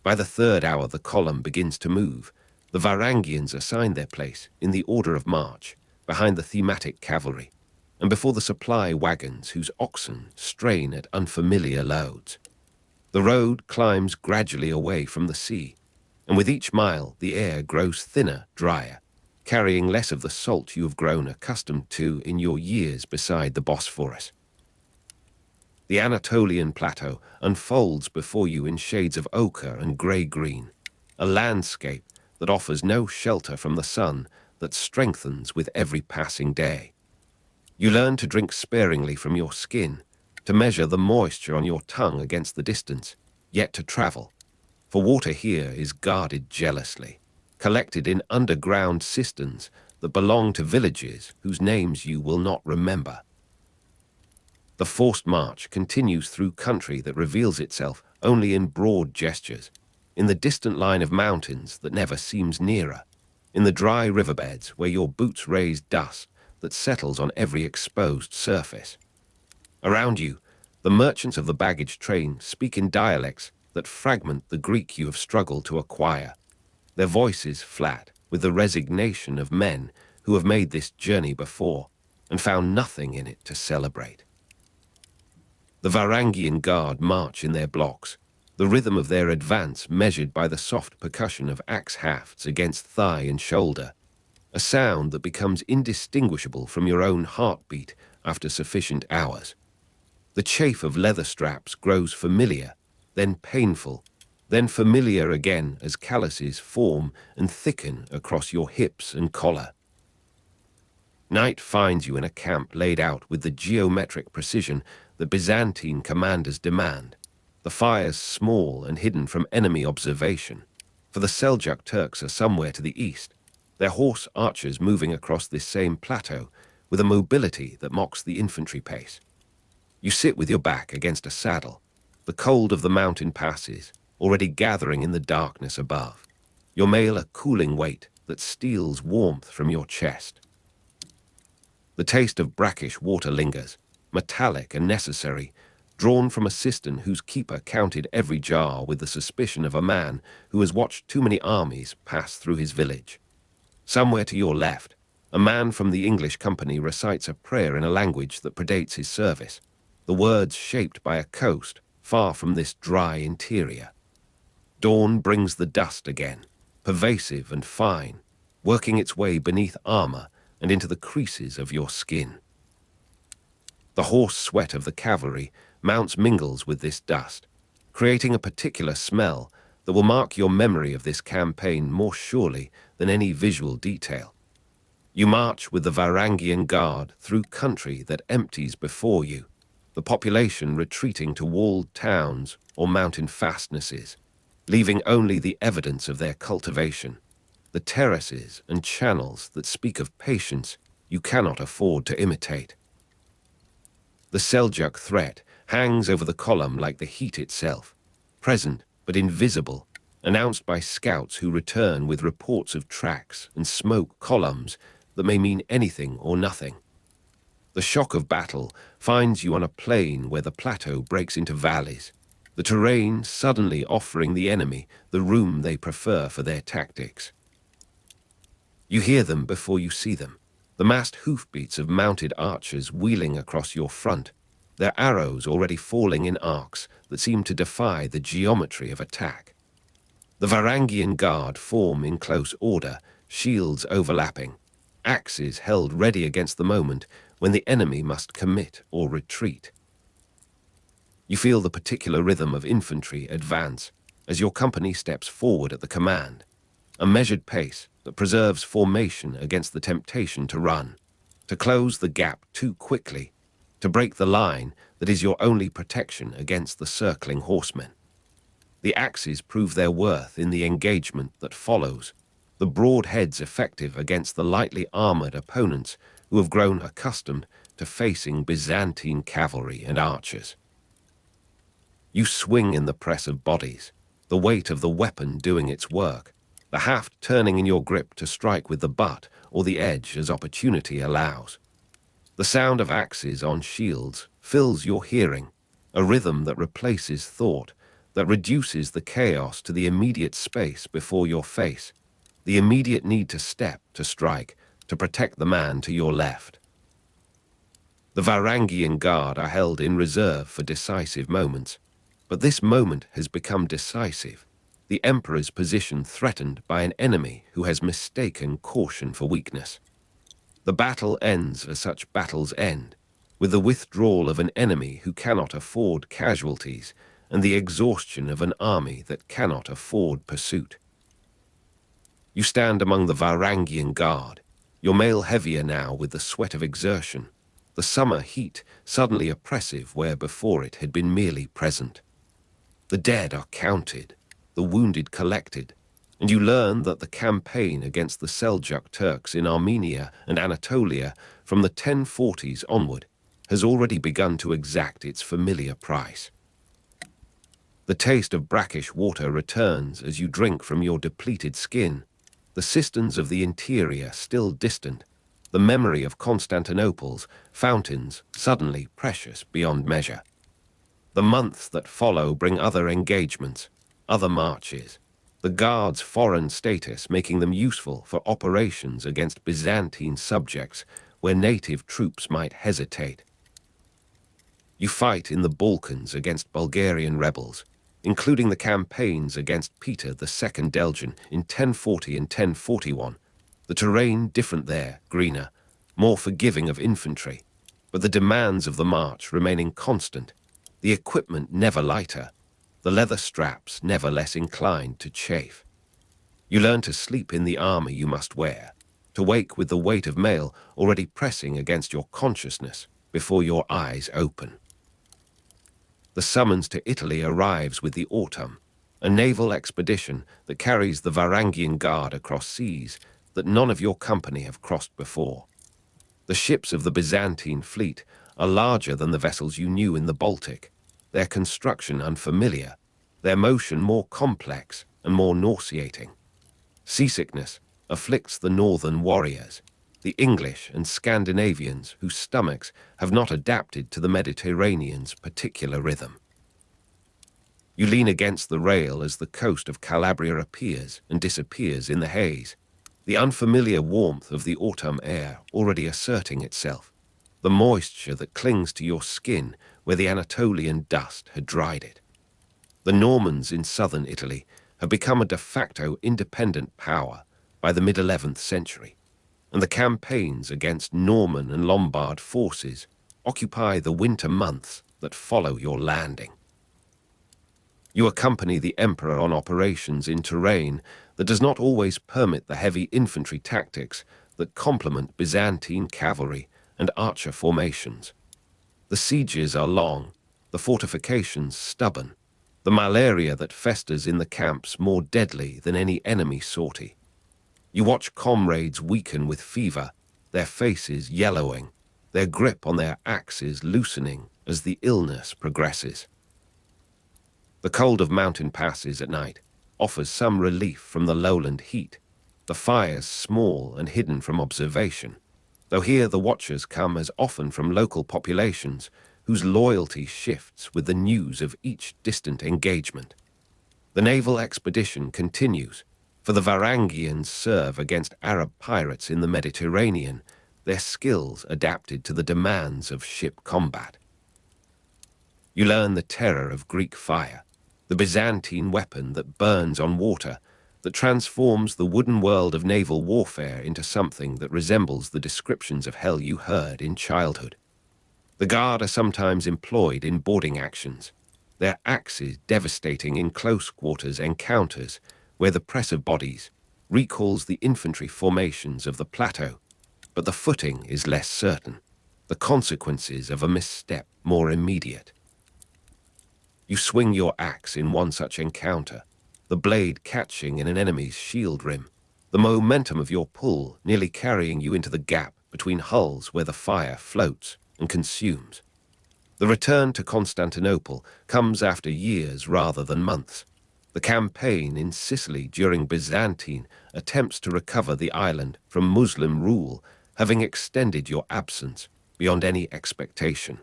By the third hour the column begins to move. The Varangians assign their place in the order of march, behind the thematic cavalry, and before the supply wagons whose oxen strain at unfamiliar loads. The road climbs gradually away from the sea, and with each mile the air grows thinner, drier, carrying less of the salt you have grown accustomed to in your years beside the Bosphorus. The Anatolian plateau unfolds before you in shades of ochre and grey-green, a landscape that offers no shelter from the sun that strengthens with every passing day. You learn to drink sparingly from your skin, to measure the moisture on your tongue against the distance, yet to travel, for water here is guarded jealously, collected in underground cisterns that belong to villages whose names you will not remember. The forced march continues through country that reveals itself only in broad gestures, in the distant line of mountains that never seems nearer, in the dry riverbeds where your boots raise dust that settles on every exposed surface. Around you, the merchants of the baggage train speak in dialects that fragment the Greek you have struggled to acquire, their voices flat with the resignation of men who have made this journey before and found nothing in it to celebrate. The Varangian Guard march in their blocks, the rhythm of their advance measured by the soft percussion of axe hafts against thigh and shoulder, a sound that becomes indistinguishable from your own heartbeat after sufficient hours. The chafe of leather straps grows familiar, then painful, then familiar again as calluses form and thicken across your hips and collar. Night finds you in a camp laid out with the geometric precision that Byzantine commanders demand, the fires small and hidden from enemy observation, for the Seljuk Turks are somewhere to the east, their horse archers moving across this same plateau with a mobility that mocks the infantry pace. You sit with your back against a saddle, the cold of the mountain passes, already gathering in the darkness above, your mail a cooling weight that steals warmth from your chest. The taste of brackish water lingers, metallic and necessary, drawn from a cistern whose keeper counted every jar with the suspicion of a man who has watched too many armies pass through his village. Somewhere to your left, a man from the English company recites a prayer in a language that predates his service, the words shaped by a coast far from this dry interior. Dawn brings the dust again, pervasive and fine, working its way beneath armor and into the creases of your skin. The horse sweat of the cavalry mounts mingles with this dust, creating a particular smell that will mark your memory of this campaign more surely than any visual detail. You march with the Varangian Guard through country that empties before you, the population retreating to walled towns or mountain fastnesses, leaving only the evidence of their cultivation, the terraces and channels that speak of patience you cannot afford to imitate. The Seljuk threat hangs over the column like the heat itself, present but invisible, announced by scouts who return with reports of tracks and smoke columns that may mean anything or nothing. The shock of battle finds you on a plain where the plateau breaks into valleys, the terrain suddenly offering the enemy the room they prefer for their tactics. You hear them before you see them, the massed hoofbeats of mounted archers wheeling across your front, their arrows already falling in arcs that seem to defy the geometry of attack. The Varangian Guard form in close order, shields overlapping, axes held ready against the moment when the enemy must commit or retreat. You feel the particular rhythm of infantry advance as your company steps forward at the command, a measured pace that preserves formation against the temptation to run, to close the gap too quickly, to break the line that is your only protection against the circling horsemen. The axes prove their worth in the engagement that follows, the broad heads effective against the lightly armored opponents who have grown accustomed to facing Byzantine cavalry and archers. You swing in the press of bodies, the weight of the weapon doing its work, the haft turning in your grip to strike with the butt or the edge as opportunity allows. The sound of axes on shields fills your hearing, a rhythm that replaces thought, that reduces the chaos to the immediate space before your face, the immediate need to step, to strike, to protect the man to your left. The Varangian Guard are held in reserve for decisive moments, but this moment has become decisive, the Emperor's position threatened by an enemy who has mistaken caution for weakness. The battle ends as such battles end, with the withdrawal of an enemy who cannot afford casualties and the exhaustion of an army that cannot afford pursuit. You stand among the Varangian Guard, your mail heavier now with the sweat of exertion, the summer heat suddenly oppressive where before it had been merely present. The dead are counted, the wounded collected, and you learn that the campaign against the Seljuk Turks in Armenia and Anatolia from the 1040s onward has already begun to exact its familiar price. The taste of brackish water returns as you drink from your depleted skin, the cisterns of the interior still distant, the memory of Constantinople's fountains suddenly precious beyond measure. The months that follow bring other engagements, other marches, the Guard's foreign status making them useful for operations against Byzantine subjects where native troops might hesitate. You fight in the Balkans against Bulgarian rebels, including the campaigns against Peter II Deljan in 1040 and 1041. The terrain different there, greener, more forgiving of infantry, but the demands of the march remaining constant, the equipment never lighter, the leather straps never less inclined to chafe. You learn to sleep in the armor you must wear, to wake with the weight of mail already pressing against your consciousness before your eyes open. The summons to Italy arrives with the autumn, a naval expedition that carries the Varangian Guard across seas that none of your company have crossed before. The ships of the Byzantine fleet are larger than the vessels you knew in the Baltic, their construction unfamiliar, their motion more complex and more nauseating. Seasickness afflicts the Northern Warriors, the English and Scandinavians whose stomachs have not adapted to the Mediterranean's particular rhythm. You lean against the rail as the coast of Calabria appears and disappears in the haze, the unfamiliar warmth of the autumn air already asserting itself, the moisture that clings to your skin where the Anatolian dust had dried it. The Normans in southern Italy have become a de facto independent power by the mid-11th century, and the campaigns against Norman and Lombard forces occupy the winter months that follow your landing. You accompany the Emperor on operations in terrain that does not always permit the heavy infantry tactics that complement Byzantine cavalry and archer formations. The sieges are long, the fortifications stubborn, the malaria that festers in the camps more deadly than any enemy sortie. You watch comrades weaken with fever, their faces yellowing, their grip on their axes loosening as the illness progresses. The cold of mountain passes at night offers some relief from the lowland heat, the fires small and hidden from observation, though here the watchers come as often from local populations whose loyalty shifts with the news of each distant engagement. The naval expedition continues, for the Varangians serve against Arab pirates in the Mediterranean, their skills adapted to the demands of ship combat. You learn the terror of Greek fire, the Byzantine weapon that burns on water, that transforms the wooden world of naval warfare into something that resembles the descriptions of hell you heard in childhood. The Guard are sometimes employed in boarding actions, their axes devastating in close quarters encounters where the press of bodies recalls the infantry formations of the plateau, but the footing is less certain, the consequences of a misstep more immediate. You swing your axe in one such encounter, the blade catching in an enemy's shield rim, the momentum of your pull nearly carrying you into the gap between hulls where the fire floats and consumes. The return to Constantinople comes after years rather than months. The campaign in Sicily during Byzantine attempts to recover the island from Muslim rule, having extended your absence beyond any expectation.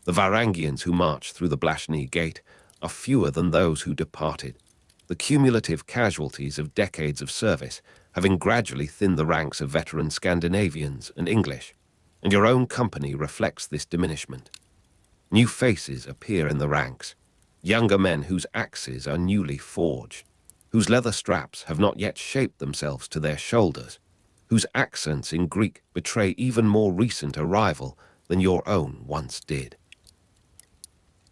The Varangians who march through the Blashny Gate are fewer than those who departed, the cumulative casualties of decades of service having gradually thinned the ranks of veteran Scandinavians and English, and your own company reflects this diminishment. New faces appear in the ranks, younger men whose axes are newly forged, whose leather straps have not yet shaped themselves to their shoulders, whose accents in Greek betray even more recent arrival than your own once did.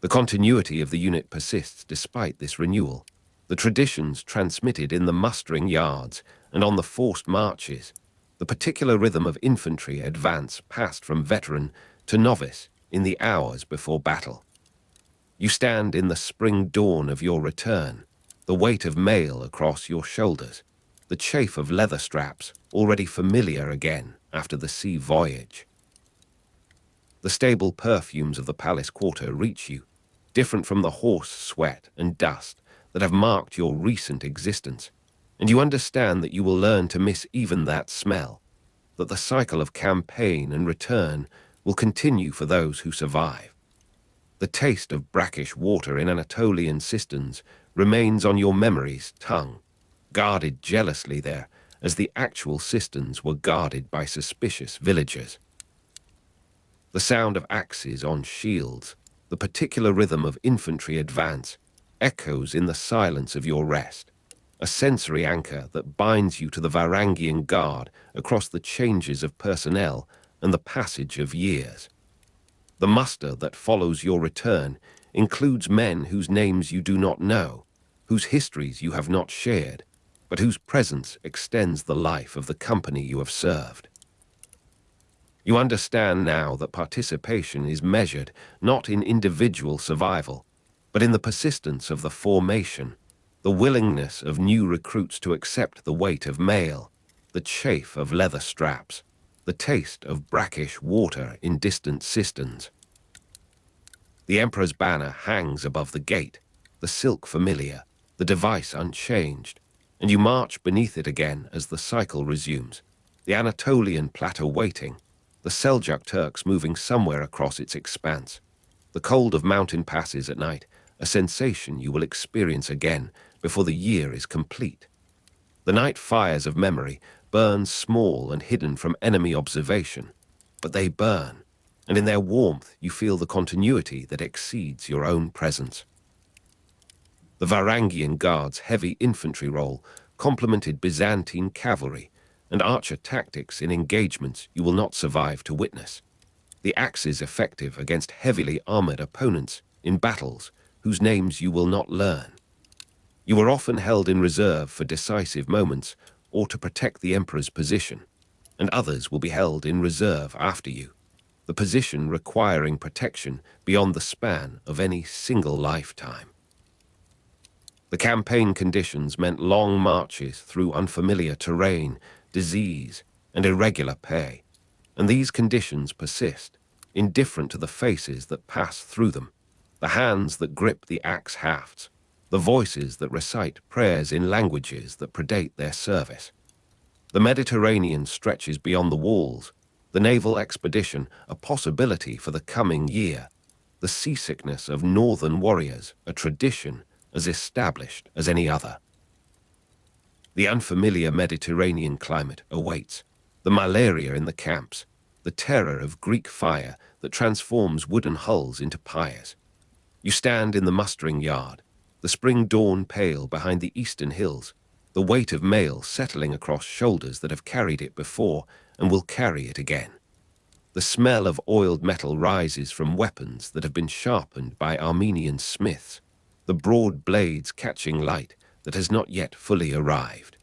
The continuity of the unit persists despite this renewal, the traditions transmitted in the mustering yards and on the forced marches, the particular rhythm of infantry advance passed from veteran to novice in the hours before battle. You stand in the spring dawn of your return, the weight of mail across your shoulders, the chafe of leather straps already familiar again after the sea voyage. The stable perfumes of the palace quarter reach you, different from the horse sweat and dust that have marked your recent existence, and you understand that you will learn to miss even that smell, that the cycle of campaign and return will continue for those who survive. The taste of brackish water in Anatolian cisterns remains on your memory's tongue, guarded jealously there as the actual cisterns were guarded by suspicious villagers. The sound of axes on shields, the particular rhythm of infantry advance, echoes in the silence of your rest, a sensory anchor that binds you to the Varangian Guard across the changes of personnel and the passage of years. The muster that follows your return includes men whose names you do not know, whose histories you have not shared, but whose presence extends the life of the company you have served. You understand now that participation is measured not in individual survival, but in the persistence of the formation, the willingness of new recruits to accept the weight of mail, the chafe of leather straps, the taste of brackish water in distant cisterns. The Emperor's banner hangs above the gate, the silk familiar, the device unchanged, and you march beneath it again as the cycle resumes, the Anatolian plateau waiting, the Seljuk Turks moving somewhere across its expanse, the cold of mountain passes at night, a sensation you will experience again before the year is complete. The night fires of memory burn small and hidden from enemy observation, but they burn, and in their warmth you feel the continuity that exceeds your own presence. The Varangian Guard's heavy infantry role complemented Byzantine cavalry and archer tactics in engagements you will not survive to witness. The axes effective against heavily armored opponents in battles whose names you will not learn. You were often held in reserve for decisive moments or to protect the Emperor's position, and others will be held in reserve after you, the position requiring protection beyond the span of any single lifetime. The campaign conditions meant long marches through unfamiliar terrain, disease, and irregular pay, and these conditions persist, indifferent to the faces that pass through them, the hands that grip the axe hafts, the voices that recite prayers in languages that predate their service. The Mediterranean stretches beyond the walls, the naval expedition a possibility for the coming year, the seasickness of northern warriors a tradition as established as any other. The unfamiliar Mediterranean climate awaits, the malaria in the camps, the terror of Greek fire that transforms wooden hulls into pyres. You stand in the mustering yard, the spring dawn pale behind the eastern hills, the weight of mail settling across shoulders that have carried it before and will carry it again. The smell of oiled metal rises from weapons that have been sharpened by Armenian smiths, the broad blades catching light that has not yet fully arrived.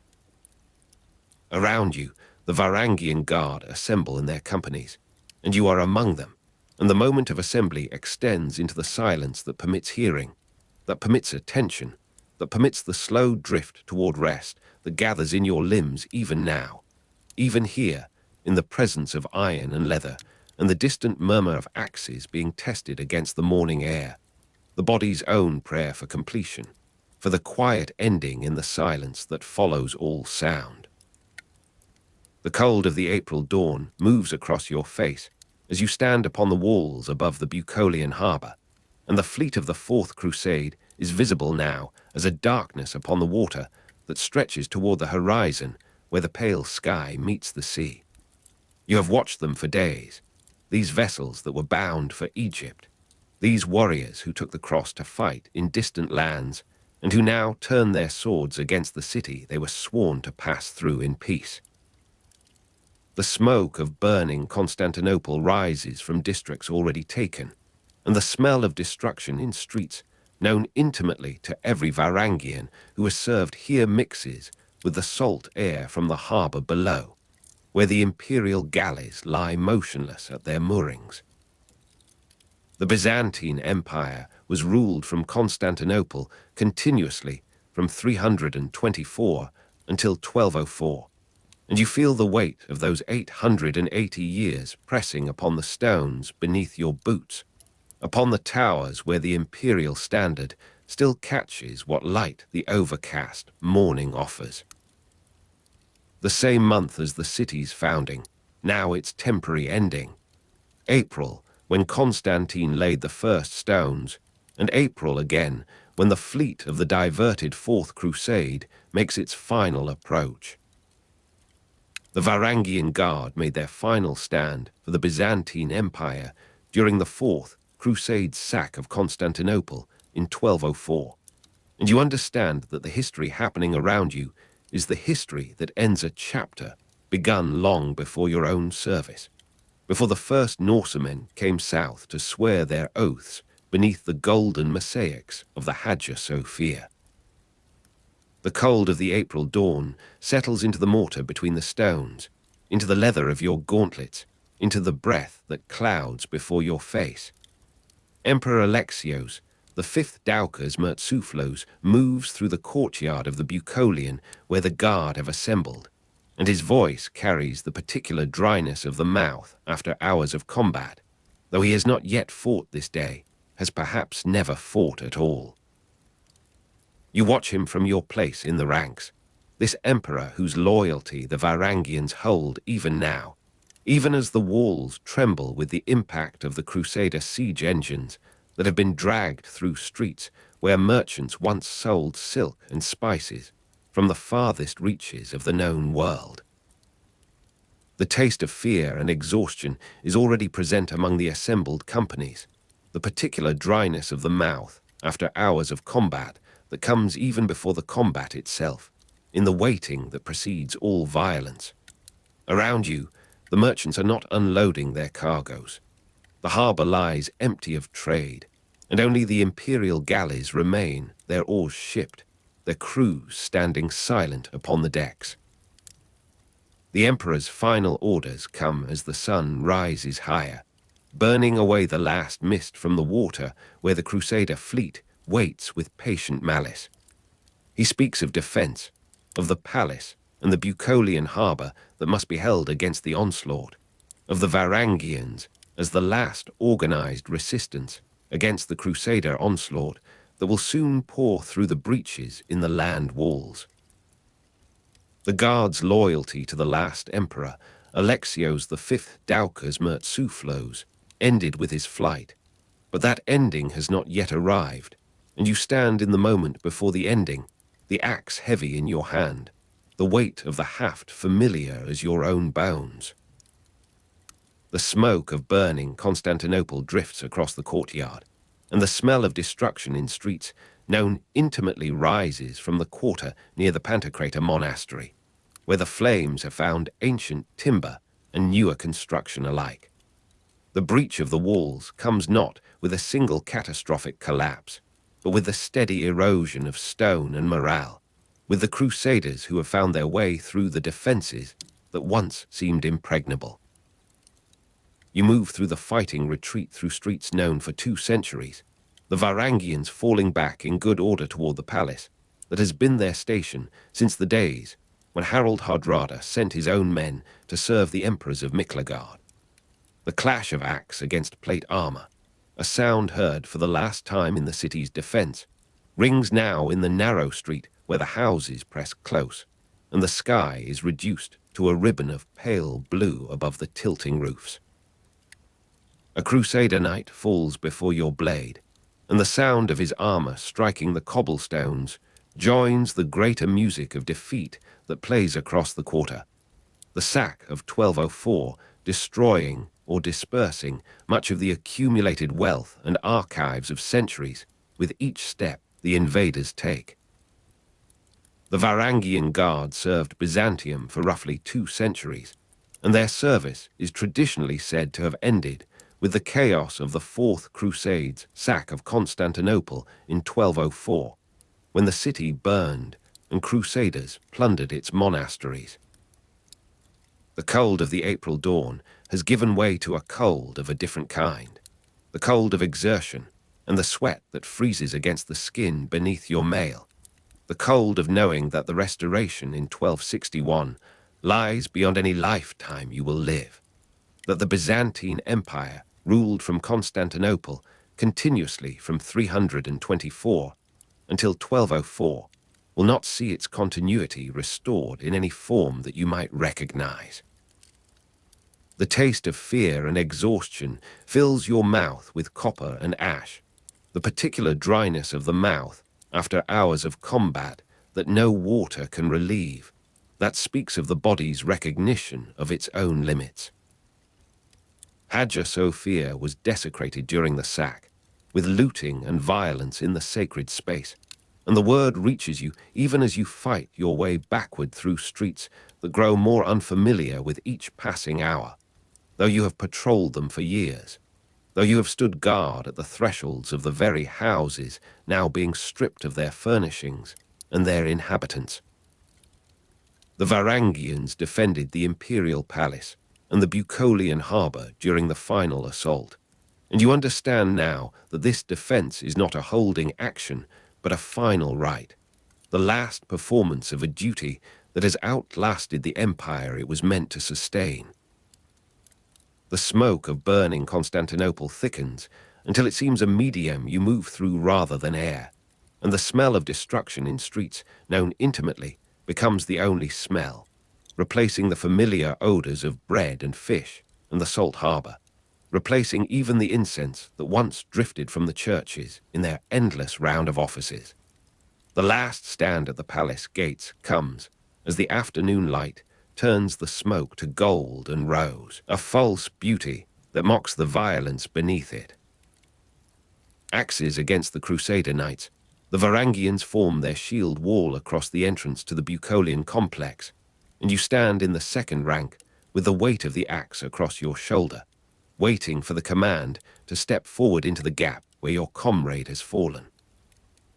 Around you, the Varangian Guard assemble in their companies, and you are among them, and the moment of assembly extends into the silence that permits hearing, that permits attention, that permits the slow drift toward rest that gathers in your limbs even now, even here, in the presence of iron and leather, and the distant murmur of axes being tested against the morning air, the body's own prayer for completion, for the quiet ending in the silence that follows all sound. The cold of the April dawn moves across your face as you stand upon the walls above the Bucolian harbour, and the fleet of the Fourth Crusade is visible now as a darkness upon the water that stretches toward the horizon where the pale sky meets the sea. You have watched them for days, these vessels that were bound for Egypt, these warriors who took the cross to fight in distant lands and who now turn their swords against the city they were sworn to pass through in peace. The smoke of burning Constantinople rises from districts already taken, and the smell of destruction in streets known intimately to every Varangian who has served here mixes with the salt air from the harbour below, where the imperial galleys lie motionless at their moorings. The Byzantine Empire was ruled from Constantinople continuously from 324 until 1204, and you feel the weight of those 880 years pressing upon the stones beneath your boots, upon the towers where the imperial standard still catches what light the overcast morning offers. The same month as the city's founding, now its temporary ending, April, when Constantine laid the first stones, and April again, when the fleet of the diverted Fourth Crusade makes its final approach. The Varangian Guard made their final stand for the Byzantine Empire during the Fourth Crusade's sack of Constantinople in 1204, and you understand that the history happening around you is the history that ends a chapter begun long before your own service, before the first Norsemen came south to swear their oaths beneath the golden mosaics of the Hagia Sophia. The cold of the April dawn settles into the mortar between the stones, into the leather of your gauntlets, into the breath that clouds before your face. Emperor Alexios, the fifth Doukas Mertsuflos, moves through the courtyard of the Bucolian where the guard have assembled, and his voice carries the particular dryness of the mouth after hours of combat, though he has not yet fought this day, has perhaps never fought at all. You watch him from your place in the ranks, this emperor whose loyalty the Varangians hold even now, even as the walls tremble with the impact of the Crusader siege engines that have been dragged through streets where merchants once sold silk and spices from the farthest reaches of the known world. The taste of fear and exhaustion is already present among the assembled companies, the particular dryness of the mouth after hours of combat that comes even before the combat itself, in the waiting that precedes all violence. Around you, the merchants are not unloading their cargoes. The harbour lies empty of trade, and only the imperial galleys remain, their oars shipped, their crews standing silent upon the decks. The emperor's final orders come as the sun rises higher, burning away the last mist from the water where the Crusader fleet waits with patient malice. He speaks of defense, of the palace and the Bucolian harbour that must be held against the onslaught, of the Varangians as the last organized resistance against the Crusader onslaught that will soon pour through the breaches in the land walls. The Guard's loyalty to the last emperor, Alexios V Doukas Mertsuflos, ended with his flight, but that ending has not yet arrived, and you stand in the moment before the ending, the axe heavy in your hand, the weight of the haft familiar as your own bones. The smoke of burning Constantinople drifts across the courtyard, and the smell of destruction in streets known intimately rises from the quarter near the Pantocrator monastery, where the flames have found ancient timber and newer construction alike. The breach of the walls comes not with a single catastrophic collapse, but with the steady erosion of stone and morale, with the Crusaders who have found their way through the defences that once seemed impregnable. You move through the fighting retreat through streets known for 2 centuries, the Varangians falling back in good order toward the palace that has been their station since the days when Harald Hardrada sent his own men to serve the emperors of Miklagard. The clash of axe against plate armor, a sound heard for the last time in the city's defense, rings now in the narrow street where the houses press close, and the sky is reduced to a ribbon of pale blue above the tilting roofs. A Crusader knight falls before your blade, and the sound of his armor striking the cobblestones joins the greater music of defeat that plays across the quarter. The sack of 1204 destroying or dispersing much of the accumulated wealth and archives of centuries with each step the invaders take. The Varangian Guard served Byzantium for roughly 2 centuries, and their service is traditionally said to have ended with the chaos of the Fourth Crusade's sack of Constantinople in 1204, when the city burned and Crusaders plundered its monasteries. The cold of the April dawn has given way to a cold of a different kind, the cold of exertion and the sweat that freezes against the skin beneath your mail, the cold of knowing that the restoration in 1261 lies beyond any lifetime you will live, that the Byzantine Empire ruled from Constantinople continuously from 324 until 1204 will not see its continuity restored in any form that you might recognize. The taste of fear and exhaustion fills your mouth with copper and ash, the particular dryness of the mouth after hours of combat that no water can relieve, that speaks of the body's recognition of its own limits. Hagia Sophia was desecrated during the sack, with looting and violence in the sacred space, and the word reaches you even as you fight your way backward through streets that grow more unfamiliar with each passing hour, though you have patrolled them for years, though you have stood guard at the thresholds of the very houses now being stripped of their furnishings and their inhabitants. The Varangians defended the imperial palace and the Bucolian harbour during the final assault, and you understand now that this defence is not a holding action but a final rite, the last performance of a duty that has outlasted the empire it was meant to sustain. The smoke of burning Constantinople thickens until it seems a medium you move through rather than air, and the smell of destruction in streets known intimately becomes the only smell, replacing the familiar odours of bread and fish and the salt harbour, replacing even the incense that once drifted from the churches in their endless round of offices. The last stand at the palace gates comes as the afternoon light turns the smoke to gold and rose, a false beauty that mocks the violence beneath it. Axes against the Crusader knights, the Varangians form their shield wall across the entrance to the Bucolian complex, and you stand in the second rank with the weight of the axe across your shoulder, waiting for the command to step forward into the gap where your comrade has fallen.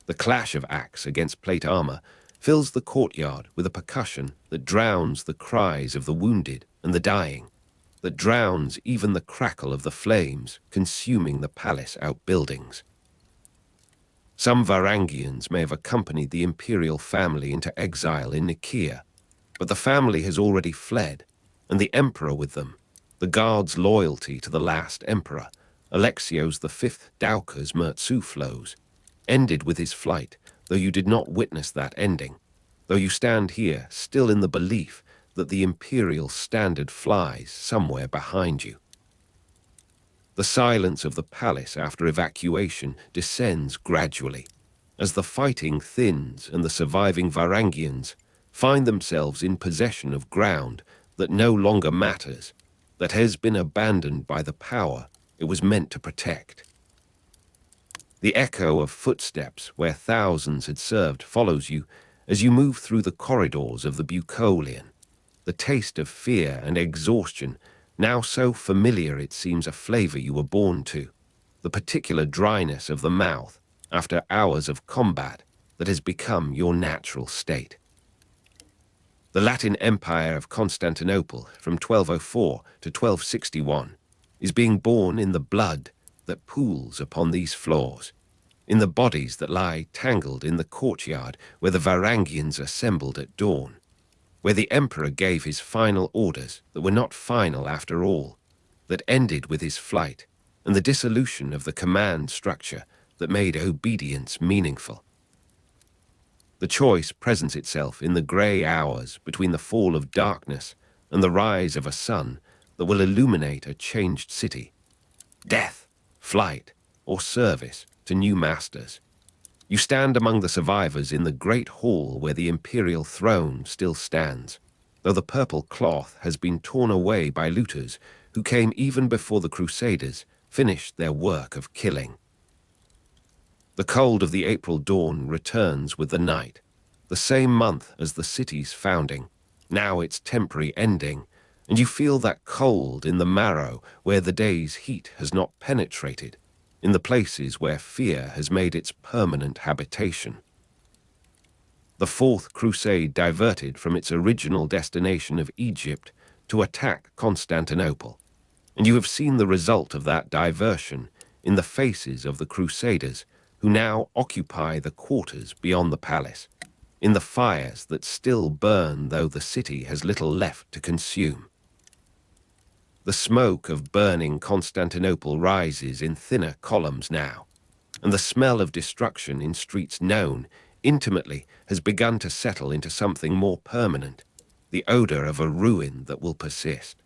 The clash of axe against plate armor fills the courtyard with a percussion that drowns the cries of the wounded and the dying, that drowns even the crackle of the flames consuming the palace outbuildings. Some Varangians may have accompanied the imperial family into exile in Nicaea, but the family has already fled, and the emperor with them. The Guard's loyalty to the last emperor, Alexios V Doukas Murtzouphlos, ended with his flight, though you did not witness that ending, though you stand here still in the belief that the imperial standard flies somewhere behind you. The silence of the palace after evacuation descends gradually, as the fighting thins and the surviving Varangians find themselves in possession of ground that no longer matters, that has been abandoned by the power it was meant to protect. The echo of footsteps where thousands had served follows you as you move through the corridors of the Bucolian. The taste of fear and exhaustion, now so familiar it seems a flavor you were born to. The particular dryness of the mouth after hours of combat that has become your natural state. The Latin Empire of Constantinople from 1204 to 1261 is being born in the blood that pools upon these floors, in the bodies that lie tangled in the courtyard where the Varangians assembled at dawn, where the emperor gave his final orders that were not final after all, that ended with his flight and the dissolution of the command structure that made obedience meaningful. The choice presents itself in the grey hours between the fall of darkness and the rise of a sun that will illuminate a changed city. Death, flight, or service to new masters. You stand among the survivors in the great hall where the imperial throne still stands, though the purple cloth has been torn away by looters who came even before the Crusaders finished their work of killing. The cold of the April dawn returns with the night, the same month as the city's founding, now its temporary ending, and you feel that cold in the marrow where the day's heat has not penetrated, in the places where fear has made its permanent habitation. The Fourth Crusade diverted from its original destination of Egypt to attack Constantinople, and you have seen the result of that diversion in the faces of the Crusaders who now occupy the quarters beyond the palace, in the fires that still burn though the city has little left to consume. The smoke of burning Constantinople rises in thinner columns now, and the smell of destruction in streets known intimately has begun to settle into something more permanent, the odor of a ruin that will persist.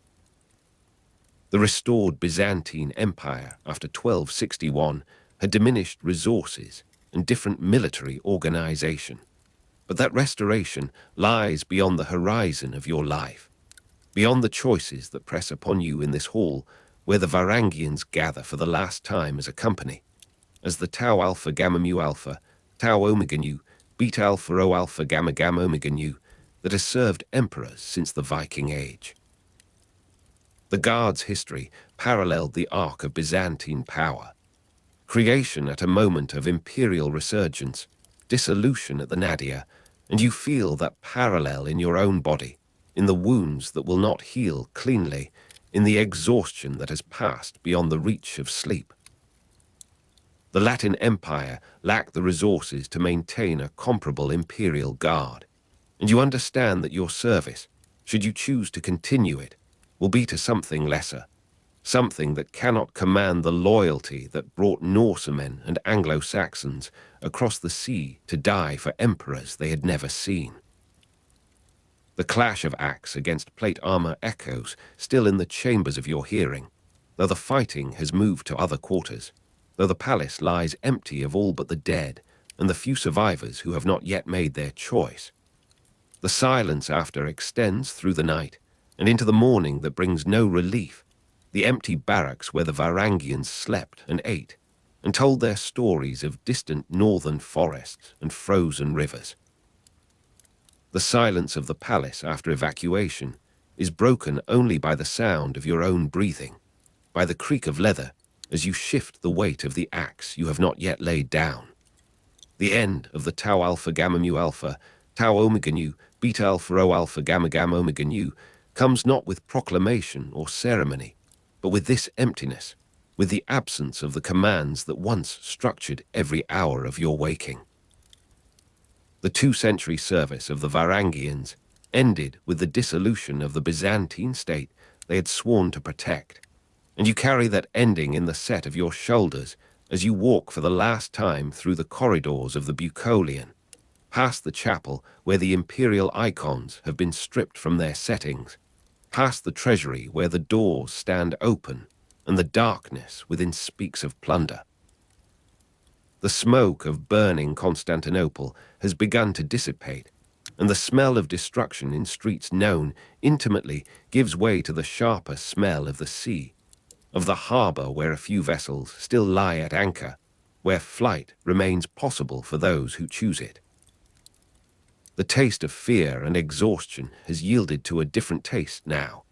The restored Byzantine Empire after 1261 had diminished resources and different military organization. But that restoration lies beyond the horizon of your life, beyond the choices that press upon you in this hall where the Varangians gather for the last time as a company, as the Tau Alpha Gamma Mu Alpha, Tau Omega Nu, Beta Alpha Rho Alpha Gamma Gamma Omega Nu that has served emperors since the Viking Age. The Guard's history paralleled the arc of Byzantine power. Creation at a moment of imperial resurgence, dissolution at the nadir, and you feel that parallel in your own body, in the wounds that will not heal cleanly, in the exhaustion that has passed beyond the reach of sleep. The Latin Empire lacked the resources to maintain a comparable imperial guard, and you understand that your service, should you choose to continue it, will be to something lesser, something that cannot command the loyalty that brought Norsemen and Anglo-Saxons across the sea to die for emperors they had never seen. The clash of axe against plate armor echoes still in the chambers of your hearing, though the fighting has moved to other quarters, though the palace lies empty of all but the dead and the few survivors who have not yet made their choice. The silence after extends through the night and into the morning that brings no relief, the empty barracks where the Varangians slept and ate, and told their stories of distant northern forests and frozen rivers. The silence of the palace after evacuation is broken only by the sound of your own breathing, by the creak of leather as you shift the weight of the axe you have not yet laid down. The end of the Tau Alpha Gamma Mu Alpha, Tau Omega Nu, Beta Alpha Rho Alpha Gamma Gamma Omega Nu comes not with proclamation or ceremony, but with this emptiness, with the absence of the commands that once structured every hour of your waking. The 2-century service of the Varangians ended with the dissolution of the Byzantine state they had sworn to protect, and you carry that ending in the set of your shoulders as you walk for the last time through the corridors of the Bucolian, past the chapel where the imperial icons have been stripped from their settings, past the treasury where the doors stand open and the darkness within speaks of plunder. The smoke of burning Constantinople has begun to dissipate, and the smell of destruction in streets known intimately gives way to the sharper smell of the sea, of the harbour where a few vessels still lie at anchor, where flight remains possible for those who choose it. The taste of fear and exhaustion has yielded to a different taste now,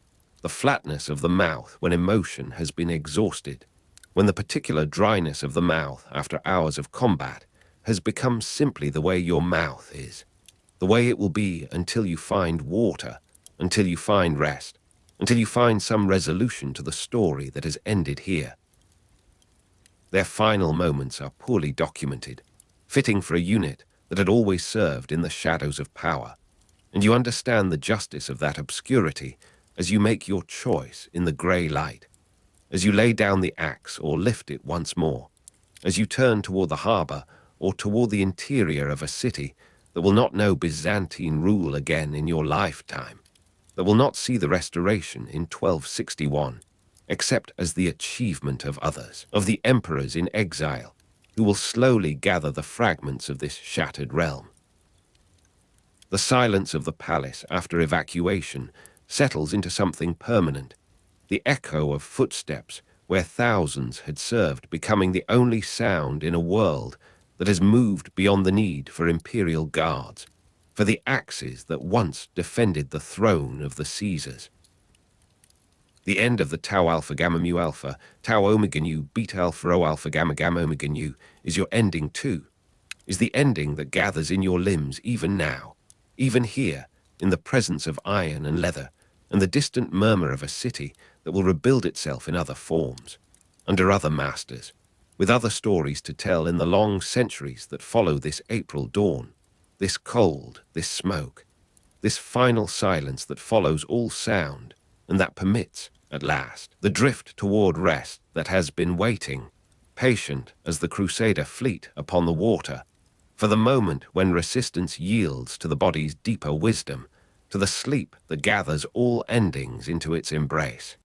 the flatness of the mouth when emotion has been exhausted, when the particular dryness of the mouth after hours of combat has become simply the way your mouth is, the way it will be until you find water, until you find rest, until you find some resolution to the story that has ended here. Their final moments are poorly documented, fitting for a unit that had always served in the shadows of power, and you understand the justice of that obscurity as you make your choice in the grey light, as you lay down the axe or lift it once more, as you turn toward the harbour or toward the interior of a city that will not know Byzantine rule again in your lifetime, that will not see the restoration in 1261, except as the achievement of others, of the emperors in exile, who will slowly gather the fragments of this shattered realm. The silence of the palace after evacuation settles into something permanent, the echo of footsteps where thousands had served becoming the only sound in a world that has moved beyond the need for imperial guards, for the axes that once defended the throne of the Caesars. The end of the Tau Alpha Gamma Mu Alpha, Tau Omega Nu, Beta Alpha Rho Alpha Gamma Gamma Omega Nu is your ending too, is the ending that gathers in your limbs even now, even here, in the presence of iron and leather, and the distant murmur of a city that will rebuild itself in other forms, under other masters, with other stories to tell in the long centuries that follow this April dawn, this cold, this smoke, this final silence that follows all sound and that permits, at last, the drift toward rest that has been waiting, patient as the Crusader fleet upon the water, for the moment when resistance yields to the body's deeper wisdom, to the sleep that gathers all endings into its embrace.